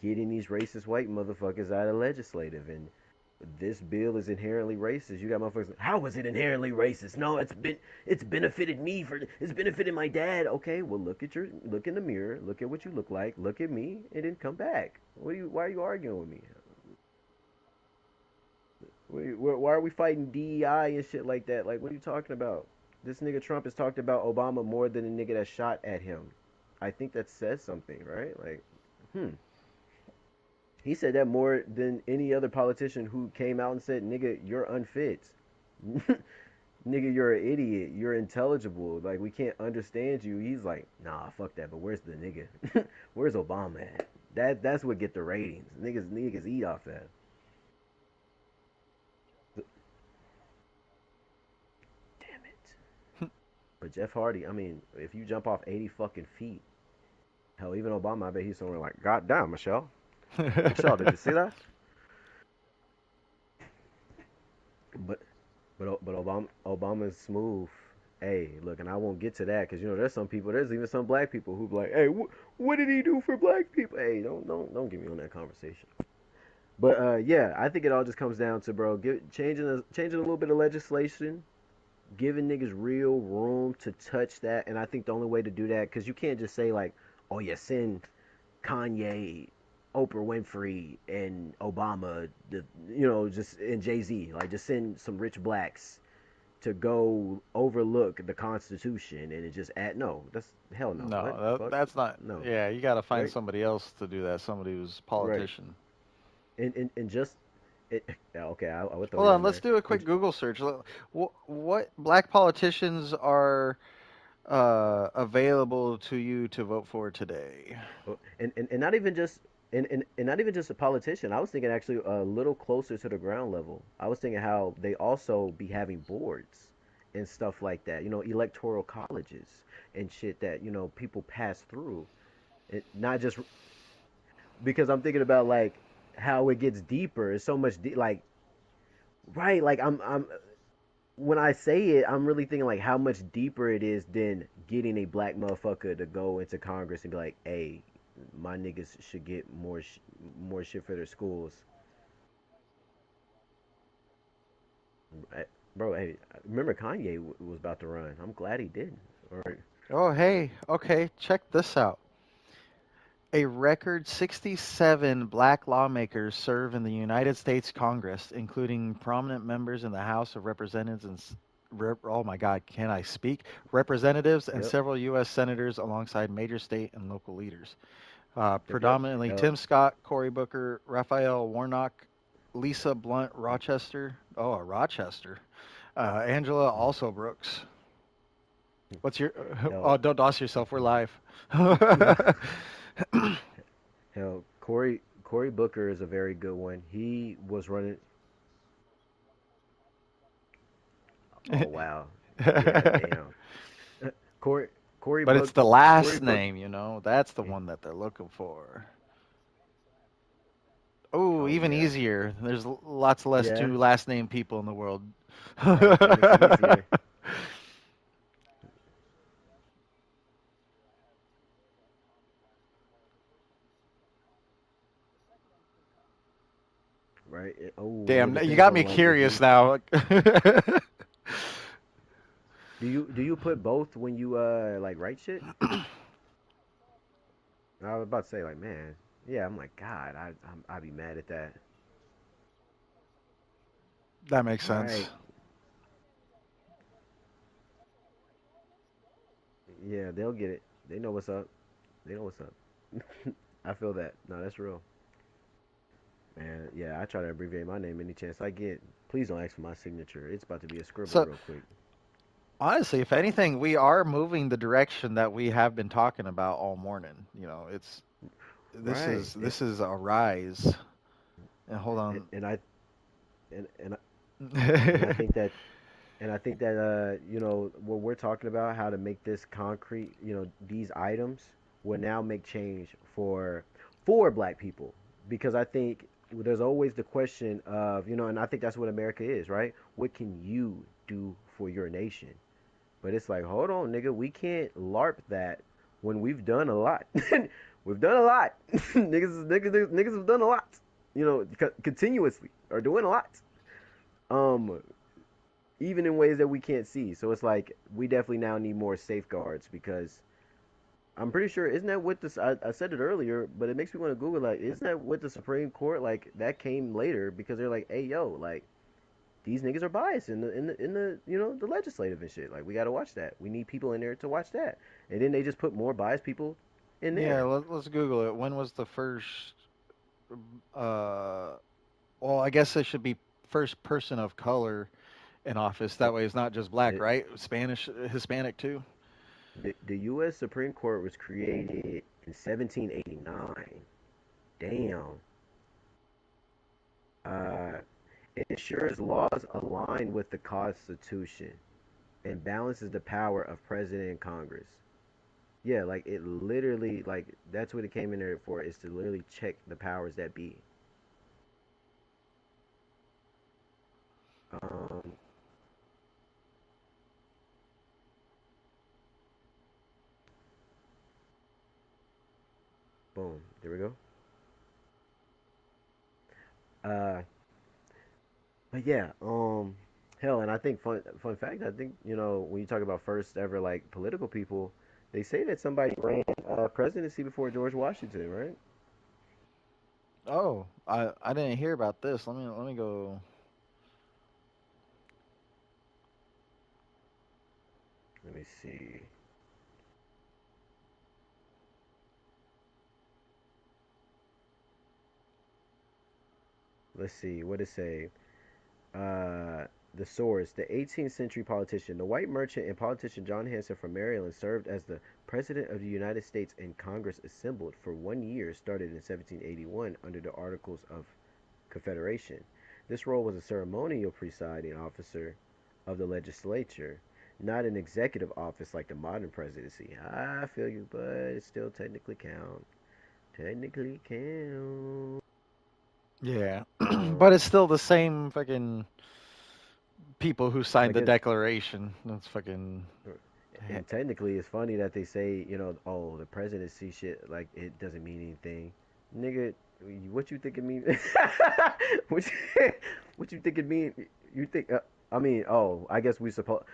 getting these racist white motherfuckers out of legislative, and this bill is inherently racist. You got motherfuckers. How is it inherently racist? No, it's benefited me it's benefited my dad. Okay, well look in the mirror, look at what you look like, look at me, and then come back. Why are you arguing with me? Why are we fighting DEI and shit like that? Like, what are you talking about? This nigga Trump has talked about Obama more than the nigga that shot at him. I think that says something, right? Like, hmm. He said that more than any other politician who came out and said, "Nigga, you're unfit. Nigga, you're an idiot. You're intelligible. Like we can't understand you." He's like, "Nah, fuck that. But where's the nigga? Where's Obama at? That's what get the ratings. Niggas eat off that." Damn it. But Jeff Hardy, I mean, if you jump off 80 fucking feet, hell, even Obama, I bet he's somewhere like, "God damn, Michelle. Michelle, did you see that?" But but Obama's smooth. Hey, look, and I won't get to that because there's some people, there's even some black people who be like, "Hey, what did he do for black people?" Hey, don't get me on that conversation. But yeah, I think it all just comes down to, bro, changing a little bit of legislation, giving niggas real room to touch that, and I think the only way to do that, because you can't just say like, "Oh yeah, send Kanye, Oprah Winfrey, and Obama, just and Jay Z, like just send some rich blacks to go overlook the Constitution and it just add no. That's hell no. What No, fuck that's not. no. Yeah, you got to find Right, somebody else to do that. Somebody who's a right. politician. And just it. Yeah, okay, I would throw Hold you on, in let's there. do a And quick Google search. What black politicians are available to you to vote for today? and not even just and not even just a politician. I was thinking actually a little closer to the ground level. I was thinking how they also be having boards and stuff like that. Electoral colleges and shit that people pass through. Not just because I'm thinking about like how it gets deeper. It's so much like right. Like I'm when I say it, I'm really thinking like how much deeper it is than getting a black motherfucker to go into Congress and be like, "Hey, my niggas should get more shit for their schools." Bro, hey, remember Kanye was about to run. I'm glad he didn't. Or Oh, hey, okay, check this out. A record 67 black lawmakers serve in the United States Congress, including prominent members in the House of Representatives and oh my God, can I speak? Representatives and yep, several U.S. senators alongside major state and local leaders. yep. Predominantly Hell, Tim Scott, Cory Booker, Raphael Warnock, Lisa Blunt Rochester. Oh, Rochester. Angela also Brooks. What's your? Oh, hell, don't doss yourself. We're live. hell. Cory Booker is a very good one. He was running. Oh wow, yeah, damn. Cory Cory But it's Book the Cory last Book. name, that's the one that they're looking for. Oh, Oh even yeah, easier. There's lots less yeah. two last name people in the world. Right, that makes it easier. Right. Oh, well, it Damn, you depends got on me like if curious you now. do you put both when you like write shit. I was about to say like, man, yeah. I'm like, God, I'd be mad at that. That makes sense. Right. Yeah, they'll get it. They know what's up. They know what's up. I feel that. No, that's real. Man, yeah, I try to abbreviate my name any chance I get. Please don't ask for my signature. It's about to be a scribble So, real quick. honestly, if anything, we are moving the direction that we have been talking about all morning. It's this Right. is this is a rise. And hold And, on. and I and and I think that what we're talking about, how to make this concrete, these items will now make change for black people, because I think there's always the question of, and I think that's what America is, right? What can you do for your nation? But it's like, hold on, nigga, we can't LARP that when we've done a lot. We've done a lot. Niggas have done a lot. Continuously are doing a lot. Um, Even in ways that we can't see. So it's like we definitely now need more safeguards, because I'm pretty sure, isn't that what this? I said it earlier, but it makes me want to Google, like, isn't that what the Supreme Court, like, that came later because they're like, hey yo, like, these niggas are biased in the the legislative and shit. Like, we got to watch that. We need people in there to watch that. And then they just put more biased people in Yeah, there. let's Google it. When was the first? uh, well, I guess it should be first person of color in office. That It, way, it's not just black, it, right? Spanish, Hispanic too. the U.S. Supreme Court was created in 1789. Damn. Uh, it ensures laws align with the Constitution and balances the power of President and Congress. Yeah, like it literally, like that's what it came in there for, is to literally check the powers that be. Um, boom. There we go. Uh, but yeah, hell, and I think fun fact, I think when you talk about first ever like political people, they say that somebody ran presidency before George Washington, right? Oh, I didn't hear about this. Let me go. Let me see. Let's see. What it say? Uh, the source, the 18th century politician, the white merchant and politician John Hanson from Maryland served as the President of the United States and Congress assembled for 1 year, started in 1781 under the Articles of Confederation. This role was a ceremonial presiding officer of the legislature, not an executive office like the modern presidency. I feel you, but it still technically count. Technically count. Yeah, but Um, it's still the same fucking people who signed like the it, Declaration. That's fucking. and technically, it's funny that they say, oh, the presidency shit, like it doesn't mean anything, nigga. What you think it mean? what you, what you think it mean? You think? I mean, oh, I guess we suppose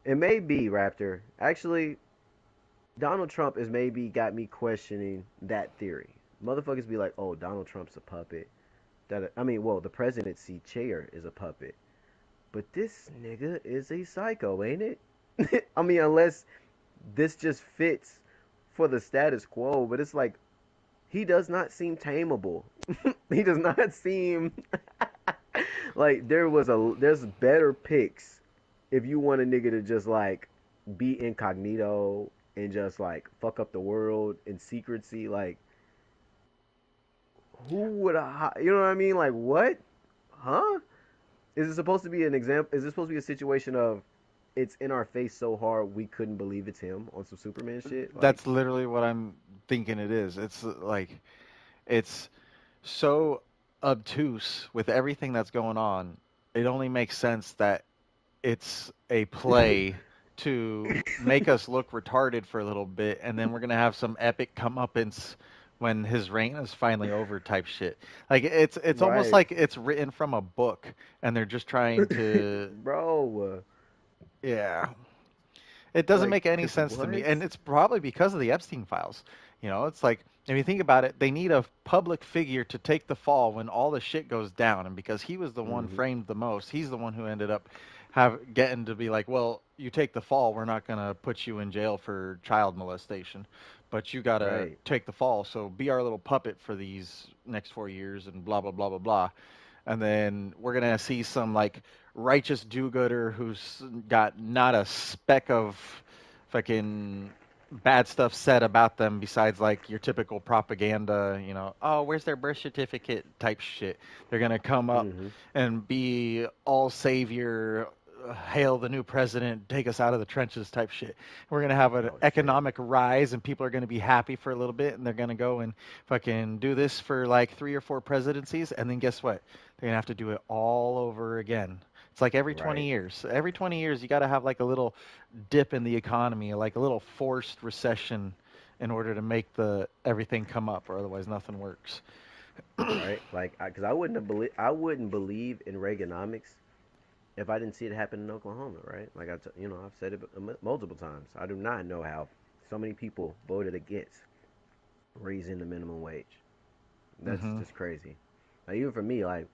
it may be Raptor. Actually, Donald Trump has maybe got me questioning that theory. Motherfuckers be like, oh, Donald Trump's a puppet. That I mean, well, the presidency chair is a puppet, but this nigga is a psycho, ain't it? I mean, unless this just fits for the status quo, but it's like he does not seem tameable. He does not seem like there's better picks if you want a nigga to just like be incognito and just like fuck up the world in secrecy. Like who would I? You know what I mean? Like what? Huh? Is it supposed to be an example? Is it supposed to be a situation of it's in our face so hard we couldn't believe it's him on some Superman shit? Like, That's literally what I'm thinking it is. It's like it's so obtuse with everything that's going on. It only makes sense that it's a play to make us look retarded for a little bit, and then we're gonna have some epic comeuppance when his reign is finally over, type shit. Like it's almost right, like it's written from a book, and they're just trying to, bro. yeah. It doesn't Like, make any cause sense to me, what? and it's probably because of the Epstein files. It's like if you think about it, they need a public figure to take the fall when all the shit goes down, and because he was the one Mm-hmm. framed the most, he's the one who ended up have getting to be like, well, you take the fall, we're not gonna put you in jail for child molestation, but you gotta Right. take the fall, so be our little puppet for these next 4 years, and blah blah blah blah blah. And then we're gonna see some like righteous do-gooder who's got not a speck of fucking bad stuff said about them besides like your typical propaganda, oh, where's their birth certificate type shit. They're gonna come up Mm-hmm. and be all savior, hail the new president, take us out of the trenches type shit. We're gonna have an Oh shit. economic rise, and people are gonna be happy for a little bit, and they're gonna go and fucking do this for like 3 or 4 presidencies, and then guess what? They're gonna have to do it all over again. It's like every 20 Right. years. Every 20 years, you got to have like a little dip in the economy, like a little forced recession, in order to make the everything come up, or otherwise nothing works. Right. Like, cause I wouldn't believe in Reaganomics if I didn't see it happen in Oklahoma. Right. Like I've said it multiple times. I do not know how so many people voted against raising the minimum wage. That's Hmm. just crazy. Like, even for me, like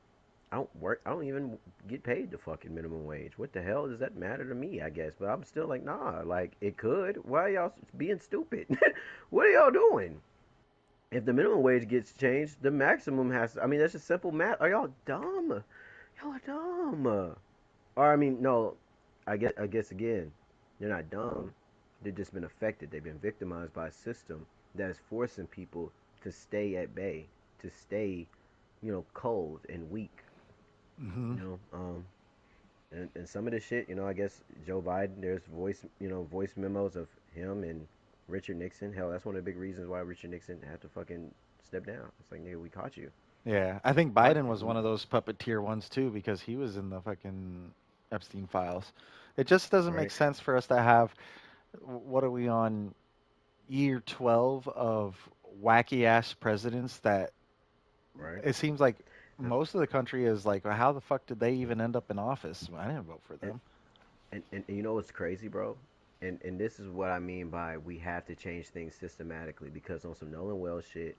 I don't work. I don't even get paid the fucking minimum wage. What the hell does that matter to me? I guess, but I'm still like, nah. Like it could. Why are y'all being stupid? What are y'all doing? If the minimum wage gets changed, the maximum has to, I mean, that's just simple math. Are y'all dumb? Y'all are dumb. Or I mean, no, I guess again, they're not dumb. They've just been affected. They've been victimized by a system that is forcing people to stay at bay, to stay, cold and weak. Hmm. You know, and some of this shit, I guess Joe Biden. There's voice memos of him and Richard Nixon. Hell, that's one of the big reasons why Richard Nixon had to fucking step down. It's like, nigga, we caught you. Yeah, I think Why? Biden was one of those puppeteer ones too because he was in the fucking Epstein files. It just doesn't make Right, sense for us to have. What are we on? Year 12 of wacky ass presidents that right. it seems like Uh, most of the country is like, how the fuck did they even end up in office? I didn't vote for And, them. and you know what's crazy, bro? And this is what I mean by we have to change things systematically because on some Nolan Wells shit,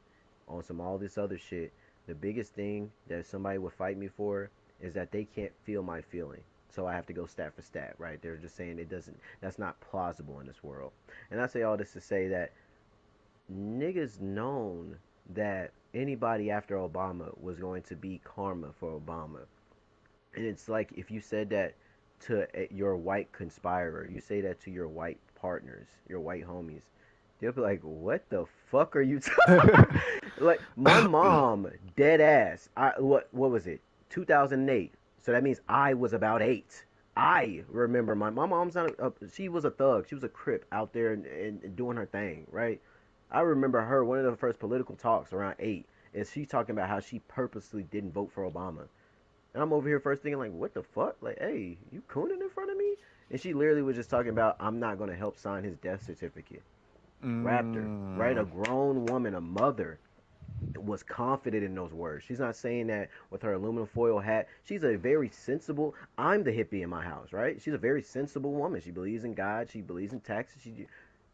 on some all this other shit, the biggest thing that somebody would fight me for is that they can't feel my feeling. So I have to go stat for stat, right? They're just saying it doesn't, that's not plausible in this world. And I say all this to say that niggas known that anybody after Obama was going to be karma for Obama. And it's like if you said that to your white conspirer, you say that to your white partners, your white homies, they'll be like, "What the fuck are you?" Like my mom, dead ass. What was it? 2008. So that means I was about 8. I remember my mom's not she was a thug. She was a crip out there and doing her thing, right? I remember her one of the first political talks around 8 is she talking about how she purposely didn't vote for Obama. And I'm over here first thinking like, what the fuck? Like, hey, you cooning in front of me? And she literally was just talking about, I'm not gonna help sign his death certificate. Raptor, right? A Mm. grown woman, a mother, was confident in those words. She's not saying that with her aluminum foil hat. She's a very sensible. I'm the hippie in my house, right? She's a very sensible woman. She believes in God. She believes in taxes.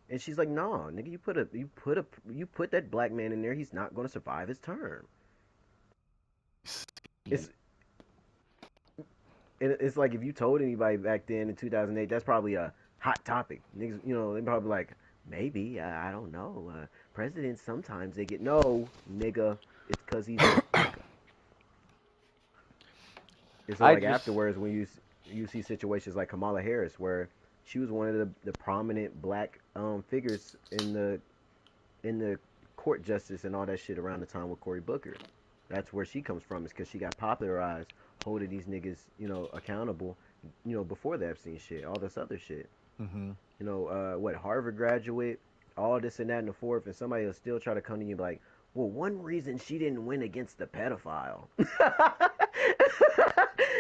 And she's like, nah, nigga, you put that black man in there. He's not gonna survive his term. It's it's like if you told anybody back then in 2008, that's probably a hot topic. Niggas, they probably like, maybe, I don't know. Presidents sometimes they get no, nigga. It's because he's black. And so I like just, afterwards, when you see situations like Kamala Harris, where she was one of the prominent black figures in the court justice and all that shit around the time with Cory Booker. That's where she comes from, is because she got popularized holding these niggas, accountable, before the Epstein shit, all this other shit. hmm. What, Harvard graduate, all this and that and the fourth, and somebody will still try to come to you and be like, well, one reason she didn't win against the pedophile.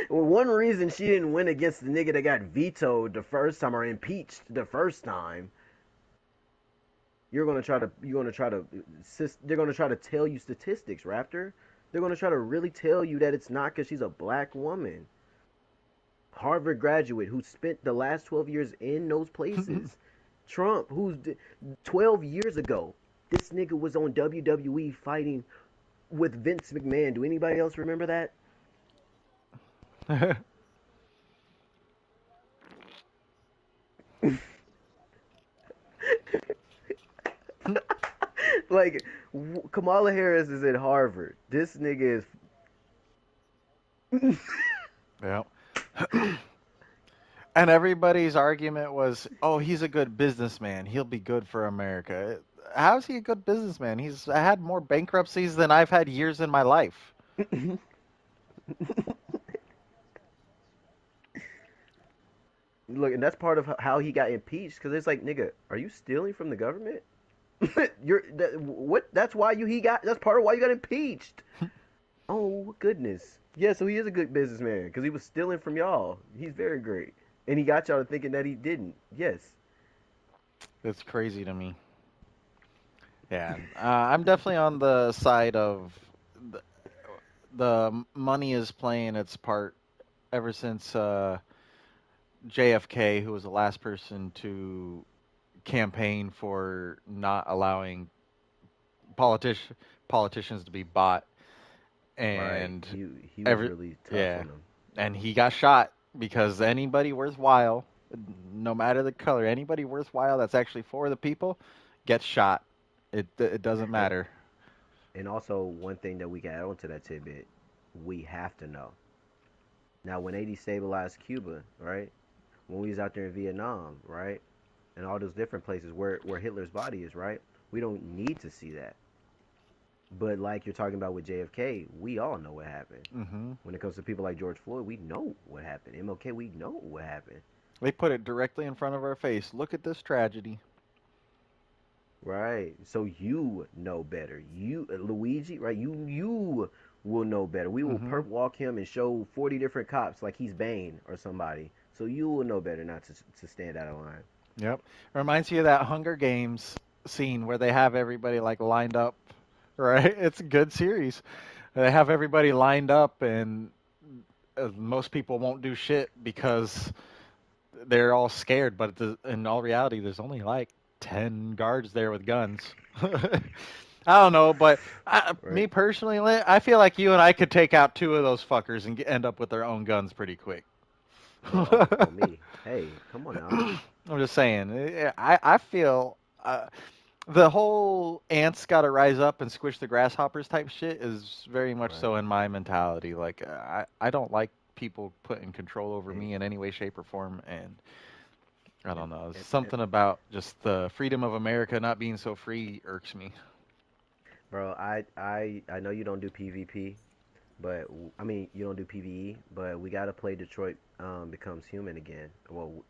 Well, one reason she didn't win against the nigga that got vetoed the first time or impeached the first time, they're gonna try to tell you statistics, Raptor. They're gonna try to really tell you that it's not because she's a black woman. Harvard graduate who spent the last 12 years in those places. Trump, 12 years ago, this nigga was on WWE fighting with Vince McMahon. Do anybody else remember that? Like, Kamala Harris is at Harvard. This nigga is. Yeah. And everybody's argument was, oh, he's a good businessman. He'll be good for America. How's he a good businessman? He's had more bankruptcies than I've had years in my life. Look, and that's part of how he got impeached. Because it's like, nigga, are you stealing from the government? What? That's why he got. That's part of why you got impeached. Oh goodness. Yeah, so he is a good businessman because he was stealing from y'all. He's very great, and he got y'all to thinking that he didn't. Yes. It's crazy to me. Yeah, I'm definitely on the side of the, the money is playing its part ever since JFK, who was the last person to campaign for not allowing politic- politicians to be bought, Right. and He was every really tough yeah, on them. and he got shot because anybody worthwhile, no matter the color, anybody worthwhile that's actually for the people gets shot. It doesn't And matter. And also, one thing that we can add on to that tidbit, we have to know. Now, when they destabilized Cuba, right? When we was out there in Vietnam, right? And all those different places where Hitler's body is, right? We don't need to see that. But like you're talking about with JFK, we all know what happened. Hmm. When it comes to people like George Floyd, we know what happened. MLK, we know what happened. They put it directly in front of our face. Look at this tragedy. Right. So you know better. You Luigi, right? You will know better. We will Hmm. perp walk him and show 40 different cops like he's Bane or somebody. So you will know better not to stand out of line. Yep. Reminds you of that Hunger Games scene where they have everybody like lined up, right? It's a good series. They have everybody lined up, and most people won't do shit because they're all scared. But in all reality, there's only like 10 guards there with guns. I don't know, but Right. me personally, I feel like you and I could take out two of those fuckers and end up with their own guns pretty quick. Bro, oh me. Hey, come on now. I'm just saying. I feel the whole ants got to rise up and squish the grasshoppers type shit is very much Right. so in my mentality. Like I don't like people putting control over Hey, me in any way, shape, or form, and I and, don't know. and Something about just the freedom of America not being so free irks me. bro, I know you don't do PvP, but I mean you don't do PvE, but we gotta play Detroit becomes human again. Well,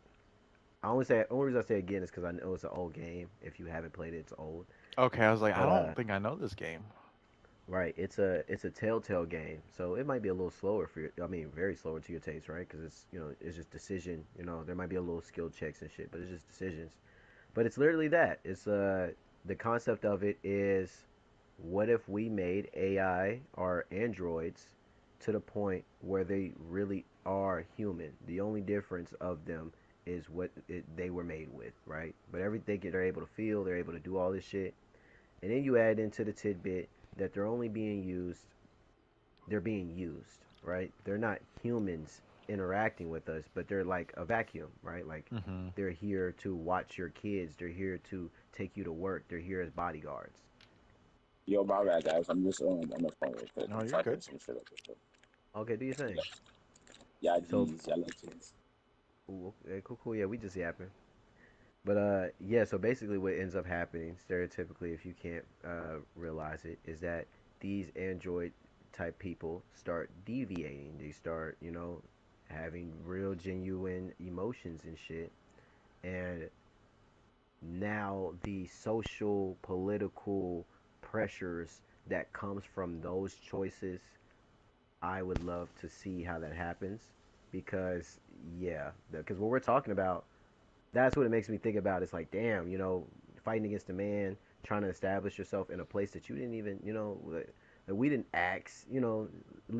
I only say only reason I say again is because I know it's an old game. If you haven't played it, it's old. Okay, I was like, I But don't think I know this game. right, it's a Telltale game, so it might be a little slower for your. I mean, very slower to your taste, right? Because it's it's just decision. There might be a little skill checks and shit, but it's just decisions. But it's literally that. It's the concept of it is, what if we made AI or androids to the point where they really are human? The only difference of them is they were made with, right? But everything they're able to feel, they're able to do all this shit, and then you add into the tidbit that they're only being used. They're being used, right? They're not humans interacting with us, but they're like a vacuum, right? Like Hmm. they're here to watch your kids. They're here to take you to work. They're here as bodyguards. Yo, my bad, guys. I'm just on the phone real quick. No, I'm you're typing good. some shit up. Okay, do you Yeah, think? yeah, So, G's, yeah, legends. ooh, okay, cool, cool. Yeah, we just yapping. But yeah. So basically, what ends up happening, stereotypically, if you can't realize it, is that these android type people start deviating. They start, having real, genuine emotions and shit. And now the social, political pressures that comes from those choices, I would love to see how that happens because yeah, because what we're talking about, that's what it makes me think about. It's like, damn, fighting against a man, trying to establish yourself in a place that you didn't even, that we didn't ask,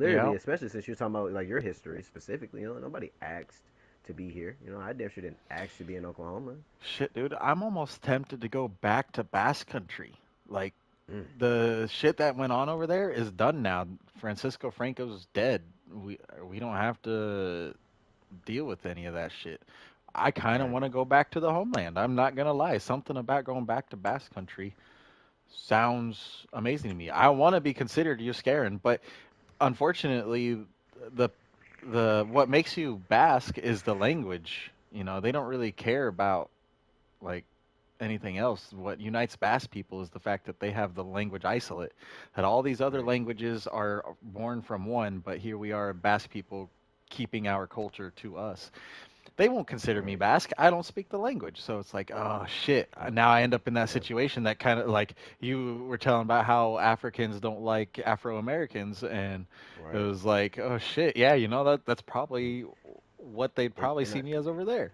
Yeah. literally, especially since you're talking about like your history specifically, nobody asked to be here. I damn sure didn't ask to be in Oklahoma. Shit, dude, I'm almost tempted to go back to Basque Country. Like, Mm, the shit that went on over there is done now. Francisco Franco's dead. We don't have to deal with any of that shit. I kind of right, want to go back to the homeland. I'm not gonna lie. Something about going back to Basque Country sounds amazing to me. I want to be considered Euskaran, but unfortunately, the the what makes you Basque is the language. They don't really care about like anything else. What unites Basque people is the fact that they have the language isolate. That all these other right, languages are born from one, but here we are, Basque people, keeping our culture to us. They won't consider me right. Basque. I don't speak the language, so it's like, oh shit. Now I end up in that Yep, situation that kind of like you were telling about how Africans don't like Afro Americans, and it right. was like, oh shit, yeah, that's probably what they'd And probably and see me as over there.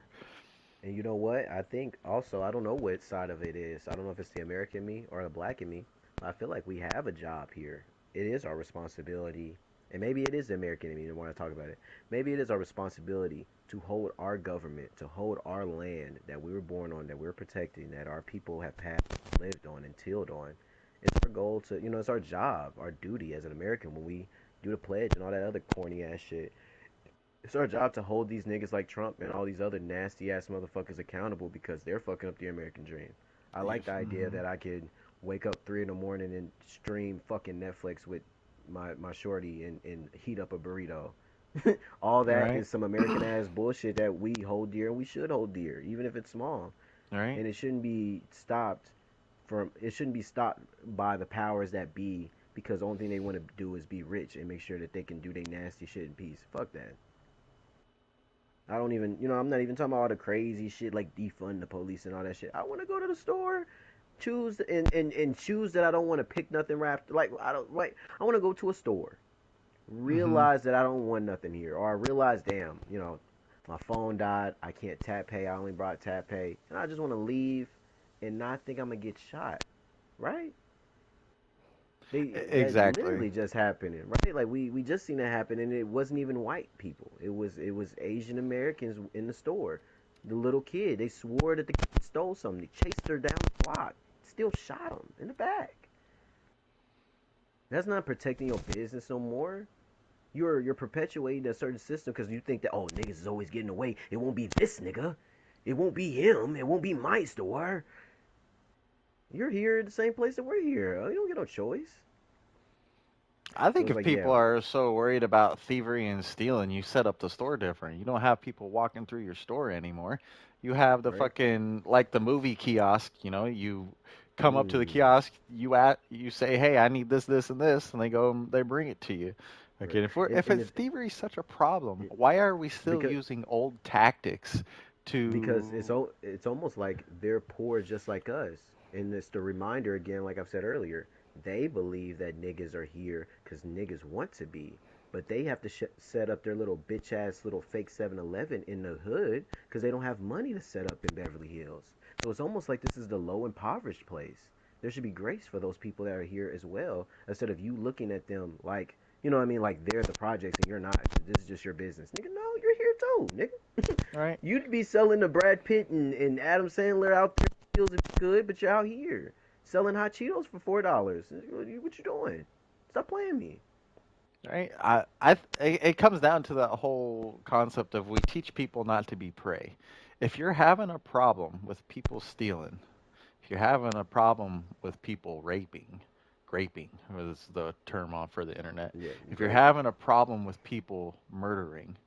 and you know what? I think also I don't know what side of it is. I don't know if it's the American me or the black in me. I feel like we have a job here. It is our responsibility, and maybe it is the American in me. The more I talk about it, maybe it is our responsibility to hold our government, to hold our land that we were born on, that we're protecting, that our people have passed, lived on, and tilled on. It's our goal to, it's our job, our duty as an American when we do the pledge and all that other corny ass shit. It's our job to hold these niggas like Trump and all these other nasty ass motherfuckers accountable because they're fucking up the American dream. I like the idea Mm-hmm. that I could wake up 3 in the morning and stream fucking Netflix with my shorty and heat up a burrito. All All that right, is some American ass bullshit that we hold dear and we should hold dear, even if it's small. all right. And it shouldn't be stopped by the powers that be because the only thing they want to do is be rich and make sure that they can do their nasty shit in peace. Fuck that. I don't even, I'm not even talking about all the crazy shit like defund the police and all that shit. I want to go to the store, choose and choose that I don't want to pick nothing wrapped. Like I don't like. I want to go to a store, Mm-hmm. realize that I don't want nothing here, or I realize, damn, my phone died. I can't tap pay. I only brought tap pay, and I just want to leave and not think I'm gonna get shot. Right? That Exactly. literally just happening, right? Like we just seen that happen, and it wasn't even white people. It was Asian Americans in the store. The little kid, they swore that the kid stole something. They chased her down the block, still shot him in the back. That's not protecting your business no more. You're perpetuating a certain system because you think that, oh, niggas is always getting away. It won't be this nigga. It won't be him. It won't be my store. You're here in the same place that we're here. You don't get no choice. I So think it's if like, yeah, people are so worried about thievery and stealing, you set up the store different. You don't have people walking through your store anymore. You have the right? fucking like the movie kiosk. You come up to the Mm, kiosk, you say, "Hey, I need this, this, and this," and they go and they bring it to you. right. Again, And, if and it's the, thievery is such a problem, it, why are we still because using old tactics because to? it's almost like they're poor just like us. And it's the reminder again, like I've said earlier, they believe that niggas are here because niggas want to be. But they have to set up their little bitch ass little fake 7-Eleven in the hood because they don't have money to set up in Beverly Hills. So it's almost like this is the low impoverished place. There should be grace for those people that are here as well, instead of you looking at them like, you know what I mean, like they're the projects and you're not. This is just your business. Nigga, no, you're here too, nigga. Right. You'd be selling the Brad Pitt and Adam Sandler out there deals if you could, but you're out here selling hot Cheetos for $4. What you doing? Stop playing me. Right. It comes down to that whole concept of we teach people not to be prey. If you're having a problem with people stealing, if you're having a problem with people raping, graping was the term on for the internet. Yeah, If you're graping. having a problem with people murdering,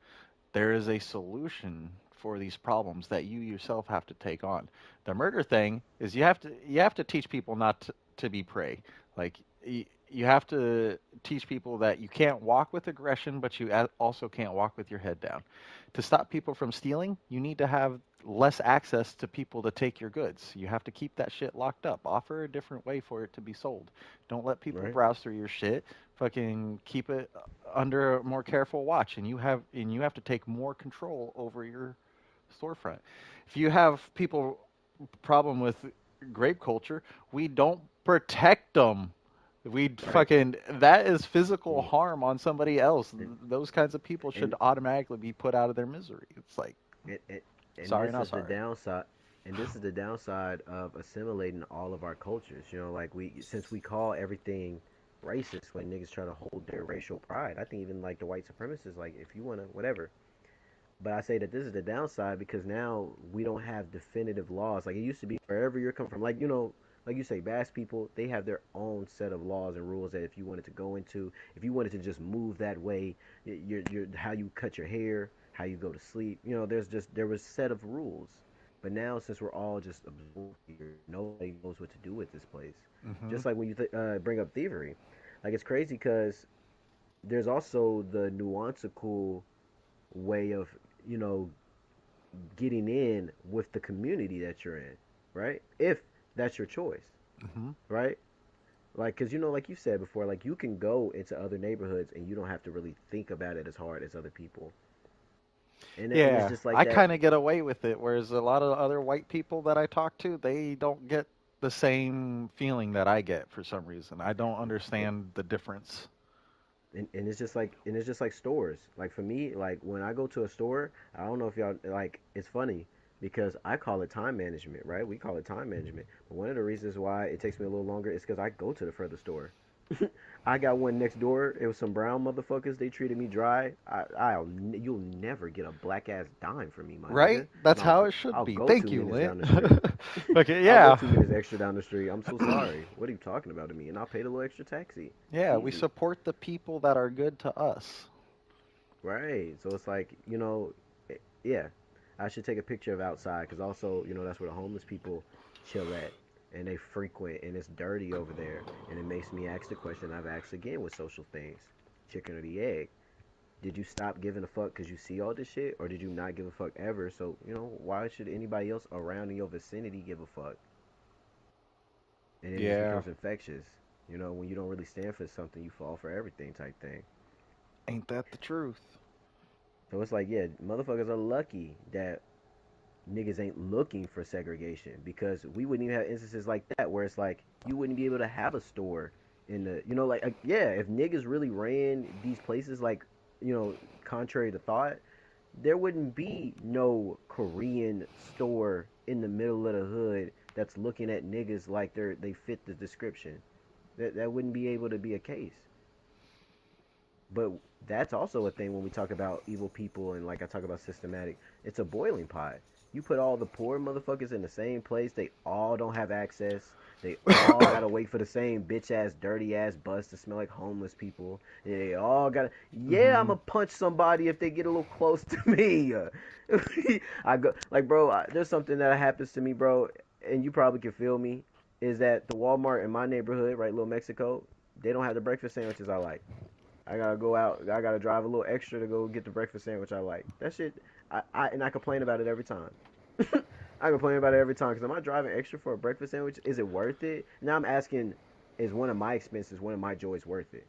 there is a solution for these problems that you yourself have to take on. The murder thing is you have to teach people not to be prey. Like you have to teach people that you can't walk with aggression, but you also can't walk with your head down. To stop people from stealing, you need to have less access to people to take your goods. You have to keep that shit locked up. Offer a different way for it to be sold. Don't let people Right? browse through your shit. Fucking keep it under a more careful watch, and you have to take more control over your storefront. If you have people problem with grape culture, we don't protect them. We Right. fucking that is physical Yeah. harm on somebody else. And Those kinds of people should and automatically be put out of their misery. It's like and, and, and sorry, this not is the sorry. downside. And this is the downside of assimilating all of our cultures. Like since we call everything racist when niggas try to hold their racial pride. I think even like the white supremacists, like if you wanna whatever. But I say that this is the downside because now we don't have definitive laws. Like it used to be wherever you're coming from. Like like you say, Bass people, they have their own set of laws and rules that if you wanted to go into, if you wanted to just move that way, your how you cut your hair, how you go to sleep. There was set of rules. But now since we're all just absorbed here, nobody knows what to do with this place. Hmm. Just like when you bring up thievery, like it's crazy because there's also the nuanceable way of you know getting in with the community that you're in, right? If that's your choice, Hmm. right? Like, cause like you said before, like you can go into other neighborhoods and you don't have to really think about it as hard as other people, and it's Yeah, just like I that. kind of get away with it, whereas a lot of other white people that I talk to, they don't get the same feeling that I get for some reason. I don't And, understand the difference. and it's just like stores. Like for me, like when I go to a store, I don't know if y'all like. It's funny because I call it time management, right? We call it time management. But one of the reasons why it takes me a little longer is because I go to the further store. I got one next door. It was some brown motherfuckers. They treated me dry. You'll never get a black ass dime from me, my Right? nigga. That's And how it should I'll be. go Thank two you, minutes Lint. down the street. Okay, I'll go yeah. 2 minutes extra down the street. I'm so sorry. What are you talking about to me? And I'll pay the little extra taxi. Yeah, we Easy. support the people that are good to us. Right. So it's like, yeah, I should take a picture of outside because also, that's where the homeless people chill at and they frequent and it's dirty over there. And it makes me ask the question I've asked again with social things, chicken or the egg. Did you stop giving a fuck because you see all this shit or did you not give a fuck ever? So, why should anybody else around in your vicinity give a fuck? And then it just Yeah, becomes infectious. When you don't really stand for something, you fall for everything type thing. ain't that the truth? So it's like, yeah, motherfuckers are lucky that niggas ain't looking for segregation because we wouldn't even have instances like that where it's like you wouldn't be able to have a store in the, like, yeah, if niggas really ran these places like, contrary to thought, there wouldn't be no Korean store in the middle of the hood that's looking at niggas like they fit the description. That wouldn't be able to be a case. But that's also a thing when we talk about evil people and like I talk about systematic. It's a boiling pot. You put all the poor motherfuckers in the same place. They all don't have access. They all gotta wait for the same bitch ass, dirty ass bus to smell like homeless people. They all gotta. Yeah, Hmm. I'ma punch somebody if they get a little close to me. I go like, bro. There's something that happens to me, bro, and you probably can feel me. Is that the Walmart in my neighborhood, right, Little Mexico? They don't have the breakfast sandwiches I like. I gotta go out. I gotta drive a little extra to go get the breakfast sandwich I like. That shit. I complain about it every time. I complain about it every time because am I driving extra for a breakfast sandwich? Is it worth it? Now I'm asking, is one of my expenses, one of my joys worth it?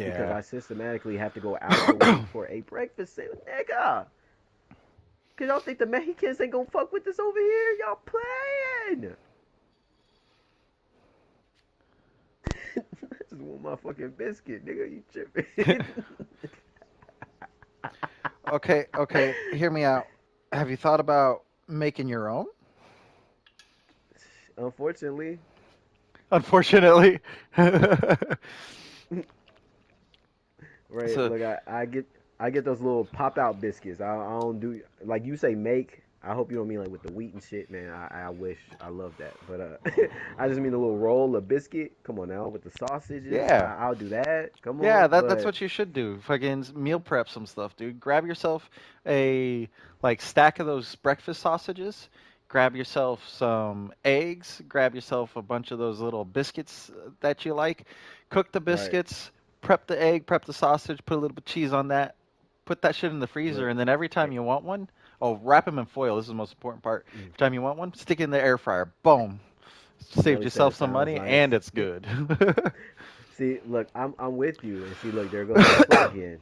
Because Yeah. I systematically have to go out the way for a breakfast sandwich, nigga. Cause y'all think the Mexicans ain't gonna fuck with this over here? Y'all playing? I just want my fucking biscuit, nigga. You tripping? Okay, okay, hear me out. Have you thought about making your own? Unfortunately, Unfortunately. right? So, Look, I get those little pop out biscuits. I don't do like you say make. I hope you don't mean like with the wheat and shit, man. I wish I love that, but I just mean a little roll of biscuit. Come on now, with the sausages, yeah. I'll do that. Come Yeah, on, that's but what you should do. Fucking meal prep some stuff, dude. Grab yourself a like stack of those breakfast sausages. Grab yourself some eggs. Grab yourself a bunch of those little biscuits that you like. Cook the right. biscuits. Prep the egg. Prep the sausage. Put a little bit of cheese on that. Put that shit in the freezer, Look, and then every time eh, you want one, oh, wrap them in foil. This is the most important part. mm, Every time you want one, stick it in the air fryer. Boom. Saved Nelly said yourself it some sounds money, nice. and it's good. See, look, I'm with you, and see, look, there goes that split again,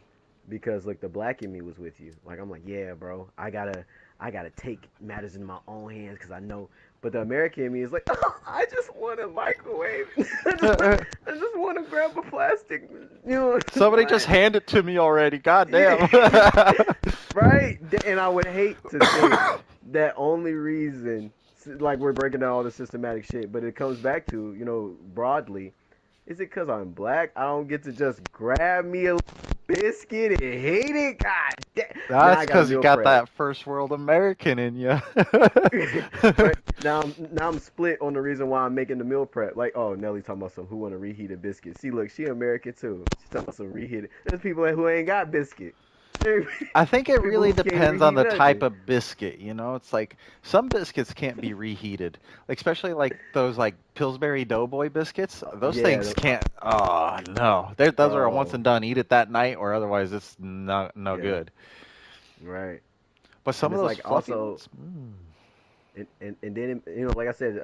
because look, the black in me was with you. Like I'm like, yeah, bro, I gotta take matters in my own hands because I know. But the American in me is like, oh, I just want a microwave. I just want to grab a plastic, Somebody just what? hand it to me already. God damn. Right? And I would hate to think that only reason, like we're breaking down all the systematic shit, but it comes back to, broadly, is it because I'm black? I don't get to just grab me a biscuit and hate it? God damn. Now That's I got to because you meal got prep. that first world American in you. Right now I'm split on the reason why I'm making the meal prep. Like, oh, Nelly talking about some who want a reheated biscuit. See, look, she American too. She talking about some reheated. There's people who ain't got biscuit. I think it People really who can't depends on reheat the type nothing. of biscuit, It's like some biscuits can't be reheated. Like especially like those like Pillsbury Doughboy biscuits. Those Yeah, things can't. Oh no, those are a once bro. and done. Eat it that night, or otherwise it's no Yeah, good. right. But some And of it's those like fluffy also, ones. and then like I said,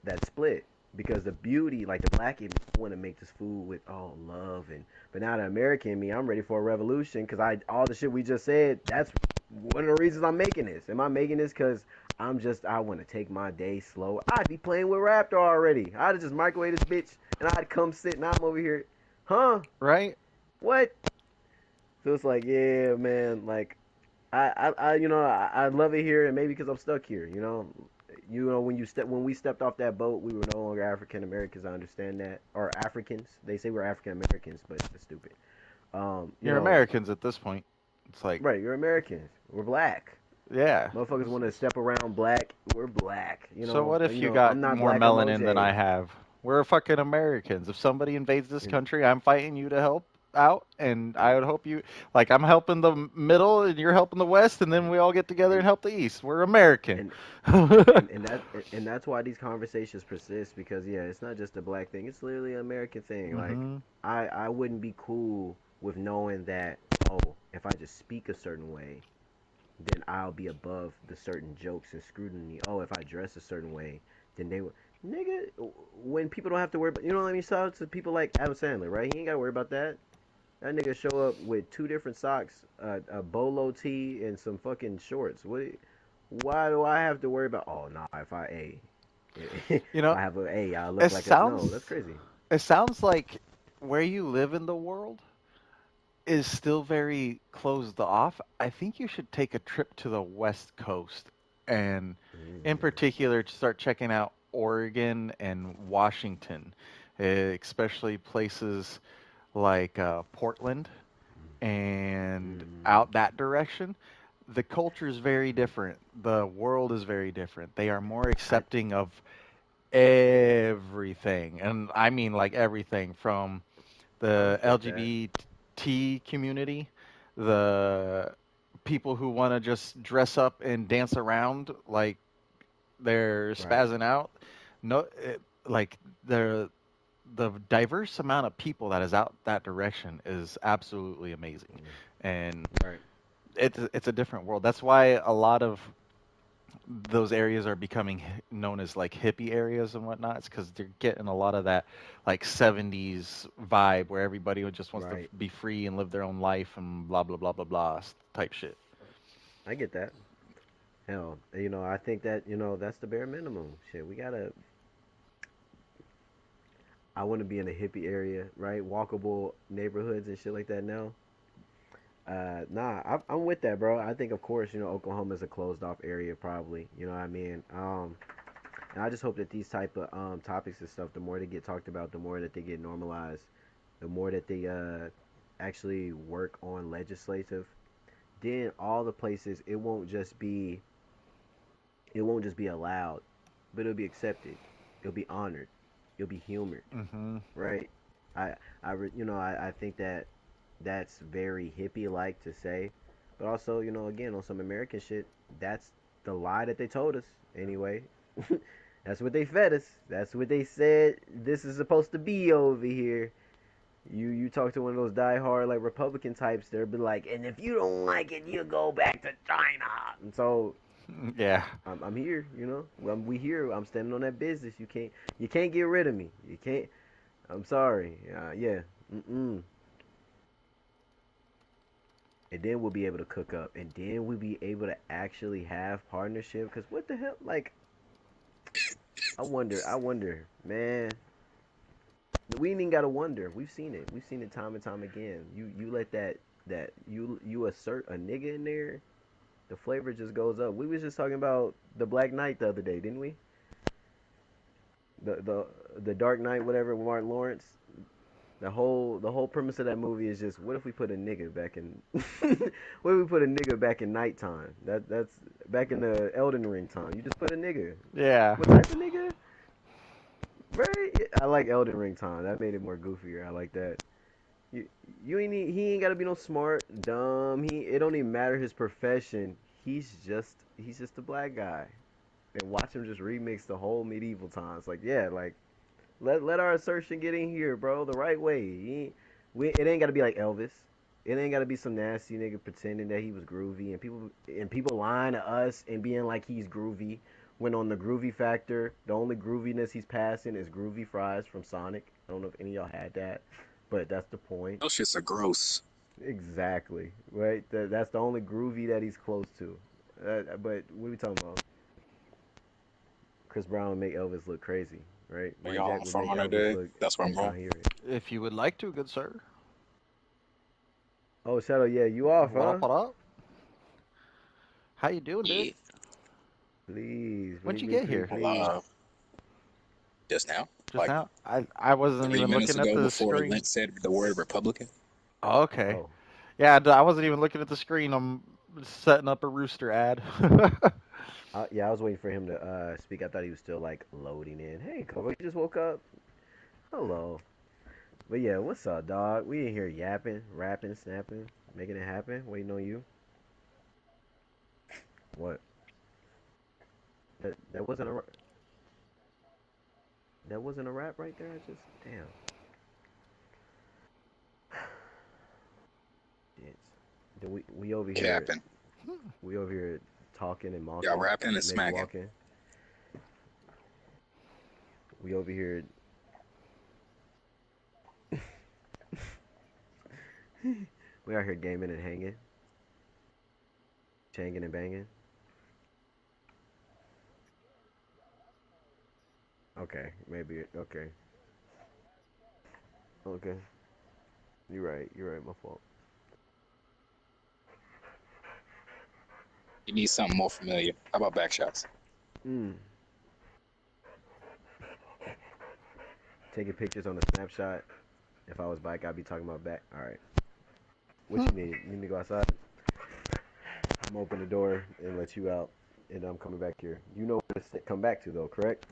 that split because the beauty, like the black in me, want to make this food with all love but now the American in me, I'm ready for a revolution because all the shit we just said. That's one of the reasons I'm making this. Am I making this because I want to take my day slow? I'd be playing with Raptor already. I'd just microwave this bitch and I'd come sit and I'm over here, huh? Right? What? So it's like, yeah, man, like I love it here, and maybe because I'm stuck here, You know, when we stepped off that boat, we were no longer African Americans. I understand that, or Africans. They say we're African Americans, but it's stupid. You You're know, Americans at this point. It's like, right? You're Americans. We're black. yeah. Motherfuckers want to step around black. We're black. So what if You you know. I'm got not more black. I'm melanin than OJ. I have? We're fucking Americans. If somebody invades this And, country, I'm fighting you to help out, and I and, would hope you, like, I'm helping the middle, and you're helping the west, and then we all get together and and, help the east. We're American. and Hmm. and that's why these conversations persist because yeah, it's not just a black thing. It's literally an American thing. Like I wouldn't be cool with knowing that oh, if I just speak a certain way, then I'll be above the certain jokes and scrutiny. Oh, if I dress a certain way, then they would. Nigga, when people don't have to worry about, you know what I mean? Shout out to people like Adam Sandler, right? He ain't gotta worry about that. That nigga show up with two different socks, a bolo tee, and some fucking shorts. Why do I have to worry about? Oh, nah, if I a, if You know, I have a A, I look it like a sounds no. That's crazy. it sounds like where you live in the world is still very closed off. I think you should take a trip to the West Coast and, in Mm, particular, start checking out Oregon and Washington, especially places like Portland and mm, out that direction. The culture is very different. The world is very different. They are more I accepting of everything. And I mean, like, everything from I the respect that. LGBT community, the people who want to just dress up and dance around like they're Right. spazzing out. No, like the diverse amount of people that is out that direction is absolutely amazing, Mm, and right. it's a different world. That's why a lot of those areas are becoming known as like hippie areas and whatnot. It's because they're getting a lot of that like 70s vibe where everybody just wants to Right. be free and live their own life and blah blah blah blah blah type shit. I get that. Hell, I think that that's the bare minimum. Shit, we gotta. I want to be in a hippie area, right? Walkable neighborhoods and shit like that now. Nah, I'm with that, bro. I think, of course, Oklahoma is a closed off area, probably. You know what I mean? And I just hope that these type of topics and stuff, the more they get talked about, the more that they get normalized, the more that they actually work on legislative. Then all the places, it won't just be allowed, but it'll be accepted. It'll be honored. It'll be humored, Hmm. right? I think that that's very hippie like to say, but also, again, on some American shit, that's the lie that they told us anyway. That's what they fed us. That's what they said this is supposed to be over here. You talk to one of those diehard like Republican types, they'll be like, and if you don't like it, you go back to China. And so Yeah. I'm here, we here. I'm standing on that business. You can't get rid of me. You can't. I'm sorry. Yeah. Mm-mm. And then we'll be able to cook up, and then we'll be able to actually have partnership. Cause what the hell? Like, I wonder, man. We ain't even gotta wonder. We've seen it. We've seen it time and time again. You let that you assert a nigga in there, the flavor just goes up. We was just talking about the Black Knight the other day, didn't we? The Dark Knight, whatever, with Martin Lawrence. The whole premise of that movie is just what if we put a nigga back in what if we put a nigga back in nighttime? That's back in the Elden Ring time. You just put a nigga. Yeah. What type of nigga? Right? Yeah, I like Elden Ring time. That made it more goofier. I like that. You, he ain't gotta be no smart, dumb. It don't even matter his profession. He's just a black guy. And watch him just remix the whole medieval times. Like yeah, like let our assertion get in here, bro, the right way. It ain't gotta be like Elvis. It ain't gotta be some nasty nigga pretending that he was groovy and people lying to us and being like he's groovy. When on the groovy factor, the only grooviness he's passing is groovy fries from Sonic. I don't know if any of y'all had that, but that's the point. Those shits are gross. Exactly, right? That's the only groovy that he's close to. But what are we talking about? Chris Brown would make Elvis look crazy, right? Are Mike y'all Jack on would front make on that Elvis day? look That's where I'm going. incoherent. If you would like to, good sir. Oh, Shadow, yeah, you off, What huh? up? What up? How you doing, Yeah. dude? Please, When'd please, you please, get please, here? please. Just now, Just like now? I wasn't 3 even minutes looking at ago, the before screen. Lynch said the word Republican. Oh, okay. Oh, Yeah, I wasn't even looking at the screen. I'm setting up a rooster ad. yeah, I was waiting for him to speak. I thought he was still like loading in. Hey, Kobe, you just woke up. Hello. But yeah, what's up, dog? We in here yapping, rapping, snapping, making it happen. Waiting on you. What? That wasn't that wasn't a rap right there. I just damn. Shit. Then Capping. we over here talking and Y'all mocking, rapping and Mick smacking. walking. We over here. We out here gaming and hanging, changing and banging. Okay, maybe okay. Okay, you're right. You're right. My fault. You need something more familiar. How about back shots? Mm. Taking pictures on a snapshot. If I was bike, I'd be talking about back. All right. What you need? You need me to go outside? I'm gonna open the door and let you out, and I'm coming back here. You know what to come back to though, correct?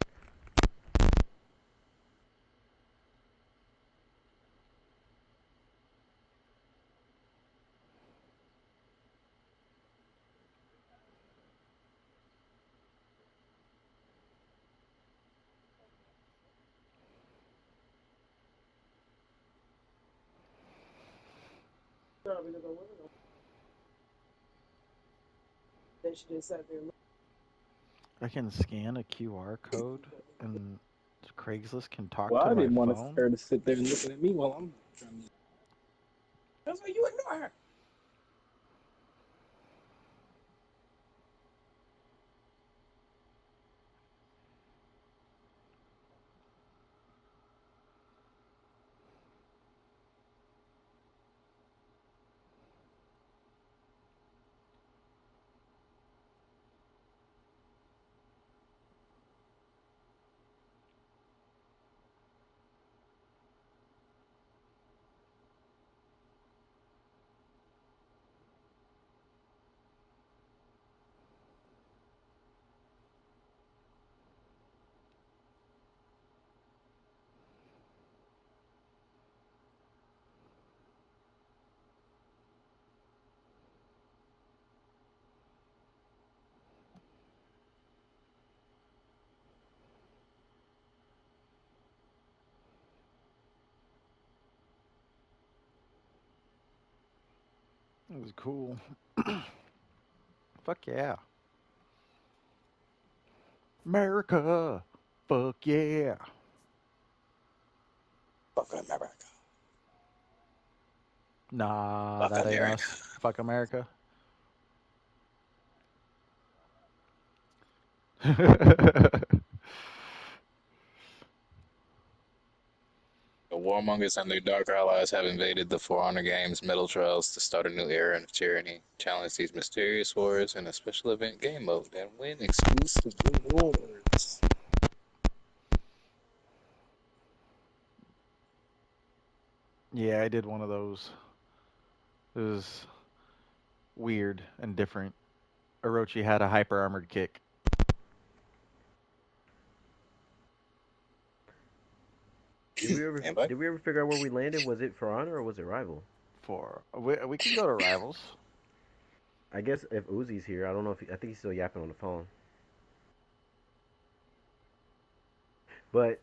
I can scan a QR code and Craigslist can talk Well, to I my didn't want phone. her to sit there and looking at me while I'm trying to. I was like, you ignore her. It was cool. Fuck yeah. America. Fuck yeah. Fuck America. Nah, Fuck that ain't America. us. Fuck America. The warmongers and their dark allies have invaded the For Honor Games Middle Trails to start a new era of tyranny. Challenge these mysterious wars in a special event game mode and win exclusive rewards. Yeah, I did one of those. It was weird and different. Orochi had a hyper armored kick. Invite? Did we ever figure out where we landed? Was it For Honor or was it Rival? We can go to rivals. I guess if Uzi's here, I don't know if I think he's still yapping on the phone. But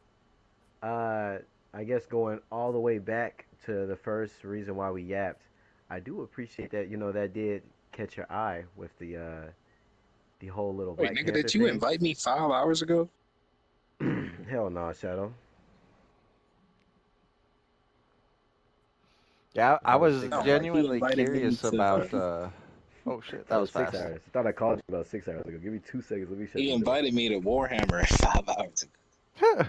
I guess going all the way back to the first reason why we yapped, I do appreciate that. You know that did catch your eye with the whole little Wait, Black nigga, Panther did you thing. invite me 5 hours ago? Hell no, Shadow. Yeah, I I thought it was was six No, hours. like he genuinely invited me curious to about. fucking. Oh shit, I that thought it was was six fast. hours. I thought I called you about 6 hours ago. Give me 2 seconds. Let me shut He this door. invited me to Warhammer 5 hours ago.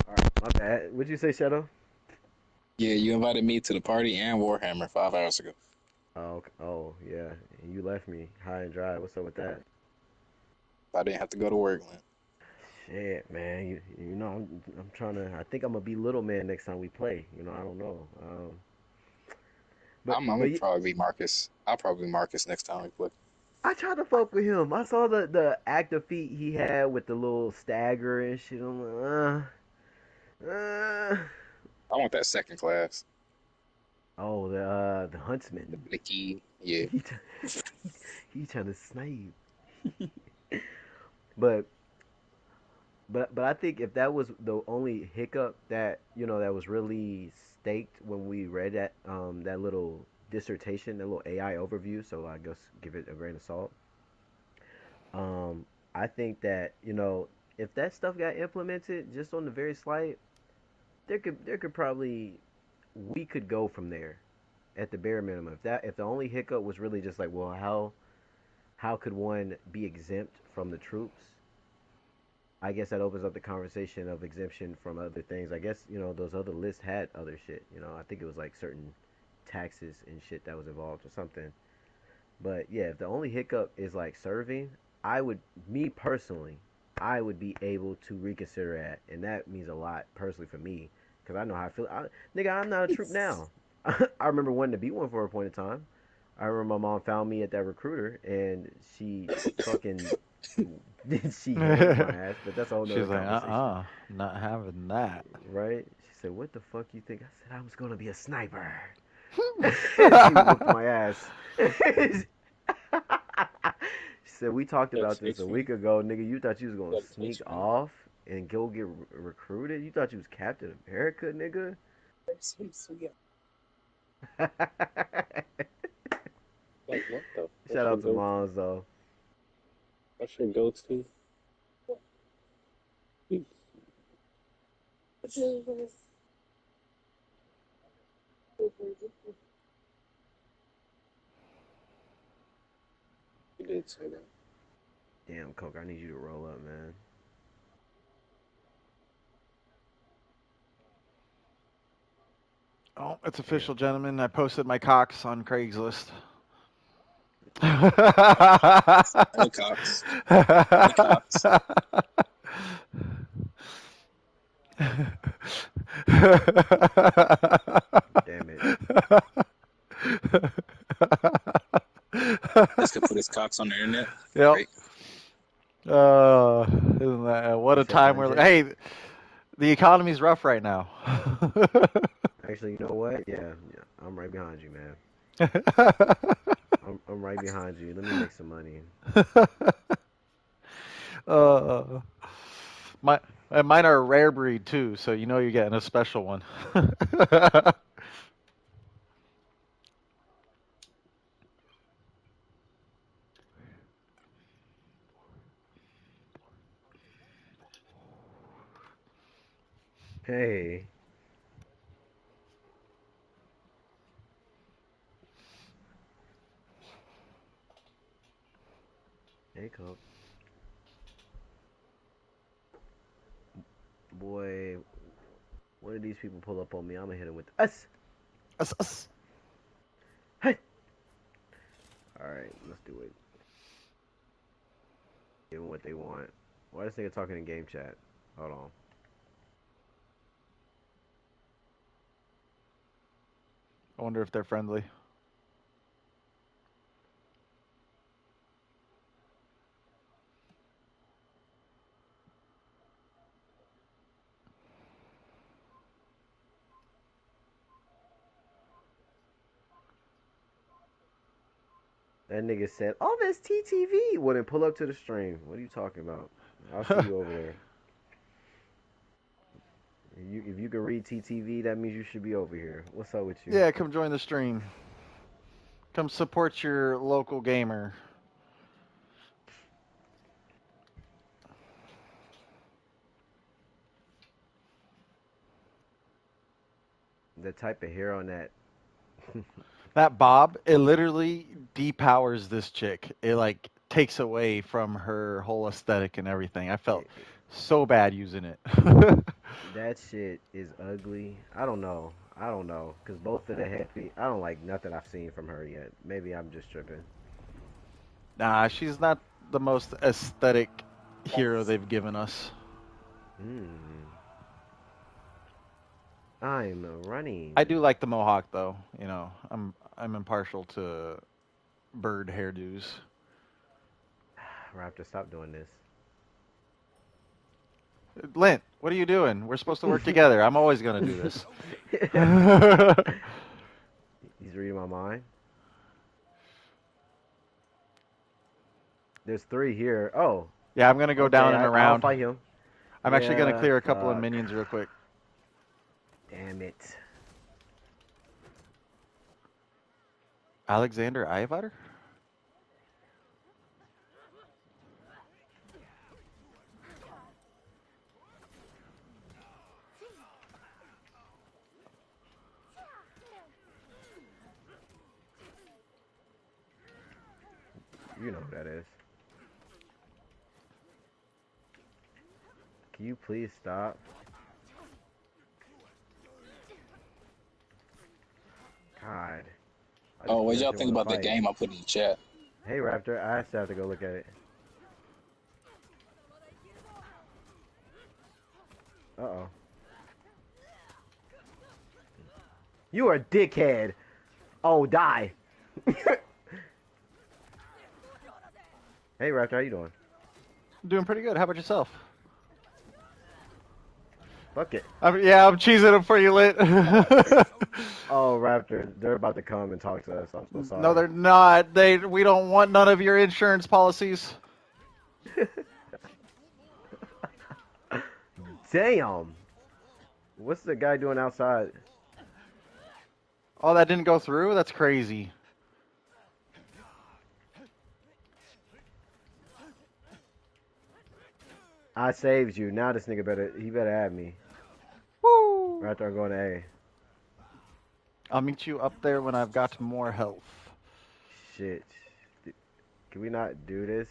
All right, my bad. What'd you say, Shadow? Yeah, you invited me to the party and Warhammer 5 hours ago. Oh, yeah. You left me high and dry. What's up with that? I didn't have to go to work, man. Shit, man. You know, I'm trying to. I think I'm gonna be little man next time we play. You know, I don't know. I'm gonna But probably be Marcus. I'll probably be Marcus next time we play. I tried to fuck with him. I saw the active feat he had with the little stagger and shit. I'm like, I want that second class. Oh, the huntsman. The Blicky. Yeah. He t- he trying to snipe. But but I think if that was the only hiccup that that was really staked when we read that little dissertation, that little AI overview. So I guess give it a grain of salt. Um, I think that if that stuff got implemented just on the very slight, there could probably we could go from there at the bare minimum. If the only hiccup was really just like, well, how could one be exempt from the troops? I guess that opens up the conversation of exemption from other things. I guess those other lists had other shit. I think it was like certain taxes and shit that was involved or something. But yeah, if the only hiccup is like serving, I would, me personally, I would be able to reconsider that, and that means a lot personally for me because I know how I feel. Nigga, I'm not a troop now. I remember wanting to be one for a point in time. I remember my mom found me at that recruiter, and she fucking she yanked my ass. But that's a whole nother She's like, conversation, not having that. right? She said, "What the fuck you think?" I said, "I was gonna be a sniper." She whooped my ass. She said, "We talked Got about this six a feet. week ago, nigga. You thought you was gonna Got six sneak feet. off and go get recruited? You thought you was Captain America, nigga?" Six feet. Like what the? Shout What's your out to go? moms though. What's your go-to? You did say that. Damn, Coke, I need you to roll up, man. Oh, it's Damn. official, gentlemen. I posted my cocks on Craigslist. Honey Cox. Honey Cox. Damn it. This could put his Cox on the internet. Yep. Great. Isn't that what You a said time what, we're? Jay? Hey, the economy's rough right now. Actually, you know what? Yeah, I'm right behind you, man. I'm right behind you. Let me make some money. uh, my and mine are a rare breed too, so you know you're getting a special one. Hey, hey, Coke. Boy, one of these people pull up on me, I'm gonna hit him with us. Us, us. Hey. All right, let's do it. Give them what they want. Why is this nigga talking in game chat? Hold on. I wonder if they're friendly. That nigga said, "Oh, that's TTV." Wouldn't pull up to the stream. What are you talking about? I'll see you over there. If you can read TTV, that means you should be over here. What's up with you? Yeah, come join the stream. Come support your local gamer. The type of hair on that. That bob, it literally depowers this chick. It like takes away from her whole aesthetic and everything. I felt it, so bad using it. That shit is ugly. I don't know. I don't know. Because both of the heavy, I don't like nothing I've seen from her yet. Maybe I'm just tripping. Nah, she's not the most aesthetic hero they've given us. Hmm. I'm I running. do like the mohawk though. You know, I'm impartial to bird hairdos. Raptor, stop doing this. Lint, what are you doing? We're supposed to work together. I'm always gonna do this. He's reading my mind. There's three here. Oh, Yeah, I'm gonna go okay. down and I'll around. fight him. I'm actually gonna Yeah, clear a couple of fuck. minions real quick. Damn it. Alexander Ivar? You know who that is. Can you please stop? God. I Oh, just what do that y'all shit think want to about the fight. game I put in the chat? Hey, Raptor, I still have to go look at it. Uh-oh. You are a dickhead. Oh, die. Hey, Raptor, how you doing? I'm doing pretty good. How about yourself? Fuck it. I'm cheesing them for you, Lit. Oh, Raptor, they're about to come and talk to us. I'm so No, sorry. they're not. We don't want none of your insurance policies. Damn. What's the guy doing outside? Oh, that didn't go through? That's crazy. I saved you. Now this nigga better add me. Woo! Raptor, I'm going to A. I'll meet you up there when I've got more health. Shit. Can we not do this?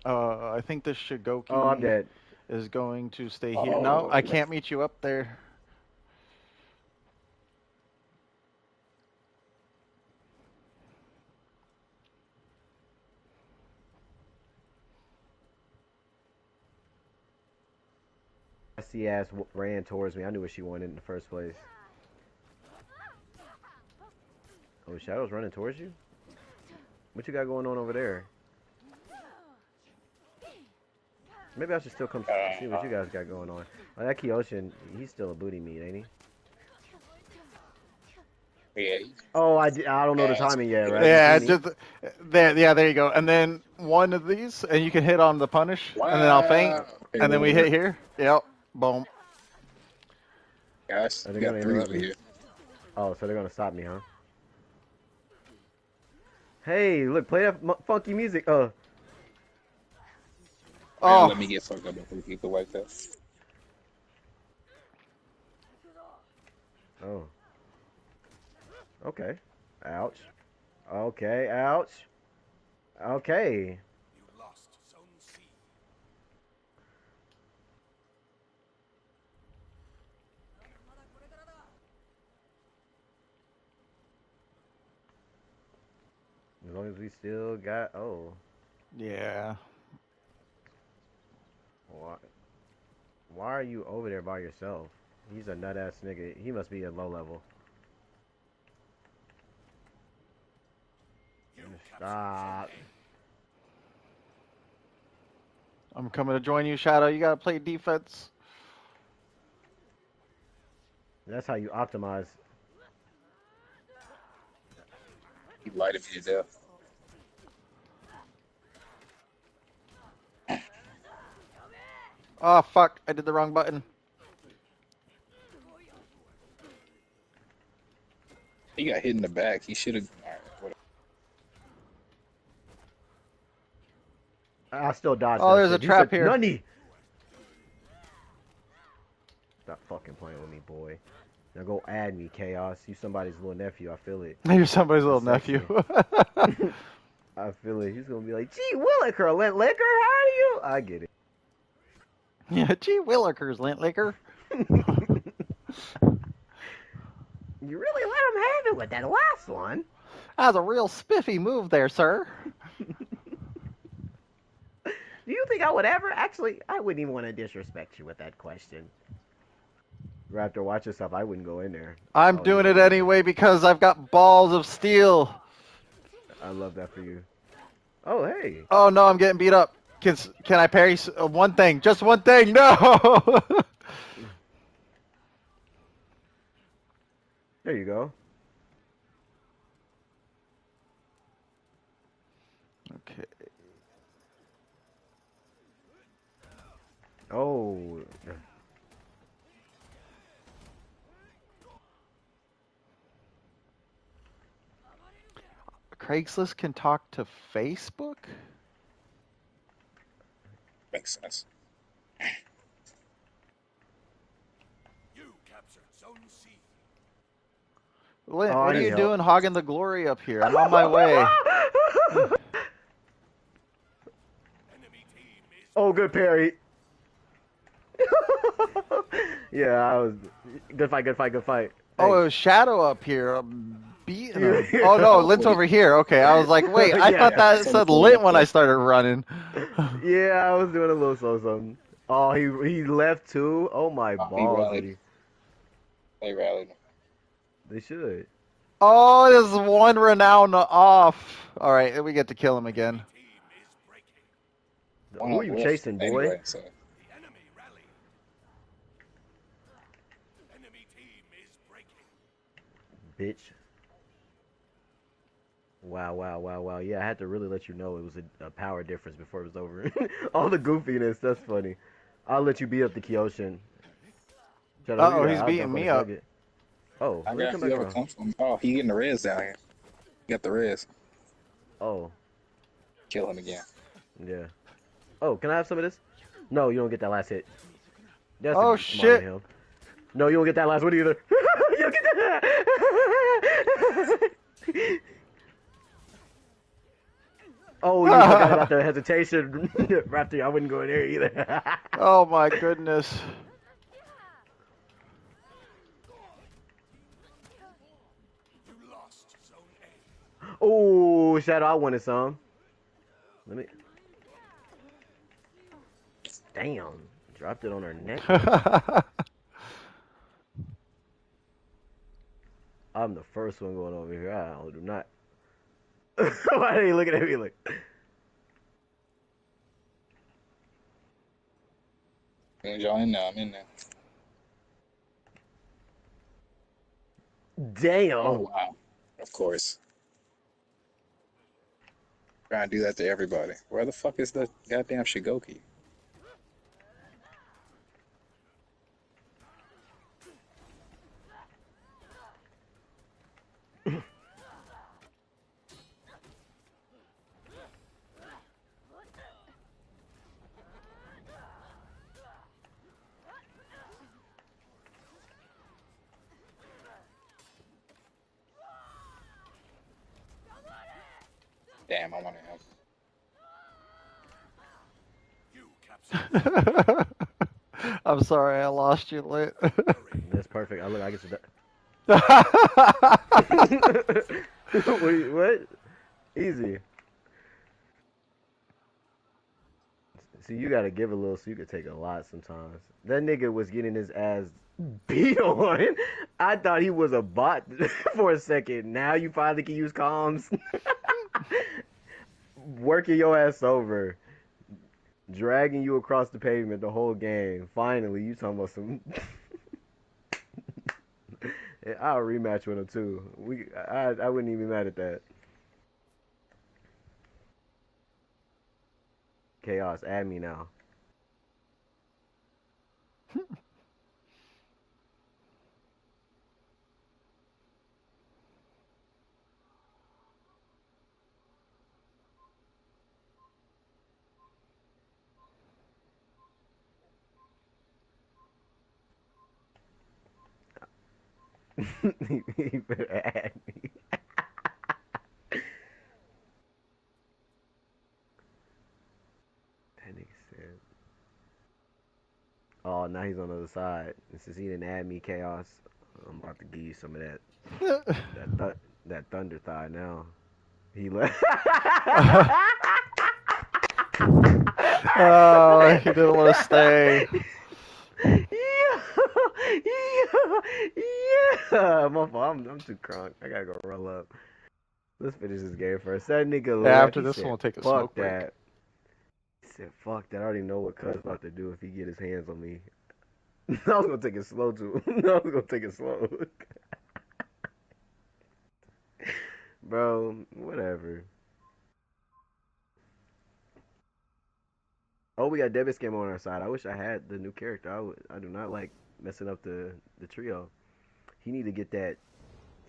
I think this Oh, I'm Shigoki dead. is going to stay here. No, Oh, I can't meet you up there. Messy ass ran towards me. I knew what she wanted in the first place. Oh, Shadow's running towards you? What you got going on over there? Maybe I should still come see what you guys got going on. Oh, that Kyoshin, he's still a booty meat, ain't he? yeah. Oh, I don't know the Ass. timing yet, right? You see Yeah, me? just there. Yeah, there you go. And then one of these, and you can hit on the punish, and then I'll feint, Wow. Okay, and then we whatever. hit here. Yep, boom. Guys, Are they you got gonna three interrupt over me? here. Oh, so they're gonna stop me, huh? Hey, look, play that funky music. Man, Oh, let me get fucked up before we keep it like that. Oh. Okay. Ouch. Okay, ouch. Okay. You lost Zone C. As long as we still got. Oh. yeah. Why, why are you over there by yourself? He's a nut ass nigga. He must be a low level. You Stop. I'm coming to join you, Shadow. You gotta play defense. That's how you optimize. He lighted me to death. Oh fuck! I did the wrong button. He got hit in the back. He should have. Alright, I still dodged Oh, that there's a shit. He trap said, here. Nunny! Stop fucking playing with me, boy. Now go add me, Chaos. You somebody's little nephew. I feel it. You're somebody's little That's nephew. sexy. I feel it. He's gonna be like, gee, Williker, Licker, how are you? I get it. Yeah, gee willikers, Lintlicker. You really let him have it with that last one. That was a real spiffy move there, sir. Do you think I would ever? Actually, I wouldn't even want to disrespect you with that question. Raptor, watch yourself. I wouldn't go in there. I'm Oh, you doing it already did. anyway because I've got balls of steel. I love that for you. Oh, hey. Oh no, I'm getting beat up. Can I parry one thing? Just one thing. No. There you go. Okay. Oh. Craigslist can talk to Facebook? Makes sense. You captured Zone C. Lint, Oh, what I are need you help. doing hogging the glory up here? I'm on my way. Enemy team is Oh, good parry. Yeah, I was. Good fight, good fight, good fight. Oh, Thanks. it was Shadow up here. I'm beating You, him. Oh no, Lint's Wait, over here. Okay, I was like, wait, I yeah. thought yeah, that someone said pulled Lint up when I there. started running. Yeah, I was doing a little something. Oh, he left too. Oh my Oh, he balls, rallied. buddy. They rallied. They should. Oh, there's one renown off. All right, we get to kill him again. team is breaking. One Who are up you left chasing, boy? anyway, so The enemy rally. Enemy team is breaking. Bitch. Wow, wow, wow, wow. Yeah, I had to really let you know it was a power difference before it was over. All the goofiness, that's funny. I'll let you beat up the Kyoshin. Shadow, who Uh you oh, got? he's I'll jump beating on me his up. nugget. Oh, I where'd he got come back whoever from? comes from. Oh, he getting the res down here. He got the res. Oh, Kill him again. yeah. Oh, can I have some of this? No, you don't get that last hit. That's Oh smart of shit. him. No, you don't get that last one either. You don't get that. Oh, you forgot about the hesitation. Raptor, I wouldn't go in there either. Oh my goodness. You lost Zone A. Oh, Shadow, I wanted some. Let me. Damn, dropped it on her neck. I'm the first one going over here. I do not. Why are you looking at me like? As soon as y'all in there, I'm in there. Oh Damn. wow. Of course. Trying to do that to everybody. Where the fuck is the goddamn Shigoki? Damn, I want to have. You captured I'm sorry I lost you, Lit. That's perfect. I look. I get to. Wait, what? Easy. See, you gotta give a little so you can take a lot sometimes. That nigga was getting his ass beat on. I thought he was a bot for a second. Now you finally can use comms. Working your ass over. Dragging you across the pavement the whole game. Finally, you talking about some. I'll rematch with him too. I wouldn't even be mad at that. Chaos, add me now. You better add me. That nigga said. he's on the other side. And since he didn't add me chaos, I'm about to give you some of that that thunder thigh now. He left. Oh, he didn't want to stay. Yeah. My fault. I'm too crunk. I gotta go roll up. Let's finish this game first. That nigga Yeah, left. after He this one, said, we'll take a "Fuck smoke break. that." He said, "Fuck that." I already know what Cuz about to do if he get his hands on me. I was gonna take it slow too. I was gonna take it slow. Bro, whatever. Oh, we got Debit Scam on our side. I wish I had the new character. I do not like messing up the trio. He need to get that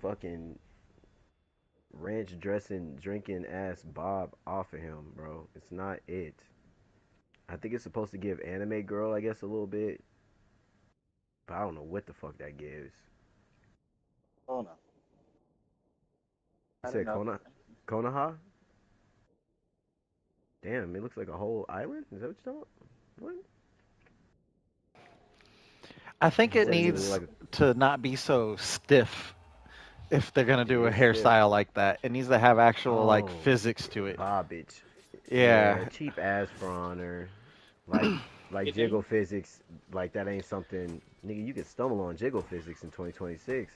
fucking ranch dressing, drinking ass Bob off of him, bro. It's not it. I think it's supposed to give anime girl, I guess, a little bit, but I don't know what the fuck that gives. Oh no. You I don't said know. Konoha? Damn, it looks like a whole island. Is that what you're talking about? I think He it said it needed to needs look like to not be so stiff if they're gonna it do a is stiff. hairstyle like that. It needs to have actual like Oh, physics to it. Bobbage. Yeah, Yeah. cheap ass for honor. Like jiggle physics, like that ain't something nigga you can stumble on jiggle physics in 2026.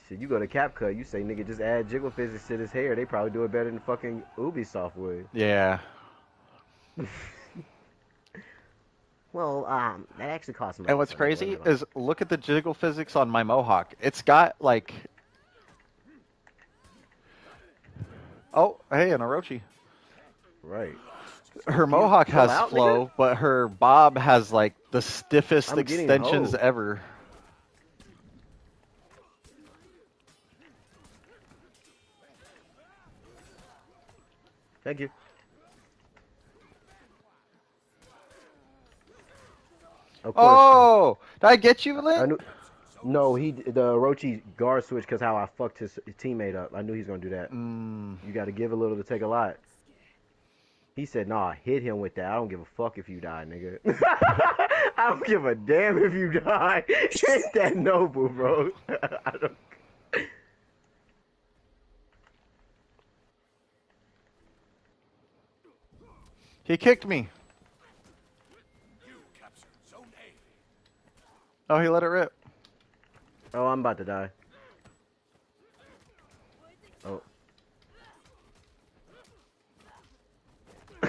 Shit, you go to CapCut, you say nigga just add jiggle physics to this hair. They probably do it better than fucking Ubisoft would. Yeah. Well, that actually costs And money, what's so nigga, leave me crazy alone. is look at the jiggle physics on my mohawk. It's got like, oh, hey, an Orochi. Right. Her Can you mohawk chill has out, nigga? flow, but her bob has like the stiffest I'm getting extensions hoe. ever. Thank you. Of course, Oh, did I get you, I Link? knew. No, the Orochi guard switch because how I fucked his teammate up. I knew he's gonna do that. Mm. You got to give a little to take a lot. He said, "Nah, hit him with that. I don't give a fuck if you die, nigga. I don't give a damn if you die. Hit that noble, bro. I don't." He kicked me. You captured Zone A. Oh, he let it rip. Oh, I'm about to die. Oh,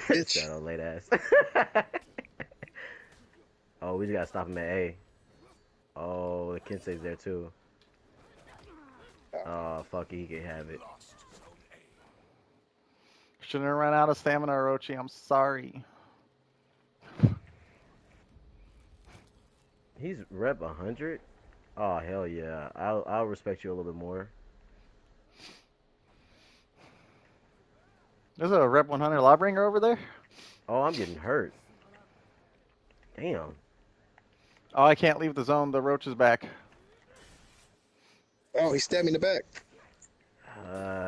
Bitch. shut up, late ass. Oh, we just gotta stop him at A. Oh, the Kensei's there too. Oh, fuck it, he can have it. Lost Zone A. Shouldn't have run out of stamina, Orochi. I'm sorry. He's rep 100. Oh hell yeah, I'll respect you a little bit more. There's a Rep 100 Lawbringer over there. Oh, I'm getting hurt. Damn. Oh, I can't leave the zone. The roach is back. Oh, he stabbed me in the back.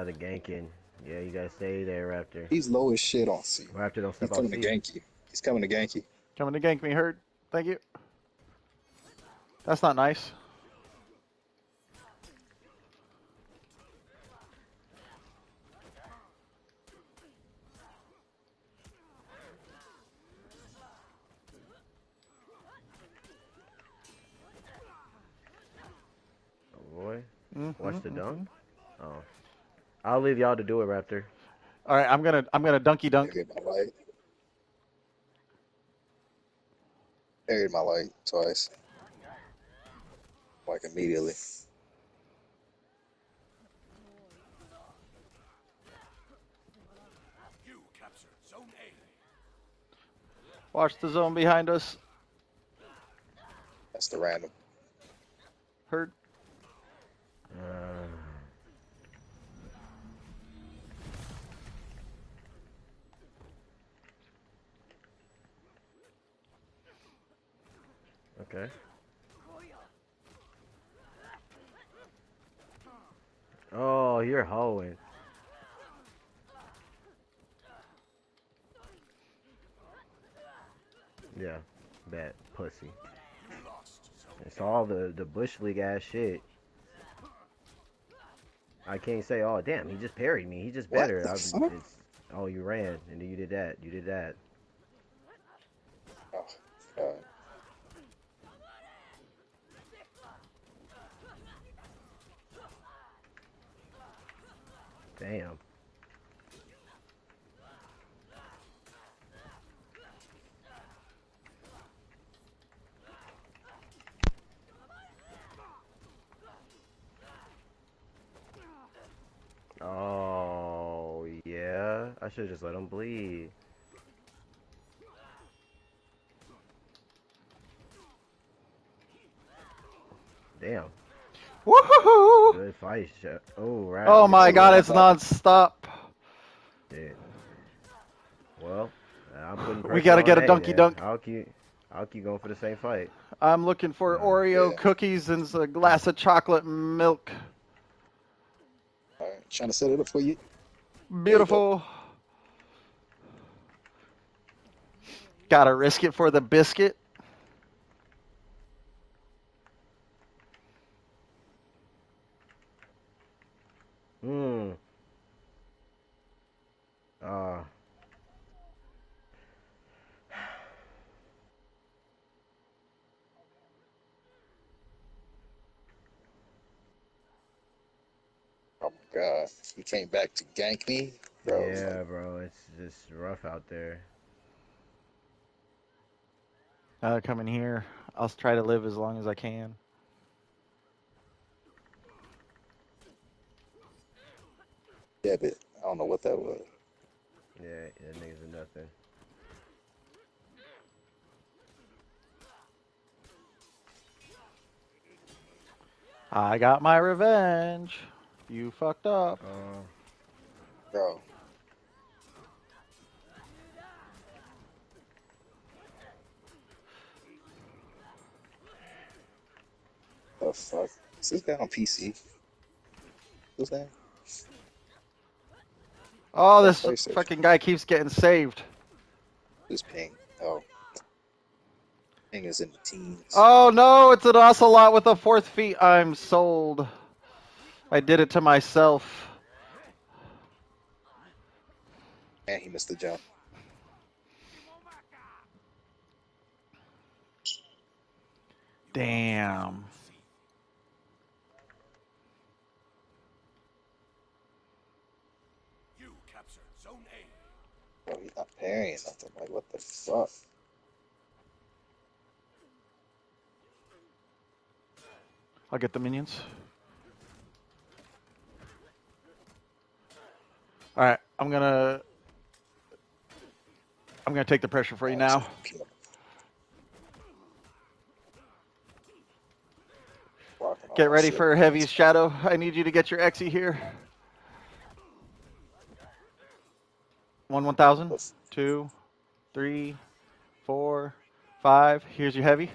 The ganking. Yeah, you gotta stay there, Raptor. He's low as shit on C. Raptor, don't He's step off coming to C. gank you. He's coming to gank you. Coming to gank me, hurt. Thank you. That's not nice. Oh boy. Mm-hmm, Watch the dunk. mm-hmm. Oh. I'll leave y'all to do it, Raptor. All right, I'm gonna dunky I dunk. get my light. I hit my light twice. Like immediately. You captured Zone A. Watch the zone behind us. That's the random. Hurt. Uh, okay. Oh, you're hoeing. Yeah. Bet, pussy. You lost. Zone It's A. all the bush league ass shit. I can't say, oh damn, he just parried me. He just What better. the fuck? It's oh you ran and then you did that. You did that. Oh, God. Damn. Oh yeah. I should just let him bleed. Damn. Woohoo! Good fight. Oh right. Oh It's my over. god, it's non-stop. Yeah. Well, I'm putting We pressure gotta on get a A donkey then. dunk. I'll keep going for the same fight. I'm looking for Uh, Oreo Yeah. cookies and a glass of chocolate milk. All right. Trying to set it up for you. There you go. Beautiful. Gotta risk it for the biscuit. hmm. Uh. Oh my God. He came back to gank me, bro. Like, Yeah, bro. It's just rough out there. Come in here. I'll try to live as long as I can. debit. I don't know what that was. Yeah, that niggas are nothing. I got my revenge. You fucked up. Uh. Bro. The fuck? Is this guy on PC? Who's that? Oh, Oh, this PlayStation. fucking guy keeps getting saved. Who's ping? Oh, ping is in the teens. Oh no, it's an ocelot with a fourth feet. I'm sold. I did it to myself. And he missed the jump. You lost. Damn. Zone C. You captured Zone A. Bro, he's not parrying nothing. Like, what the fuck? I'll get the minions. All right, I'm gonna take the pressure for you Oh, he's now. gonna kill him. Blocking all Get my ready shit. for That's Heavy's fine. Shadow. I need you to get your Exy here. 1,000. Let's, 2, 3, 4, 5. Here's your Heavy.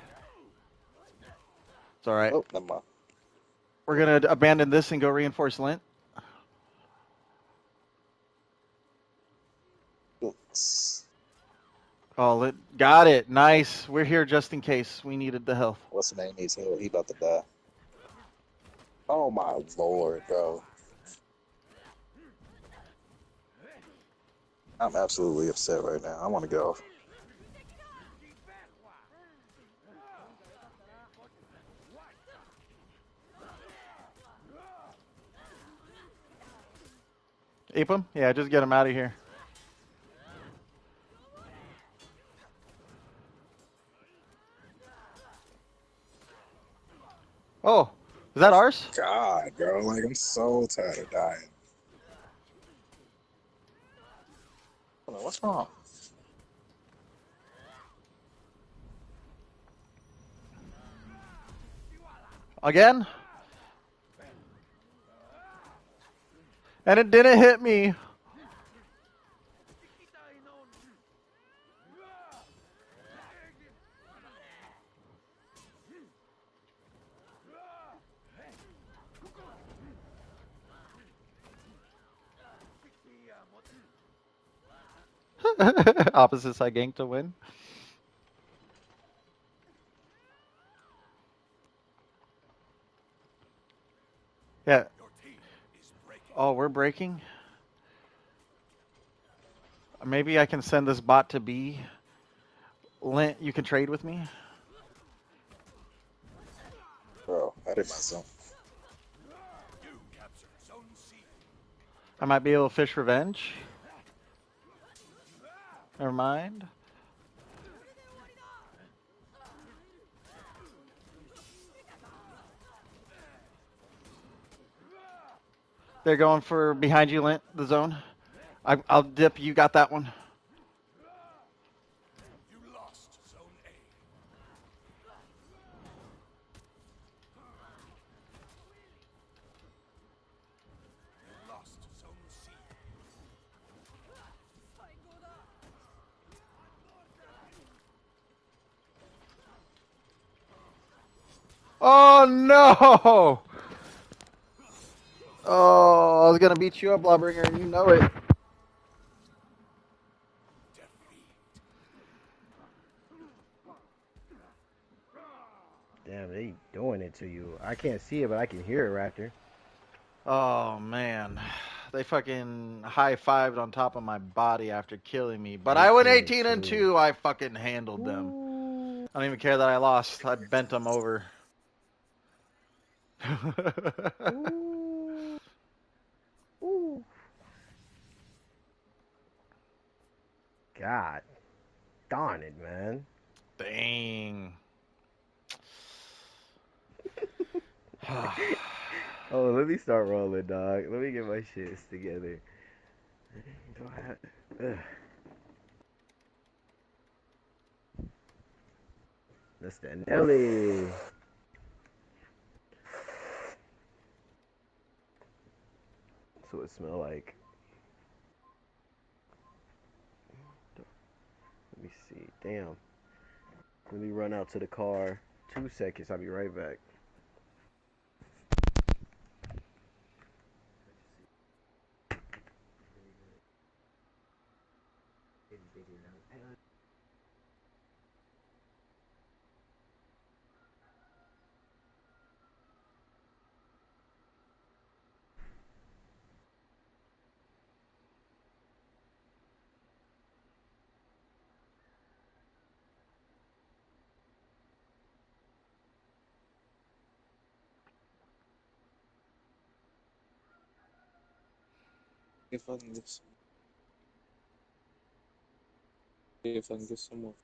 It's all right. oh, never mind. We're gonna abandon this and go reinforce Lint. Oops. Oh, got it. Nice. We're here just in case we needed the health. What's the name? Needs heal. He about to die. Oh my lord, bro. I'm absolutely upset right now. I want to go. Ape him? Yeah, just get him out of here. Oh, is that ours? God, bro. Like, I'm so tired of dying. Hold on, what's wrong? Again? And it didn't hit me. Opposite side gank to win. Yeah. Your team is breaking. Oh, we're breaking? Maybe I can send this bot to B. Lint, you can trade with me? Bro, I did my zone. You capture Zone C. I might be able to fish revenge. Never mind. They're going for behind you, Lint, the zone. I'll dip. You got that one. You lost Zone A. You lost Zone C. Oh, no! Oh, I was going to beat you up, Lawbringer, and you know it. Defeat. Damn, they doing it to you. I can't see it, but I can hear it, Raptor. Oh, man. They fucking high-fived on top of my body after killing me. But I went 18 and 18 and 2. 2. I fucking handled them. Ooh. I don't even care that I lost. I bent them over. Ooh. Ooh. God darn it, man. Dang. Oh, let me start rolling, dog. Let me get my shits together. Do I have... Ugh. That's the Nelly. That's what it smell like. Let me see. Damn. Let me run out to the car. 2 seconds. I'll be right back. If I can get some, if I can get some more.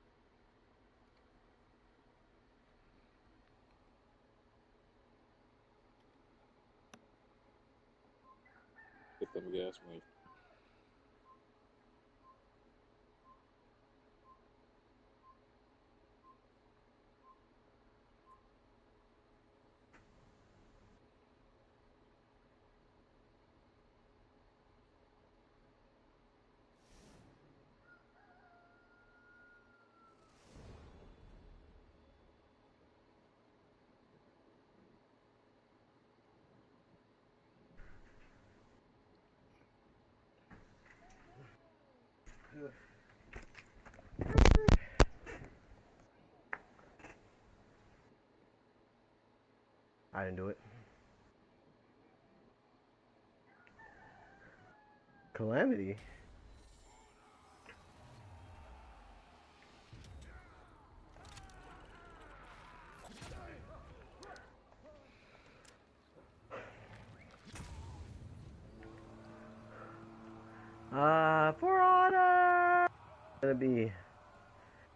Get them gas money. I didn't do it. Calamity. For honor. Gonna be.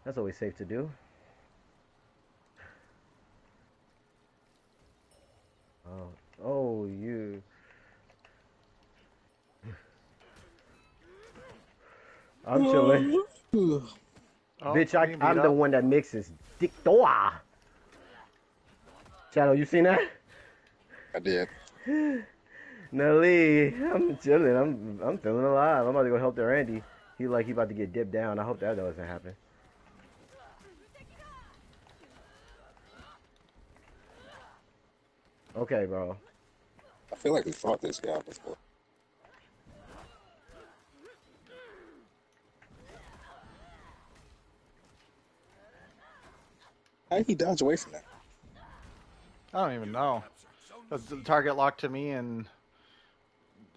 That's always safe to do. Oh, oh, you. I'm chilling. Oh, Bitch, I'm getting beat I'm the up. one that mixes dictoa. Shadow, you seen that? I did. Nelly, I'm chilling. I'm feeling alive. I'm about to go help the Randy. He about to get dipped down. I hope that doesn't happen. Okay, bro. I feel like we fought this guy before. How did he dodge away from that? I don't even know. The target locked to me, and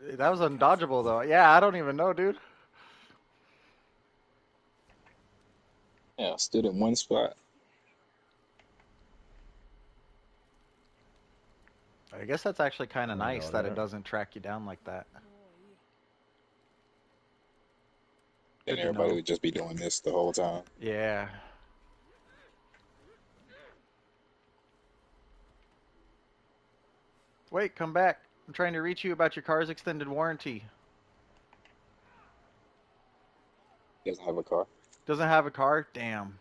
that was undodgeable though. Yeah, I don't even know, dude. Yeah, stood in one spot. I guess that's actually kind of I know nice that it that. doesn't track you down like that. Then Good to everybody know. would just be doing this the whole time. Yeah. Wait, come back. I'm trying to reach you about your car's extended warranty. Doesn't have a car. Doesn't have a car? Damn.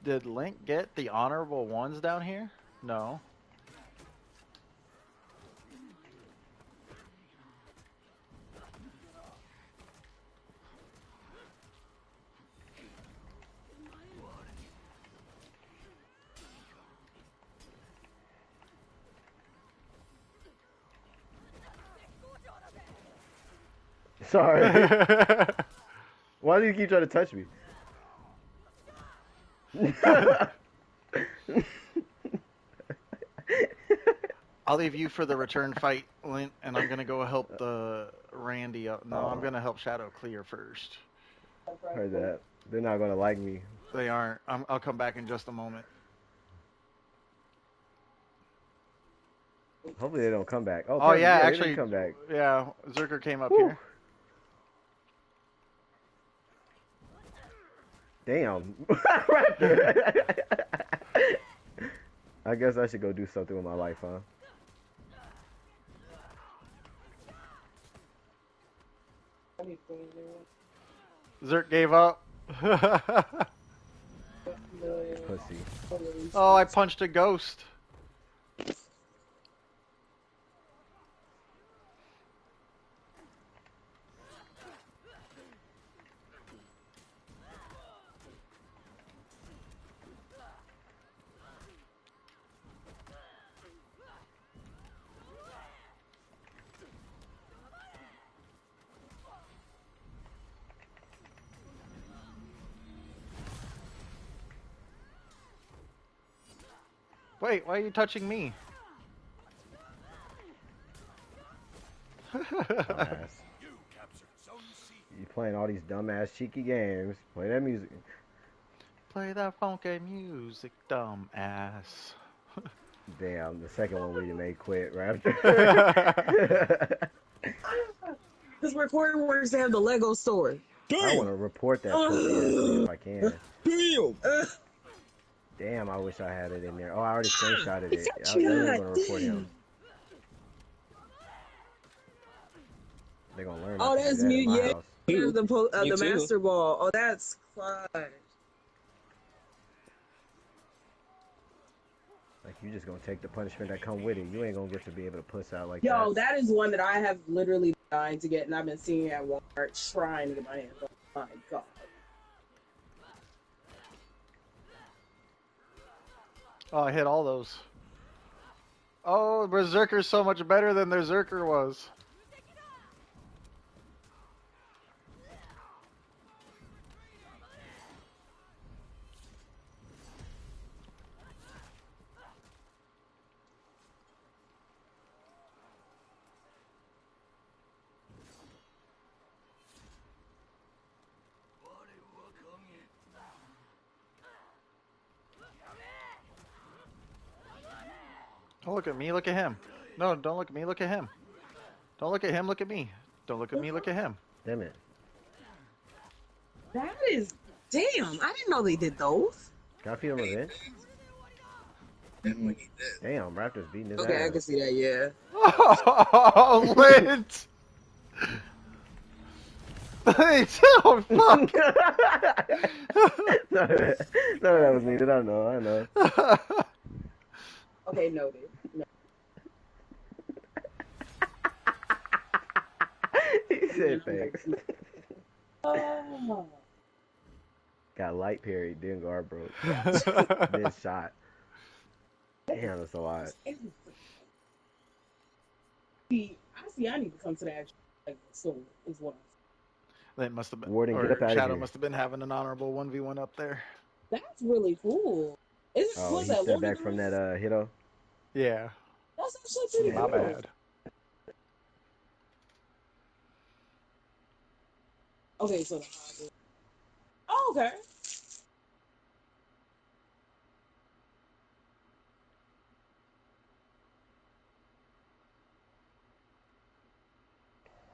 Did Link get the honorable ones down here? No. Sorry. Why do you keep trying to touch me? I'll leave you for the return fight, Lint, and I'm gonna go help the Randy up. No, I'm Oh, gonna help Shadow clear first. heard that. They're not gonna like me. They aren't. I'll come back in just a moment. Hopefully they don't come back. Oh, Oh perfect. yeah, Yeah, they didn't actually, come back. yeah. Zerker came up Whew. here. Damn. Raptor. I guess I should go do something with my life, huh? Zerk gave up. Pussy. Oh, I punched a ghost. Wait, why are you touching me? Dumbass. You captured Zone C. You playing all these dumbass cheeky games. Play that music. Play that funky music, dumb ass. Damn, the second one we made quit, Raptor. This recording works to have the Lego store. I want to report that pussy ass nigga if I can. Damn. Damn, I wish I had it in there. Oh, I already screenshotted it. I God was gonna report damn. him. They're gonna learn Oh, not to do that's that me. in my Yeah. house. The master ball. Oh, that's clutch. Like you just gonna take the punishment that come with it. You ain't gonna get to be able to puss out like Yo, that. that is one that I have literally been dying to get, and I've been seeing it at Walmart, trying to get my hands on. My God. Oh, I hit all those. Oh, Berserker's so much better than their Zerker was. Don't look at me, look at him. No, don't look at me, look at him. Don't look at him, look at me. Don't look at me, look at him. Damn it. That is. Damn, I didn't know they did those. Can I feed him revenge? Damn, Raptor's beating his Okay, I ass. can see that, yeah. Oh, lit! Oh, fuck! No, that was needed. I know. Okay, noted. No. He said thanks. Oh. Got light parried, then guard broke, then shot. Damn, that's a lot. See, I need to come to that like soon as well. They must have been, Warden, get up or out of Shadow here. must have been having an honorable 1v1 up there. That's really cool. Oh, Was he that stepped Lord of back the from that Rings? hito. Yeah, That's actually pretty my cool. bad. Okay, so the Hobbit. Oh, okay.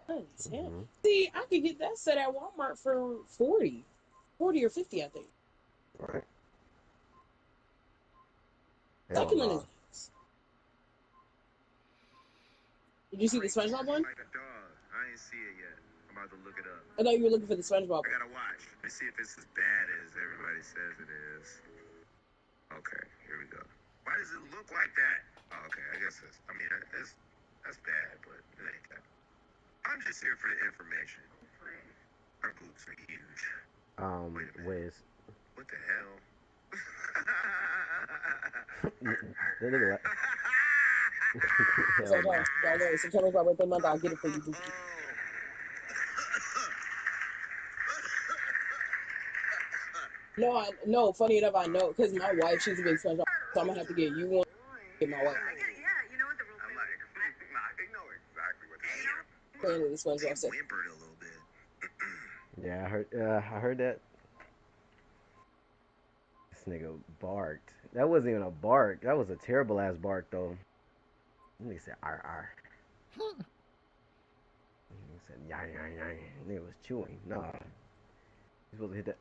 Nice, yeah. Mm-hmm. See, I could get that set at Walmart for 40 or 50, I think. All right. Hell Succulent is no. nice. Did you see the SpongeBob one? Like a dog. I ain't see it yet. I'm about to look it up. I thought you were looking for the SpongeBob I one. gotta watch. Let's see if it's as bad as everybody says it is. Okay, here we go. Why does it look like that? Oh, okay, I guess that's bad, but it ain't that. I'm just here for the information. Our boobs are huge. Wait a minute. Wiz. What the hell? That nigga like. So, Hell no. don't worry. September's my birthday month. I'll get it for you. No, funny enough, I know, because my wife, she's a big SpongeBob, so I'm going to have to get you one, get my wife I get it, yeah. You know what the real I'm thing like, I know exactly what this is. fan of the SpongeBob He set. whimpered a little bit. Yeah, I heard that. This nigga barked. That wasn't even a bark. That was a terrible ass bark though. He said R R. He said yang yang yang. Nigga was chewing. Nah, he's supposed to hit that.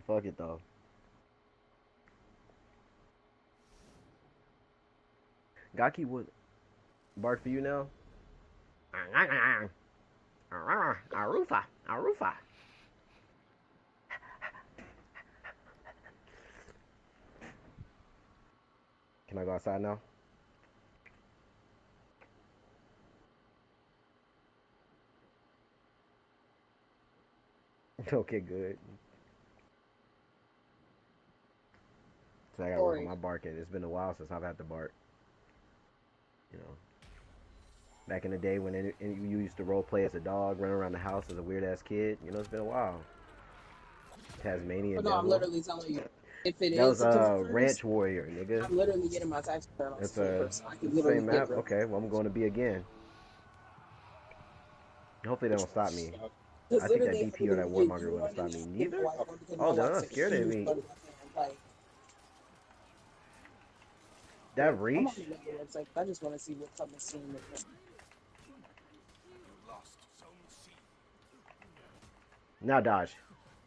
Fuck it though. Gaki would bark for you now. Arufa, Arufa. Can I go outside now? Okay, good. So I gotta work on Sorry. my barking. It's been a while since I've had to bark. You know, back in the day when you used to role play as a dog, run around the house as a weird ass kid. You know, it's been a while. Tasmania But no, I'm Devil. literally telling you, if it That is was September 1st, Ranch Warrior, nigga. I'm literally getting my tax return on That's September 1st, so I can the literally same get map. rid of Okay, well I'm going to be again. Hopefully they don't stop me. because I think that literally, if I DP could or that get warmonger you would have one and stopped me. get my Neither. wife one because Oh, my they're wife's not a scared of huge me. SpongeBob fan. Like, That I'm reach. on the website. I just want to see what coming soon. Lost Zone C. Now dodge.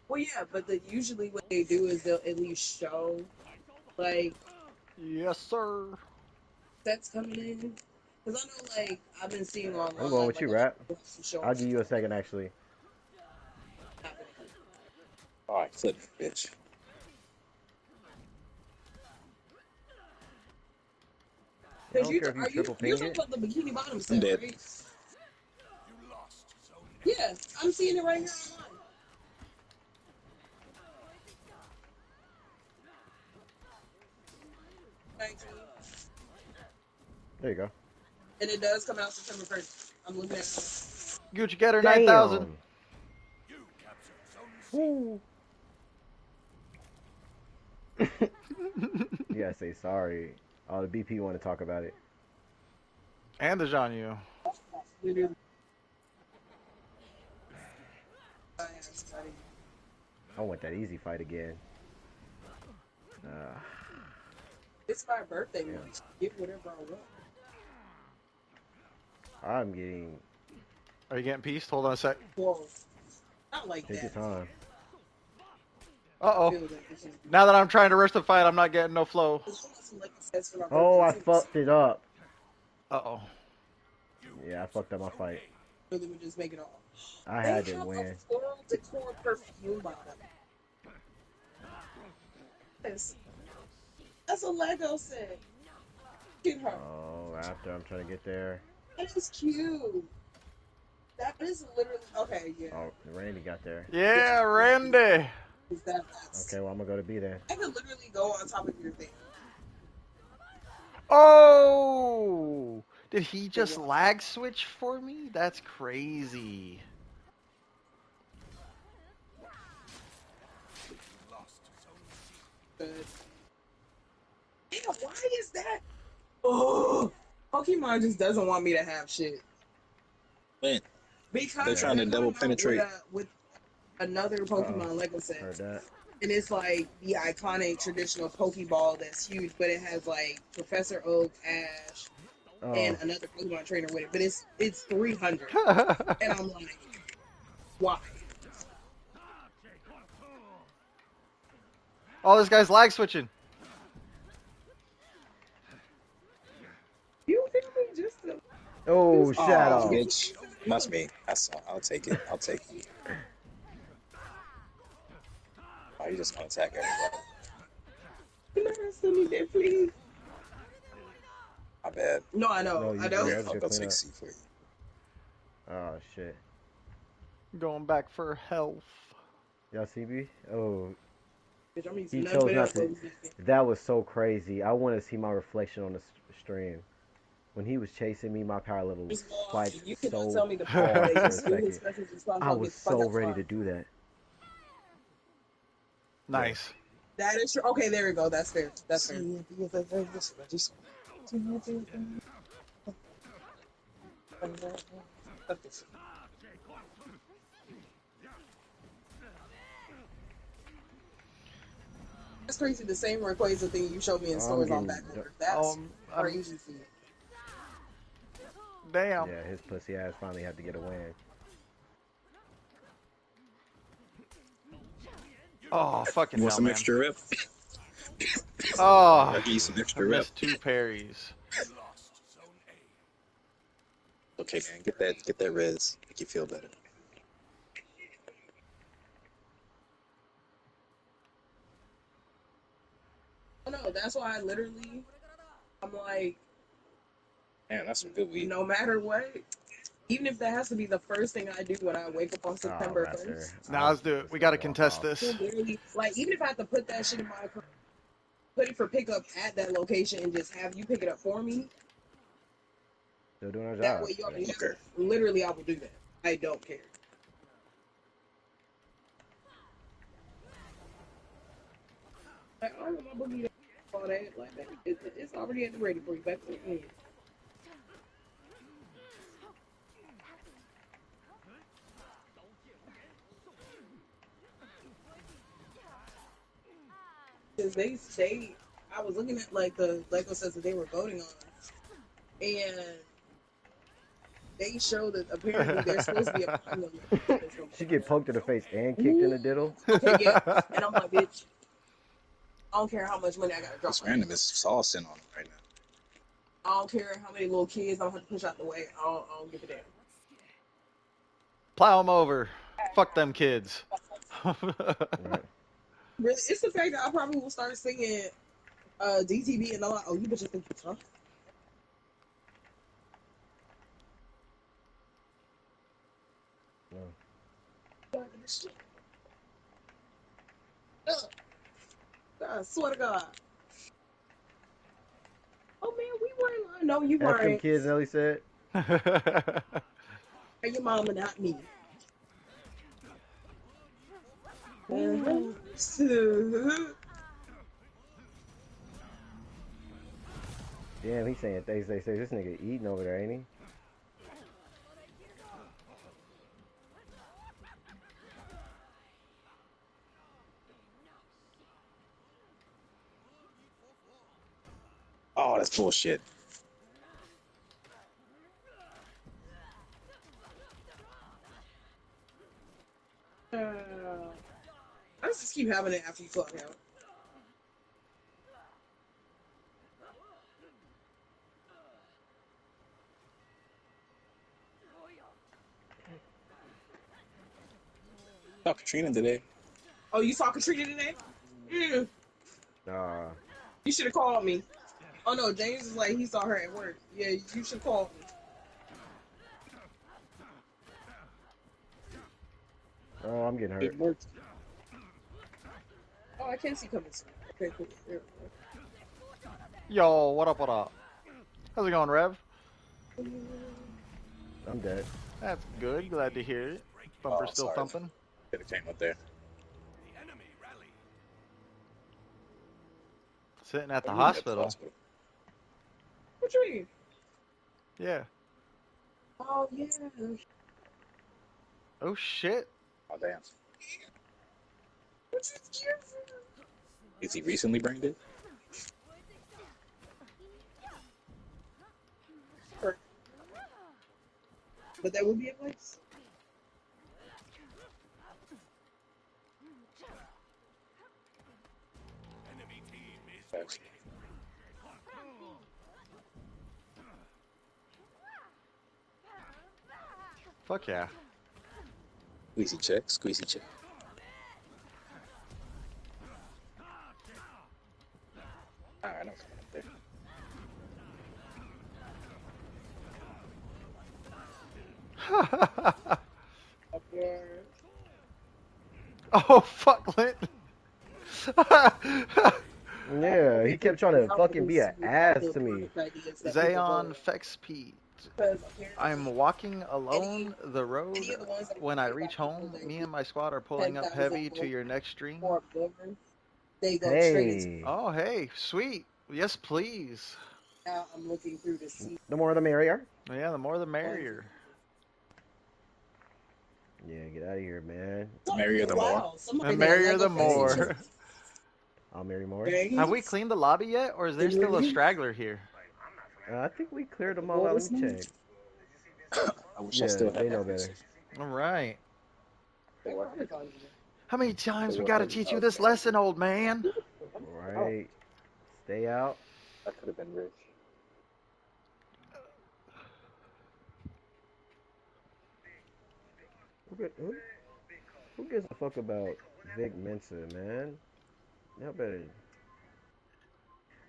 Well, yeah, but usually what they do is they'll at least show like Yes, sir. sets coming in. Because I know, like, I've been seeing I'm going online, with like, you, a lot Rap. of people showing I'll give you a second, actually. happening. Oh, I clip, bitch. I Because don't care if you triple you're ping talking it. about the bikini bottom I'm set, dead. right? You lost Zone A. Yeah, I'm seeing it right here online. There you go. And it does come out September 1st. I'm looking at it. Gucci Getter 9000. Damn. You captured Zone C. Woo. You gotta say sorry. Oh, the BP want to talk about it. And the Jean Yu. Literally. I want that easy fight again. It's my birthday Yeah. month. Get whatever I want. I'm getting. Are you getting pieced? Hold on a sec. Whoa. Not like Take your that. time. Uh-oh. Feel like this is- Now that I'm trying to rush the fight, I'm not getting no flow. It's also like it says for my Oh, I birthday, too. fucked it up. Uh-oh. Yeah, I fucked up my fight. Really would just make it all. I They had to have win. a floral decor perfume bottle. That's a Lego set. Get her. Oh, after I'm trying to get there. That is cute. That is literally okay. Yeah. Oh, Randy got there. Yeah, Randy. Is that's Okay, well I'm gonna go to B then. I could literally go on top of your thing. Oh! Did he just lag switch for me? That's crazy. Lost Zone C. Good. Damn, why is that? Oh, Pokemon just doesn't want me to have shit When because they're Yeah, trying they're to double coming out penetrate. with another uh-oh. Pokemon Lego Heard set, that. and it's like the iconic traditional Pokeball that's huge, but it has like Professor Oak, Ash, and Oh, another Pokemon trainer with it. But it's 300, and I'm like, why? Oh, this guy's lag switching. You feel me? Just to oh, Aw, Shadow. bitch. Must be. I'll take it. I'll take it. Oh, you just gonna attack everybody. Can I still need that, please? My bad. No, I know, No, I you know. good. Here, I was just I'll gonna go clean take up. C for you. Oh shit. Going back for health. Y'all see me? Oh, Bitch, I'm he using nothing chose but not to. elbows. That was so crazy. I want to see my reflection on the stream. When he was chasing me, my power level spiked You cannot so tell me the part hard where they for a just do his second. specials and I SpongeBob was get the fuck so out the ready spot. to do that. Yes. Nice. That is true. Okay, there we go. That's fair. That's fair. That's crazy. The same Rayquaza thing you showed me in Oh, I'm stores on getting. back order. That's I'm crazy. damn. Yeah, his pussy ass finally had to get a win. Oh, fucking You want hell, some man. extra rep? Oh, I'll give you some I extra rep. missed 2 parries. You lost Zone A. Okay, man. Get that res. Make you feel better. Oh no, that's why I literally, I'm like, Man, that's some good weed. no matter what, even if that has to be the first thing I do when I wake up on Oh, September Raptor. 1st, Now I was let's do it. just We gonna gotta walk contest off. this. literally, like, even if I have to put that shit in my car, put it for pickup at that location and just have you pick it up for me, Still doing our that job. way you already have Okay. it. Literally, I will do that. I don't care. Like, I don't want my boogie to all that. Like, that, it's already at the ready for you. Back to the end. Because I was looking at like the Lego sets that they were voting on, and they show that apparently there's supposed to be a prime number that's gonna She come get poked in the face and out. kicked in Ooh, the diddle. okay, yeah. And I'm like, bitch, I don't care how much money I gotta drop This on you. random is saucing on him right now. I don't care how many little kids I'm gonna have to push out the way. I don't give a damn. Plow them over. Fuck them kids. Right. Really, it's the fact that I probably will start singing DTB and I'm like, oh, you bitches think you're tough. No. I swear to God. Oh man, we were in line. No, you F them weren't. kids, Nelly said. Your mama, not me. Ooh. Damn, he's saying things. They say this nigga eating over there, ain't he? Oh, that's bullshit. I just keep having it after you clock out. Saw Katrina today. Oh, you saw Katrina today? Mm, Uh, you should have called me. Oh no, James is like he saw her at work. Yeah, you should call me. oh, I'm getting hurt. It worked. Oh, I can see coming soon. Okay, cool. Yo, what up, what up? How's it going, Rev? I'm dead. That's good. Glad to hear it. Bumper Oh, still sorry. thumping. Could have came up there. The enemy rally. Sitting at Oh, the you at the hospital. hospital. What you mean? Yeah. Oh yeah. Oh shit. Oh, damn. Is he recently brained it? Sure. But that would be a place. Enemy team is Facts. breaking. Fuck yeah. Squeezy check. Squeezy check. Alright, I'm coming up there. Up there. Oh fuck, Lint. Yeah, he kept trying to How would fucking they be an see all ass the to me. product ideas that people Zayon vote? Fexpede. Because apparently, I'm walking any alone the road. any of the ones that are When I made by reach people home, that me get and my squad are pulling up 10,000 heavy to votes your next stream. or more, they go straight into. Hey, Oh, hey, sweet. Yes, please. Now I'm looking through to see the more the merrier. Yeah, the more the ones. merrier. Yeah, get out of here, man. The merrier the more. Wow, The somebody made a merrier Lego the fancy Hey, more. church. I'll marry more. Have we Thanks. cleaned the lobby yet, or is there Didn't still a review. straggler here? I think we cleared them all out. Let Voice me note. check. I wish I Yeah, still had they know accuracy. better. All right. They were. How many They times we were gotta heavy. teach you Oh, this lesson, old man? Oh, Right. Stay out. that could have been rich. Who, who gives a fuck about Vic Mensa, man? Y'all better.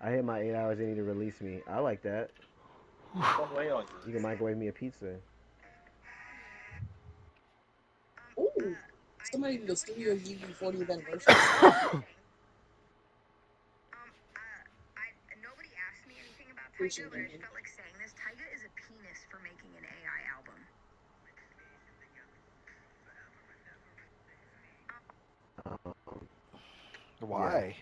I hit my 8 hours. They need to release me. I like that. Don't lay on You can microwave me a pizza. ooh. Somebody in the studio give you 40th anniversary. Nobody asked me anything about Tyga, Appreciate but I it. just felt like saying this. Tyga is a penis for making an AI album. Um, yeah. Why?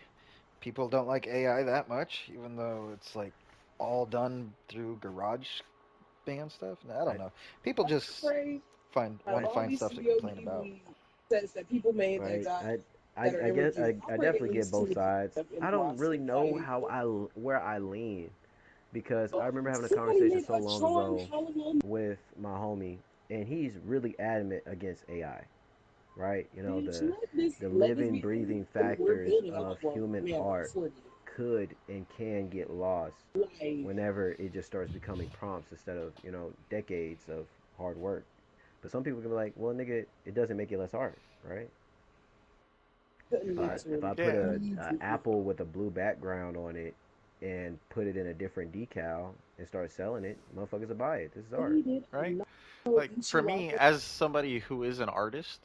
People don't like AI that much, even though it's like all done through garage band stuff. I don't I, know. People I'm just afraid out want of to all find these stuff to studio complain about. Ghibli sets that people made that right. got I that are I in guess review, I'm I afraid at definitely get least two both of them sides. have been I don't really rostered. know how where I lean because I remember having a Somebody conversation made so a long charm ago Halloween. with my homie, and he's really adamant against AI. Right? You know, Bitch, the let this living, be breathing we're factors building a lot. of Well, I human mean, art for could and can get lost life. whenever it just starts becoming prompts instead of, decades of hard work. But some people can be like, well, nigga, it doesn't make it less art, right? Couldn't If I literally put Yeah, a apple with a blue background on it and put it in a different decal and start selling it, motherfuckers will buy it. This is art. need it. right? No Like for issue out me, as somebody who is an artist,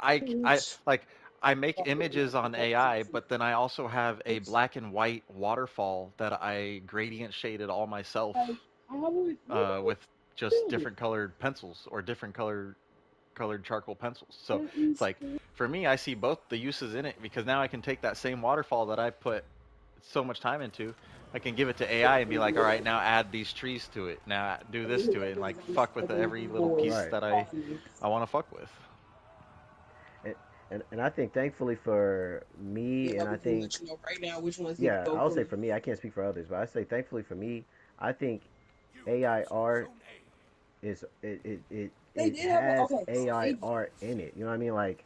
I there. I like I make images on AI, but then I also have a black and white waterfall that I gradient shaded all myself Like, I would, with just build it. different colored pencils or different colored charcoal pencils. So That it's is like for me, I see both the uses in it because now I can take that same waterfall that I put so much time into. I can give it to AI and be like, all right, now add these trees to it. Now do this to it, and like fuck with every little piece Right. that I want to fuck with. And, and I think thankfully for yeah, me, and I we can think, let you know right now which ones need to yeah, go I'll say for for me, I can't speak for others, but I say thankfully for me, I think You AI captured art Zone A. is They it did have has okay, so AI they art in it. You know what I mean? Like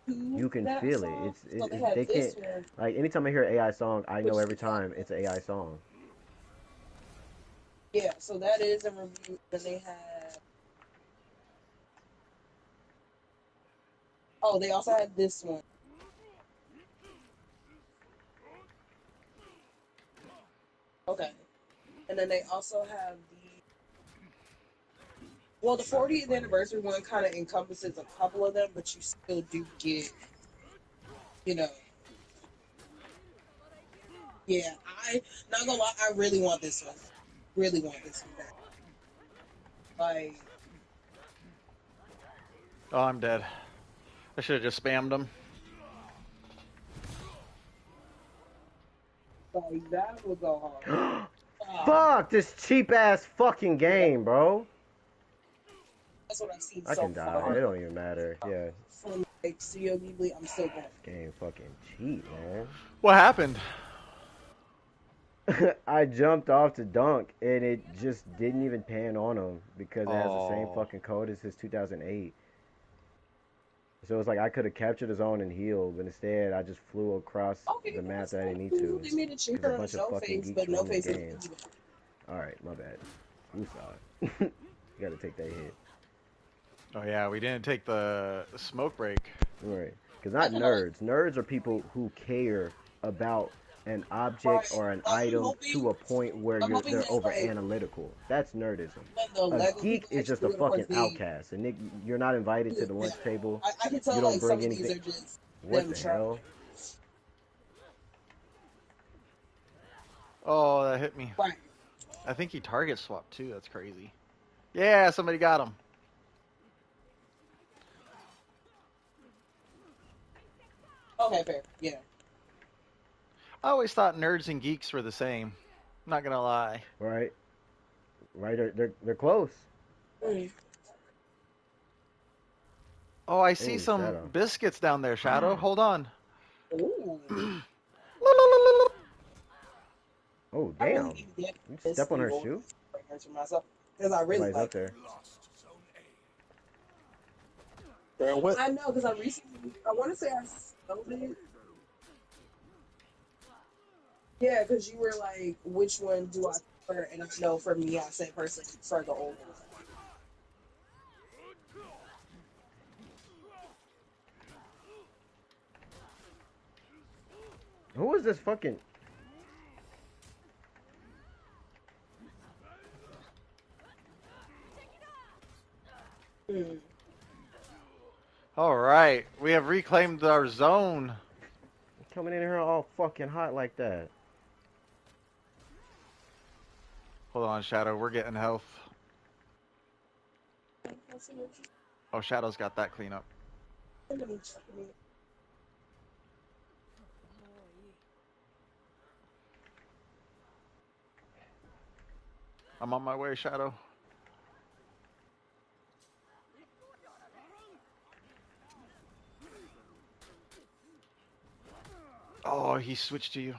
do you can that feel it. song. So they It's had they this can't one, like anytime I hear an AI song, I know which every time it's an AI song. yeah, so that is a review. Then they had oh, they also had this one. Okay. And then they also have the 40th anniversary one kind of encompasses a couple of them, but you still do get, you know, yeah, I not gonna lie, I really want this one. Really want this one back. Like, Oh, I'm dead. I should have just spammed him. that would go hard. Fuck this cheap ass fucking game, bro. That's what I've seen I so can die. far It don't even matter. Yeah, from like Studio Ghibli. I'm still going. this game fucking cheap, man. What happened? I jumped off to dunk and it just didn't even pan on him because it has the same Oh. fucking code as his 2008. So it's like I could have captured his own and healed, but instead I just flew across Okay, the map that's that I not didn't need cool. to They made it because a cheaper on bunch of No fucking Face, geeks but No run this Face is game. even. Alright, my bad. Woosah. You gotta take that hit. Oh yeah, we didn't take the smoke break. Right. Because not nerds. Nerds are people who care about an object or an item to a point where I'm hoping they're that over like analytical. That's nerdism. when the A Lego geek people is just actually a do it, of course fucking they. outcast. And Nick, you're not invited to the Yeah, lunch table. I can You tell don't like bring some of these anything. are just What them the trying. hell? Oh, that hit me. Right. I think he target swapped too. That's crazy. Yeah, somebody got him. Okay, fair. Yeah. I always thought nerds and geeks were the same. Not gonna lie. Right? Right? They're close. Mm. Oh, I see Oh, some Shadow. biscuits down there, Shadow. Hold on. Ooh. Oh, I really damn. need to get You this step on her evil shoe? for myself because I really Somebody's up like it. there. Lost Zone A. Bro, what? I know because I recently, I want to say I sold it. Yeah, because you were like, which one do I prefer? And I know for me, I said personally prefer the old one. Who is this fucking... Mm. All right, we have reclaimed our zone. coming in here all fucking hot like that? Hold on, Shadow. We're getting health. Oh, Shadow's got that clean up. I'm on my way, Shadow. Oh, he switched to you.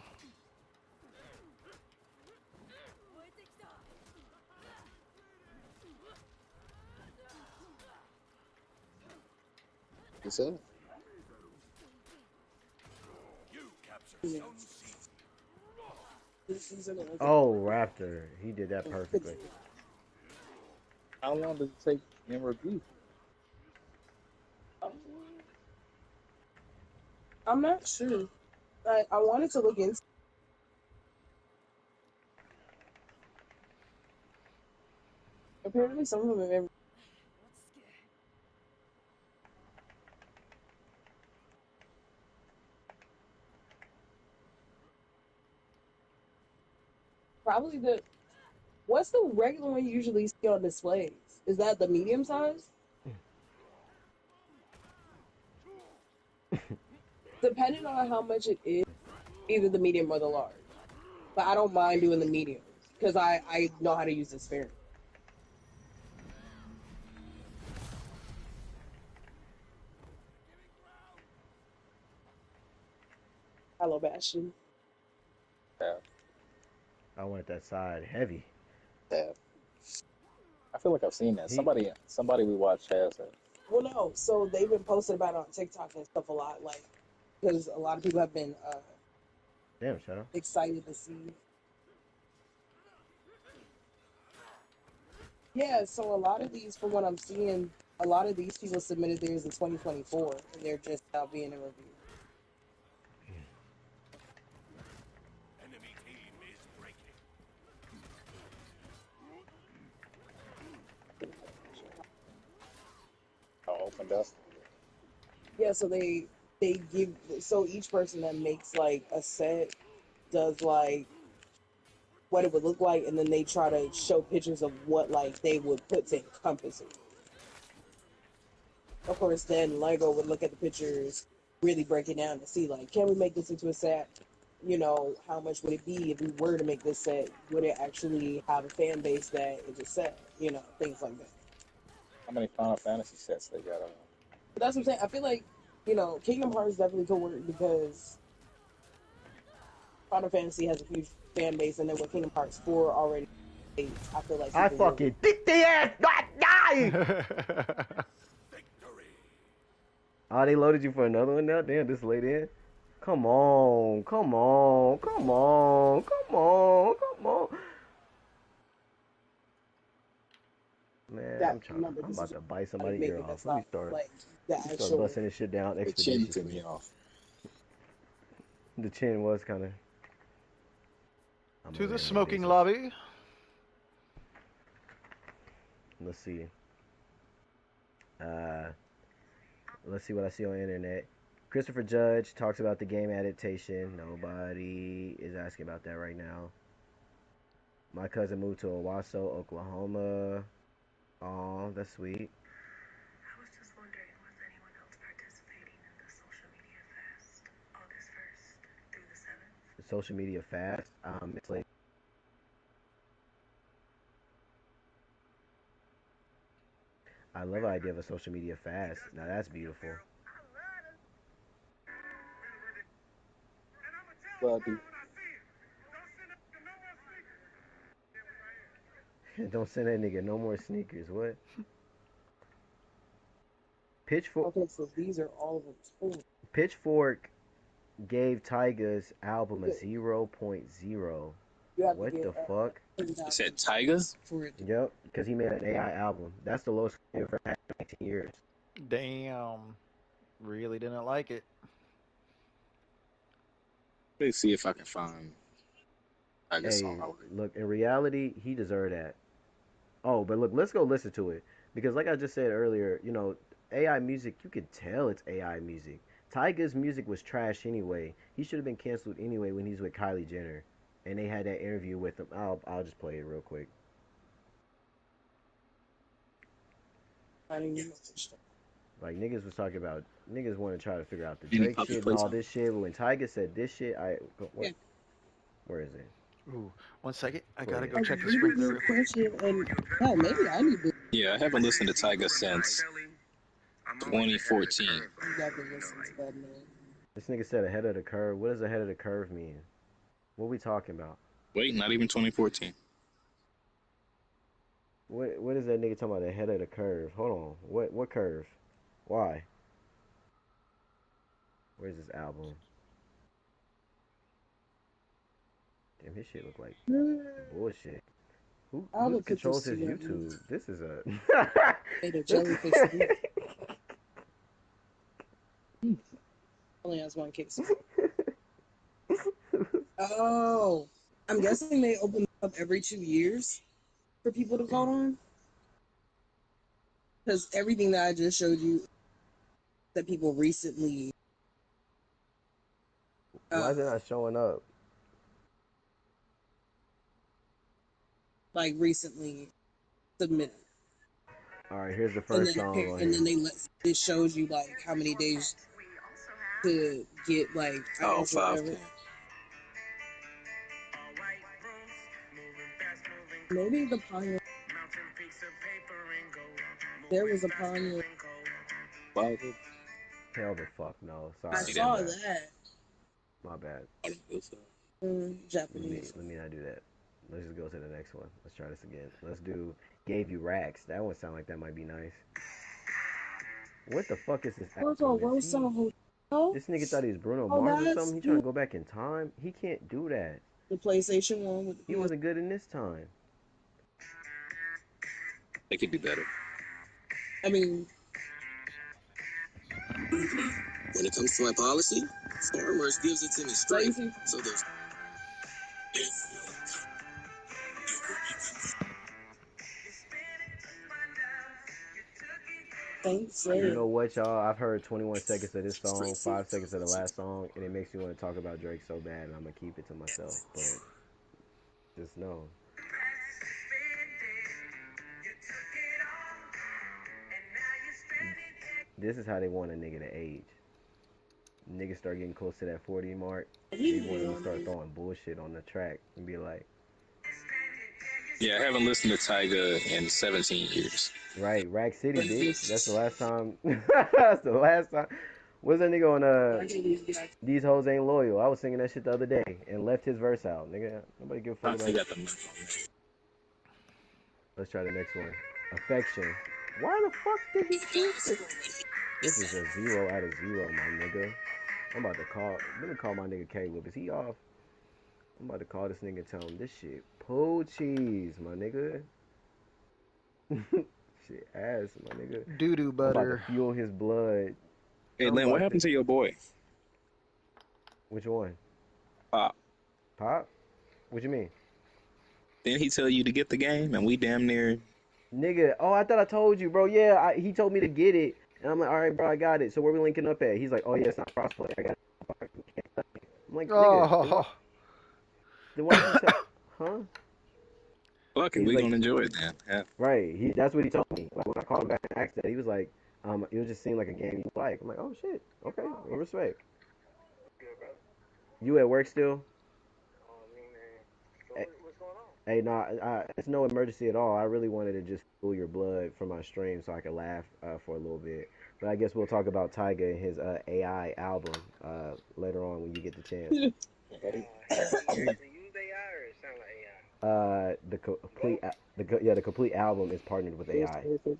What's up? You captured Zone C. Oh, Raptor. He did that perfectly. How long does it take in review? I'm not sure. I wanted to look into. Apparently, some of them have. Probably the. What's the regular one you usually see on displays? Is that the medium size? Depending on how much it is, either the medium or the large. But I don't mind doing the medium because I know how to use this spare. Hello, Bastion. Yeah, I wanted that side heavy. yeah. I feel like I've seen that. He, Somebody we watched has that. Well, no. So they've been posting about it on TikTok and stuff a lot, like because a lot of people have been damn, Shadow. excited to see. Yeah, so a lot of these, from what I'm seeing, a lot of these people submitted theirs in 2024, and they're just now being in review. Enemy team is breaking. Oh, open dust. Yeah, so they give, so each person that makes like a set does like what it would look like, and then they try to show pictures of what like they would put to encompass it. Of course, then Lego would look at the pictures, really break it down to see like, can we make this into a set? You know, how much would it be if we were to make this set? Would it actually have a fan base that is a set? You know, things like that. How many Final Fantasy sets they got on? But that's what I'm saying. I feel like, you know, Kingdom Hearts definitely could work because Final Fantasy has a huge fan base, and then with Kingdom Hearts 4 already, I feel like I people will. fucking dick the ass, not die. Victory. Oh, they loaded you for another one now. Damn, this late in. Come on, come on, come on, come on, come on. Man, That remember, I'm this is about to bite like somebody's ear making off. that's not like the Let me start actual. busting this shit down The chin threw expeditiously. me off. The chin was kind of. To the smoking lobby. Let's see. Uh, let's see what I see on the internet. Christopher Judge talks about the game adaptation. Nobody is asking about that right now. My cousin moved to Owasso, Oklahoma. Oh, that's sweet. I was just wondering, was anyone else participating in the social media fast August 1st through the 7th? The social media fast. It's like I love the idea of a social media fast. Now that's beautiful. Well, dude, Don't send that nigga no more sneakers. What? Pitchfork. Okay, so these are all of them total. Pitchfork gave Tyga's album a 0.0. You have to What get the fuck? you said Tiger? for it. Yep, because he made an AI album. That's the lowest he ever had in 19 years. Damn. Really didn't like it. Let's see if I can find Tiger song. Hey, look, in reality, he deserved that. Oh, but look, let's go listen to it. Because like I just said earlier, you know, AI music, you could tell it's AI music. Tyga's music was trash anyway. He should have been canceled anyway when he's with Kylie Jenner. And they had that interview with him. I'll just play it real quick. I didn't even know this. Like niggas want to try to figure out the Any Drake puppy shit and play all song? this shit. But when Tyga said this shit, Yeah. where is it? Ooh, 1 second. I Where gotta is go it? That's a check the really sprinkler good real quick. question, and hell, maybe I need to. Yeah, I haven't listened to Tiger since 2014. You got to listen to that man. This nigga said ahead of the curve. What does ahead of the curve mean? What we talking about? Wait, not even 2014. What is that nigga talking about ahead of the curve? Hold on. What curve? Why? Where's this album? Damn, his shit look like bullshit. I Who would put this controls his together. YouTube? This is a Made a jellyfish. Only has one case. Oh, I'm guessing they open up every 2 years for people to vote on. Because everything that I just showed you that people recently, Why is it not showing up? like recently submitted, All right, here's the and first then song on and then here. it shows you like how many days to get like I Oh, guess whatever. 5K. Maybe the pioneer. There was a pioneer. Wow. Hell the fuck no. I Sorry, See my saw that? bad. that. My bad. Japanese. Let me not do that. Let's just go to the next one. Let's try this again. Let's do Gave You Racks. That one sound like that might be nice. What the fuck is this Porco album? Is Rosso he? Hotel. This nigga thought he was Bruno Oh, Mars or that's something. He trying to go back in time. He can't do that. the PlayStation one with He the PS. wasn't good in this time. They could do better. I mean, When it comes to my policy, Farmers gives it to me straight. crazy. So there's Thanks. You know what, y'all? I've heard 21 seconds of this song, 5 seconds of the last song, and it makes me want to talk about Drake so bad, and I'm gonna keep it to myself. But Just know. This is how they want a nigga to age. Niggas start getting close to that 40 mark. They want them to start throwing bullshit on the track and be like, Yeah, I haven't listened to Tyga in 17 years. right, Rack City, bitch. That's the last time. That's the last time. What's that nigga on These Hoes Ain't Loyal? I was singing that shit the other day and left his verse out. Nigga, nobody give a fuck I about it. forgot the month on that. Let's try the next one. Affection. Why the fuck did he choose this? This is a 0 out of 0, my nigga. I'm about to call. Let me call my nigga Caleb. Is he off? I'm about to call this nigga and tell him this shit cheese, my nigga. Shit ass, my nigga. Doo doo I'm about to butter. fuel his blood. Hey, I'm Lynn, what about happened to. to your boy? Which one? Pop. Pop? What you mean? Didn't he tell you to get the game and we damn near. Nigga, oh, I thought I told you, bro. Yeah, he told me to get it. And I'm like, all right, bro, I got it. So where we linking up at? He's like, oh, yeah, it's not crossplay. I got it. I'm like, nigga, Oh, then why you tell, huh? Fuck it, He's we like, gonna enjoy it then. Yeah. right. That's what he told me. Like when I called him back and asked that, he was like, it just seemed like a game you like. I'm like, oh shit, okay, well, respect. You at work still? Hey, hey, nah, it's no emergency at all. I really wanted to just cool your blood for my stream so I could laugh for a little bit. But I guess we'll talk about Tyga and his AI album later on when you get the chance. The complete, the complete album is partnered with It's AI. perfect.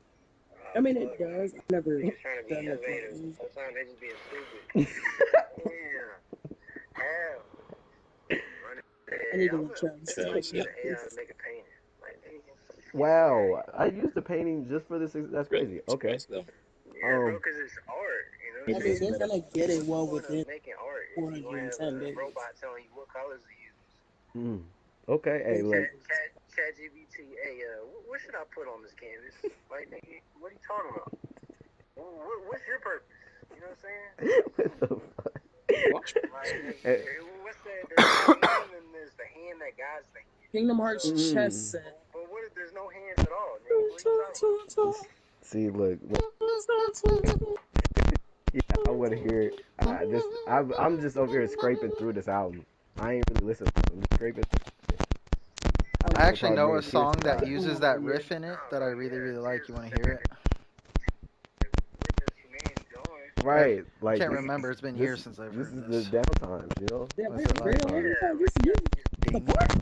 I mean, it does. I've never done it. I need to let Travis Yeah, take shit. this. Wow, I used the painting just for this. That's Really? crazy. It's Okay. crazy though. I mean, they're gonna get it well within 410 days. Mm. Okay. Hey, look. What the fuck? Watch. Hey, Kingdom Hearts chess mm. set. See, look. Yeah, I want to hear this. I'm just over here scraping through this album. I ain't really listening. I'm scraping. I It'll actually probably know bring a tears song to my that eyes. uses that riff in it that I really, really like. You want to hear it? I Right, like can't remember. It's been years since I've this heard is the this. downtimes, you know. Yeah, What's it real like? time. This is you. The Ding. fuck? Nice.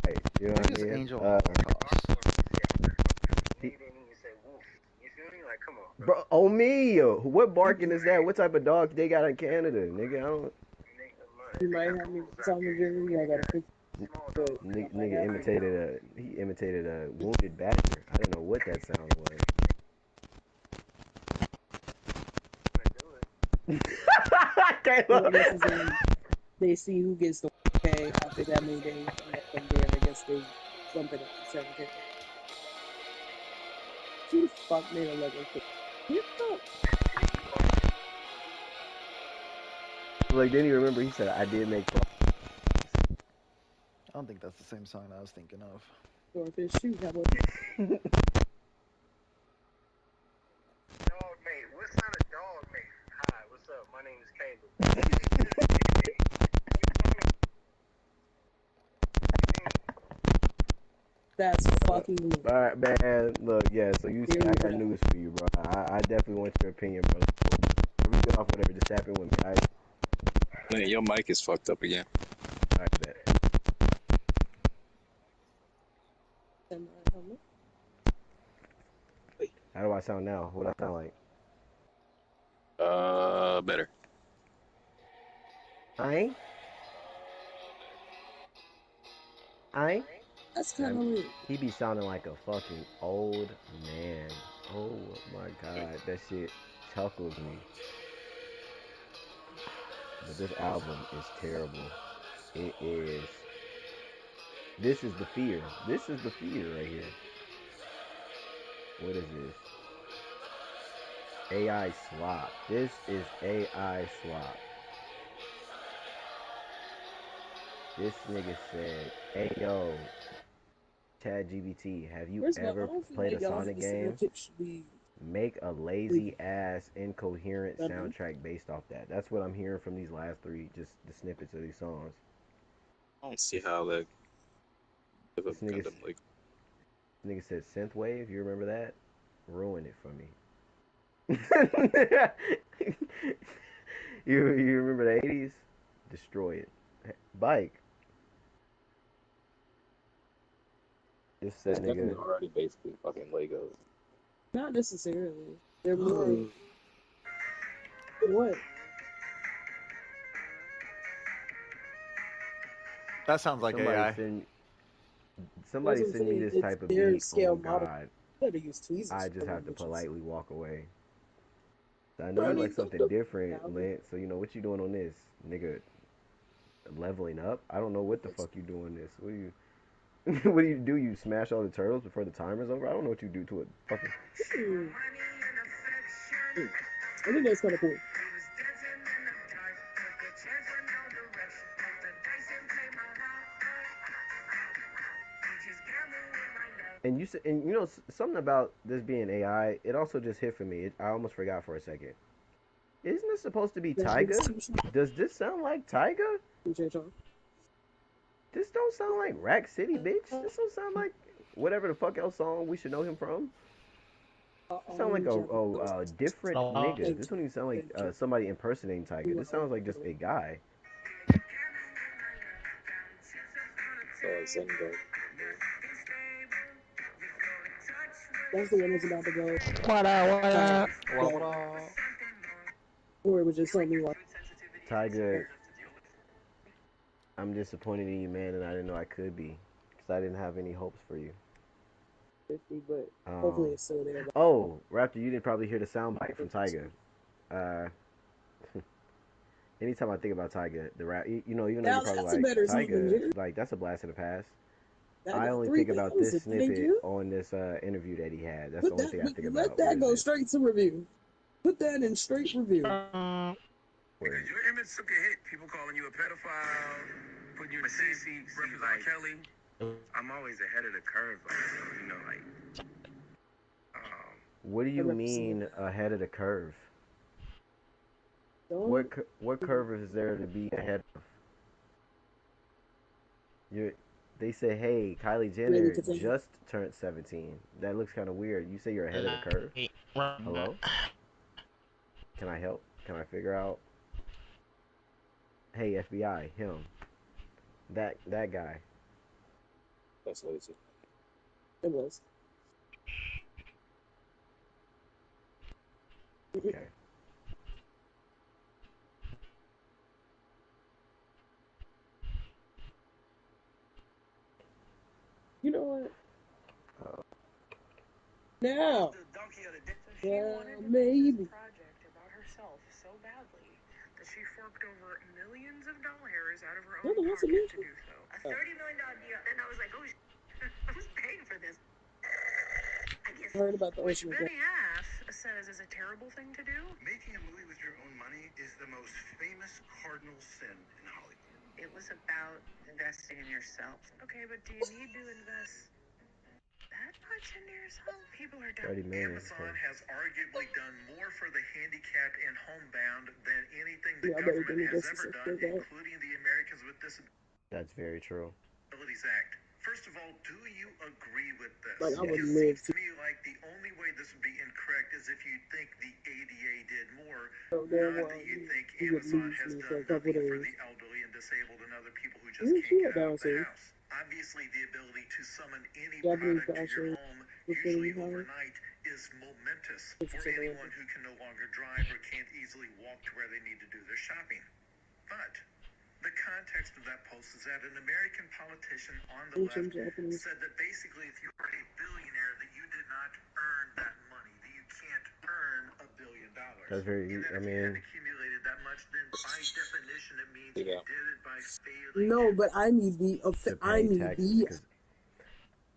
Right, you know What what I is mean. Angel Holocaust? Bro, oh me, what barking is that? What type of dog they got in Canada, nigga? I don't. You might have me tell me, Jerry, I got a picture. But I Nigga have imitated a wounded badger. I don't know what that sound was. Well, I Caleb. guess it's they see who gets the okay after that many days, and then from there, I guess they jump it up to 7K. Who the fuck made a Lego kit? What the? Like, didn't you remember? He said, "I did make fun." I don't think that's the same song I was thinking of. Swordfish shoot. How about that's fucking me. All right, man. Look, yeah. So you see, There I you got go. news for you, bro. I definitely want your opinion, bro. We get off whatever just happened with me. Lynn, your mic is fucked up again. All right, bet. How do I sound now? What do I sound like? Better. I ain't. That's kind of weird. He be sounding like a fucking old man. Oh my god, that shit chuckles me. But this album is terrible. It is. This is the fear. This is the fear right here. What is this? AI slop. This is AI slop. This nigga said, "Hey yo, Chad GBT, have you First of all, I ever don't feel played a like y'all Sonic listening game? to tips should be Make a lazy ass, incoherent done. soundtrack based off that." That's what I'm hearing from these last three, just the snippets of these songs. I don't see how that ever This nigga, Gundam like. nigga said synthwave. You remember that? Ruin it for me. you remember the 80s? Destroy it. Bike. This It's that definitely nigga. already basically fucking Legos. Not necessarily. They're more what? That sounds like Somebody AI. send That's somebody what I'm send me saying. this It's type of their beat. Oh scale model. God, You better use tweezers I for just them have to bitches. politely walk away. I know you Brownie, like don't something do different, it. Lance. So you know what you doing on this, nigga? Leveling up? I don't know what the fuck you doing this. What do you? What do you do? You smash all the turtles before the timer's over? I don't know what you do to it. Fucking. Hmm. I think that's kind of cool. And you said, and you know something about this being AI. It also just hit for me. I almost forgot for a second. Isn't this supposed to be That big Tyga? sushi. Does this sound like Tyga? Appreciate y'all. This don't sound like Rack City, bitch. This don't sound like whatever the fuck else song we should know him from. This sound like a different nigga. Thank This you. don't even sound like Thank you. somebody impersonating Tyga. This sounds like just a guy. Zengo. That's the one that's about to go. What up? What up? What up? Or it was just something like Tyga, I'm disappointed in you, man, and I didn't know I could be, because I didn't have any hopes for you. 50, but hopefully Um, it's still there. oh, Raptor, you didn't probably hear the soundbite from Tyga. Uh, anytime I think about Tyga, the rap, you know, even though Now you're probably that's a like better song than Tyga, Jerry. like that's a blast in the past. That I got only think about this 3,000. Thank snippet you. on this interview that he had. That's the Put only that. thing I think Let about. What that is go it? straight to review. Put that in straight review. Where is Because your image took a hit. People calling you a pedophile, putting you in a CC, representing Kelly. I'm always ahead of the curve, like, so, you know, like, What do I you represent mean ahead of the curve? Don't What curve is there to be ahead of? You they say, hey, Kylie really Jenner continue. just turned 17. That looks kind of weird. You say you're ahead of the curve? Hello? Can I help? Can I figure out? Hey, FBI, him, that guy. That's lazy. It was. Okay. You know what? Uh, Now. She Yeah, wanted to make maybe. this project about herself so badly that she forked over millions of dollars out of her You're own the one to pocket to mention. do so. A $30 million deal, and I was like, oh, who's paying for this? I guess. I heard about the Which ocean. Benny Ass says is a terrible thing to do. making a movie with your own money is the most famous cardinal sin in Hollywood. It was about investing in yourself. Okay, but do you need to invest that much into yourself? People are dumb. 30 million. Amazon has arguably done more for the handicapped and homebound than anything the Yeah, I better give government me has this ever to done, say that. including the Americans with That's very true. Disabilities Act. First of all, do you agree with this? Like, I would It live seems to to me like the only way this would be incorrect is if you think the ADA did more, go damn not well. that you think You would Amazon lose has me for a done couple nothing for days. the elderly and disabled and other people who just Where can't she get at out of the downstairs? house. Obviously, the ability to summon any Japanese product to your fashion home, before usually you have overnight, is momentous for pictures of anyone it. who can no longer drive or can't easily walk to where they need to do their shopping. But the context of that post is that an American politician on the Ancient left Japanese. said that basically if you were a billionaire that you did not earn that money, that you can't earn $1 billion. That's very. And that I if you had mean, accumulated that much, then by definition it means Yeah. you did it by failing. No, but I need the to I pay need taxes, the cause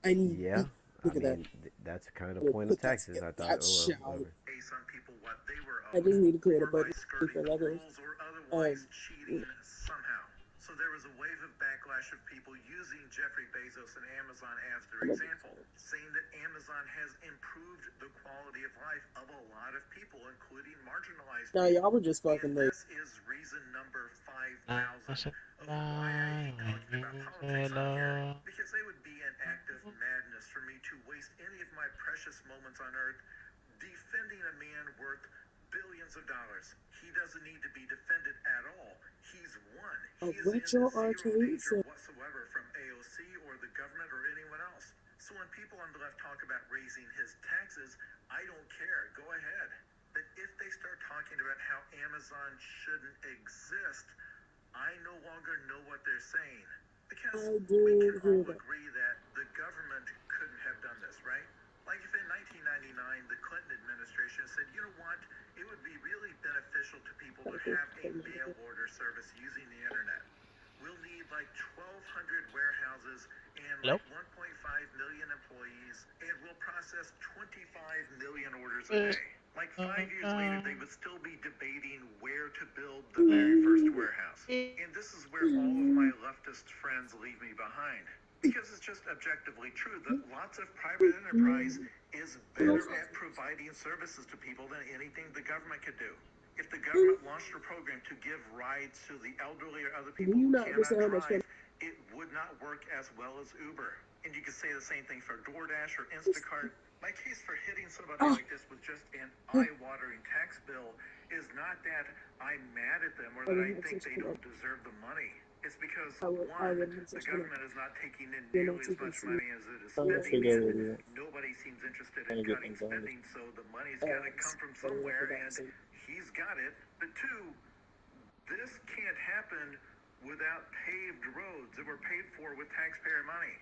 I need yeah, the I Look at that. mean, that's kind of the I'm gonna point of put that taxes. together. I thought, That oh well, shout. whatever. Some people what they were I just owed, need to create a or by button skirting for the leathers. rules or otherwise Um, cheating somehow. So there was a wave of backlash of people using Jeffrey Bezos and Amazon as their I'm gonna do example, saying that Amazon has improved the quality of life of a lot of people, including marginalized Now people. y'all were just And fucking late. this is reason number I 5,000 said, of why I "Lie hate when talking about you politics said on here. love." Because it would be an act of madness for me to waste any of my precious moments on earth defending a man worth billions of dollars. He doesn't need to be defended at all. He's won. A He is in retro zero archery danger set. whatsoever from AOC or the government or anyone else. So when people on the left talk about raising his taxes, I don't care. Go ahead. But if they start talking about how Amazon shouldn't exist, I no longer know what they're saying. Because I we can did hear all that. agree that the government couldn't have done this, right? Like if in 1999 the Clinton administration said, you know what, it would be really beneficial to people to have a mail order service using the internet. We'll need like 1,200 warehouses and Hello? like 1.5 million employees, and we'll process 25 million orders a Uh, day. Like 5 years later, they would still be debating where to build the very first Mm, warehouse. And this is where all of my leftist friends leave me behind. Because it's just objectively true that lots of private enterprise is better at providing services to people than anything the government could do. If the government launched a program to give rides to the elderly or other Do people you who not cannot understand how much fun? drive, it would not work as well as Uber. And you could say the same thing for DoorDash or Instacart. My case for hitting somebody Oh, like this with just an eye-watering tax bill is not that I'm mad at them or I that would I have think such a they good don't deserve the money. It's because, I one, would have the such a good government is not taking in You know, nearly you as can much see money as it is trying to spending, figure and it nobody seems interested in trying to get cutting things done. spending, so the money's got to come from somewhere, and he's got it. But two, this can't happen without paved roads that were paid for with taxpayer money.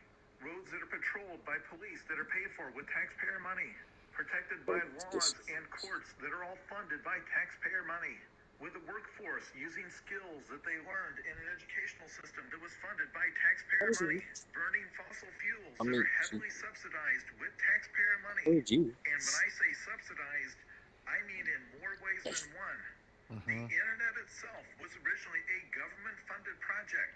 Roads that are patrolled by police that are paid for with taxpayer money. Protected by laws and courts that are all funded by taxpayer money. With a workforce using skills that they learned in an educational system that was funded by taxpayer money. Burning fossil fuels that are heavily subsidized with taxpayer money. And when I say subsidized, I mean in more ways than one. The Mm-hmm. internet itself was originally a government-funded project.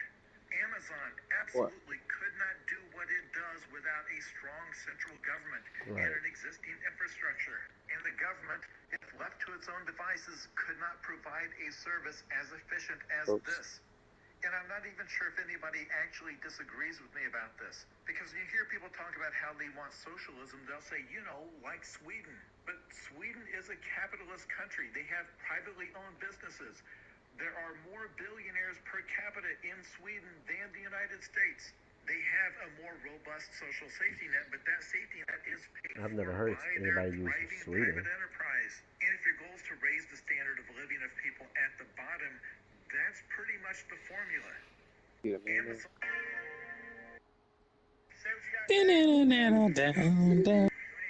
Amazon What? absolutely could not do what it does without a strong central government and Right. an existing infrastructure. And the government, if left to its own devices, could not provide a service as efficient as Oops. this. And I'm not even sure if anybody actually disagrees with me about this. Because when you hear people talk about how they want socialism, they'll say, you know, like Sweden. But Sweden is a capitalist country. They have privately owned businesses. There are more billionaires per capita in Sweden than the United States. They have a more robust social safety net, but that safety net is paid I've for never heard by their anybody use thriving Sweden. private enterprise. And if your goal is to raise the standard of living of people at the bottom, that's pretty much the formula. Amazon.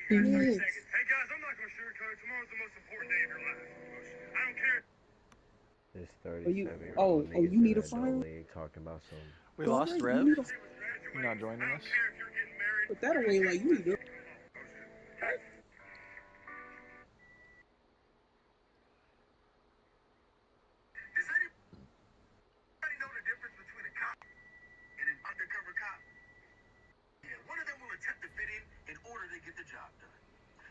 Hey guys, I'm not gonna sugarcoat it. Tomorrow's the most important day of your life. I don't care. This Oh, you, 37-year-old nigga you still need a got no fire? leg talking about some. We All lost right, you Rev. need a You not joining I us? don't care if you're getting married. put that away like you need to. Does anybody know the difference between a cop and an undercover cop? Yeah, one of them will attempt to fit in order to get the job done.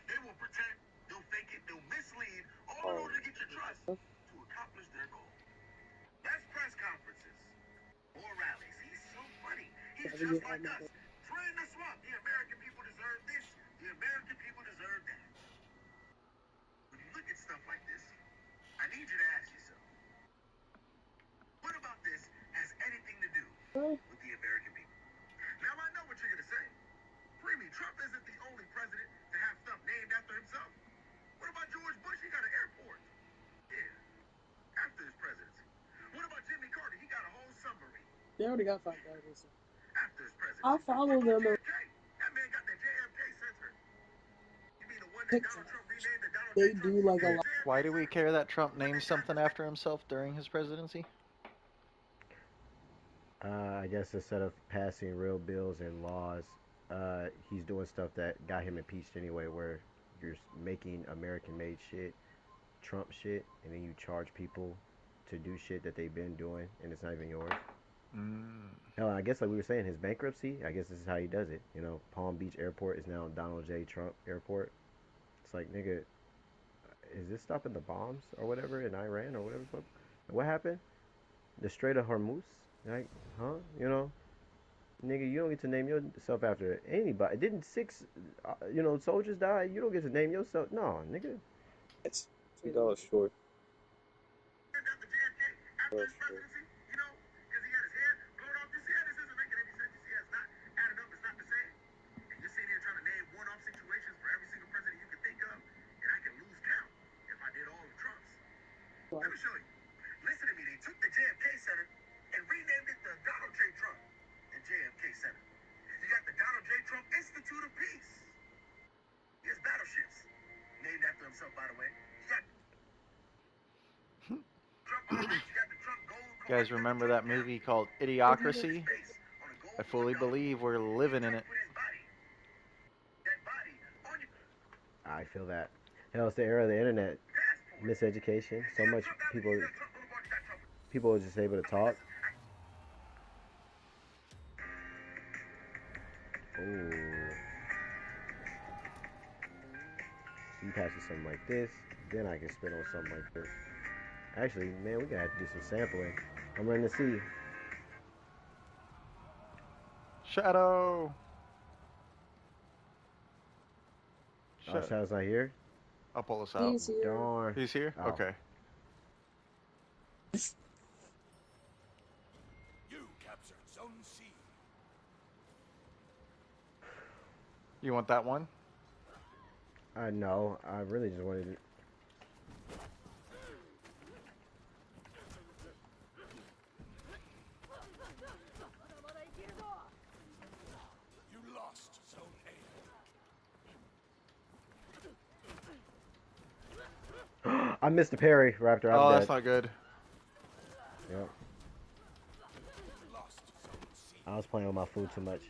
They will pretend, they'll fake it, they'll mislead, all in order to get your trust to accomplish their goal. Less press conferences, more rallies. He's so funny. He's Gotta just get all like my. us. Drain the swamp. The American people deserve this. The American people deserve that. When you look at stuff like this, I need you to ask yourself, what about this has anything to do with the American people? Now I know what you're going to say. Free me, Trump isn't the only president to have stuff named after himself. What about George Bush? He got an airport. Yeah, after his presidency. What about Jimmy Carter? He got a whole submarine. They already got 5,000. After his presidency. I What follow about them. JFK? That man got the JFK Center. You mean the one that TikTok. Donald Trump renamed the Donald J. They Trump do like a lot. JFK Why do we Center? care that Trump named something after himself during his presidency? I guess instead of passing real bills and laws, he's doing stuff that got him impeached anyway, where you're making American-made shit, Trump shit, and then you charge people to do shit that they've been doing, and it's not even yours. Mm. Hell, I guess like we were saying, his bankruptcy. I guess this is how he does it. You know, Palm Beach Airport is now Donald J. Trump Airport. It's like, nigga, is this stopping the bombs or whatever in Iran or whatever? What happened? The Strait of Hormuz? Like, huh? You know, nigga, you don't get to name yourself after anybody. Didn't six, soldiers die? You don't get to name yourself. No, nigga. It's $2 short. After JFK, after his presidency, you know, because he had his head blown off. You see how this isn't making any sense? You see how it's not adding up, it's not the same. And you're sitting here trying to name one-off situations for every single president you can think of, and I can lose count if I did all of Trump's. Let me show you. Listen to me. They took the JFK Center and renamed it the Donald J. Trump and JFK Center. You got the Donald J. Trump Institute of Peace. He has battleships named after himself, by the way. You got Trump Armory. You got the Trump Gold You guys Corps. remember that movie called Idiocracy? I fully believe we're living in it. I feel that. Hell, it's the era of the internet. Miseducation. So much people are just able to talk. Ooh. So you pass me something like this, then I can spin on something like this. Actually, man, we gotta have to do some sampling. I'm running to see. Shadow. Oh, Shadow's not here? I'll pull this out. He's here. Darn. He's here? Oh. Okay. You captured Zone C. You want that one? No, I really just wanted to. You lost Zone A. I missed the parry, Raptor. I'm Oh, dead. that's not good. Yep. Lost Zone C. I was playing with my food too much.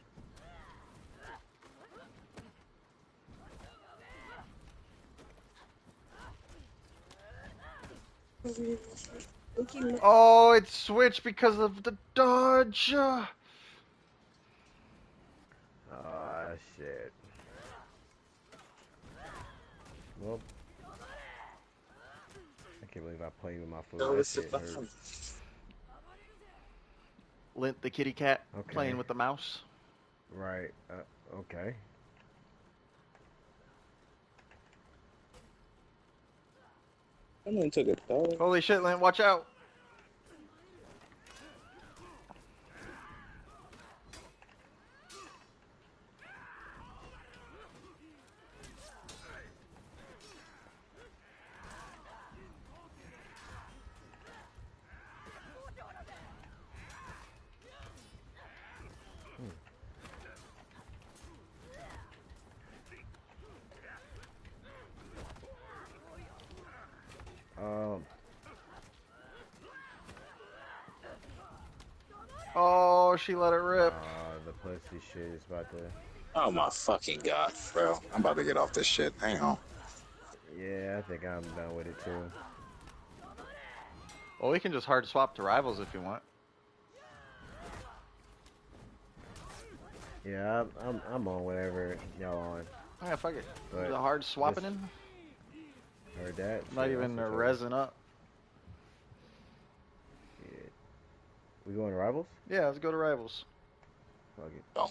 Oh, it switched because of the dodge. Oh, shit. Well, I can't believe I played with my food. No, That it's shit hurt. Lint the kitty cat Okay. playing with the mouse. Right. Okay. Someone took a dog. Holy shit, Lint, watch out. Um. Oh, she let it rip. The pussy shit is about to. Oh my fucking god, bro. I'm about to get off this shit. Hang on. Yeah, I think I'm done with it too. Well, we can just hard swap to rivals if you want. Yeah, I'm on whatever y'all on. Oh, yeah, fuck it. But The hard swapping in. Heard that. Not Shit, even that's what's up. resin up. Shit. We going to rivals? Yeah, let's go to rivals. Fuck it. Oh.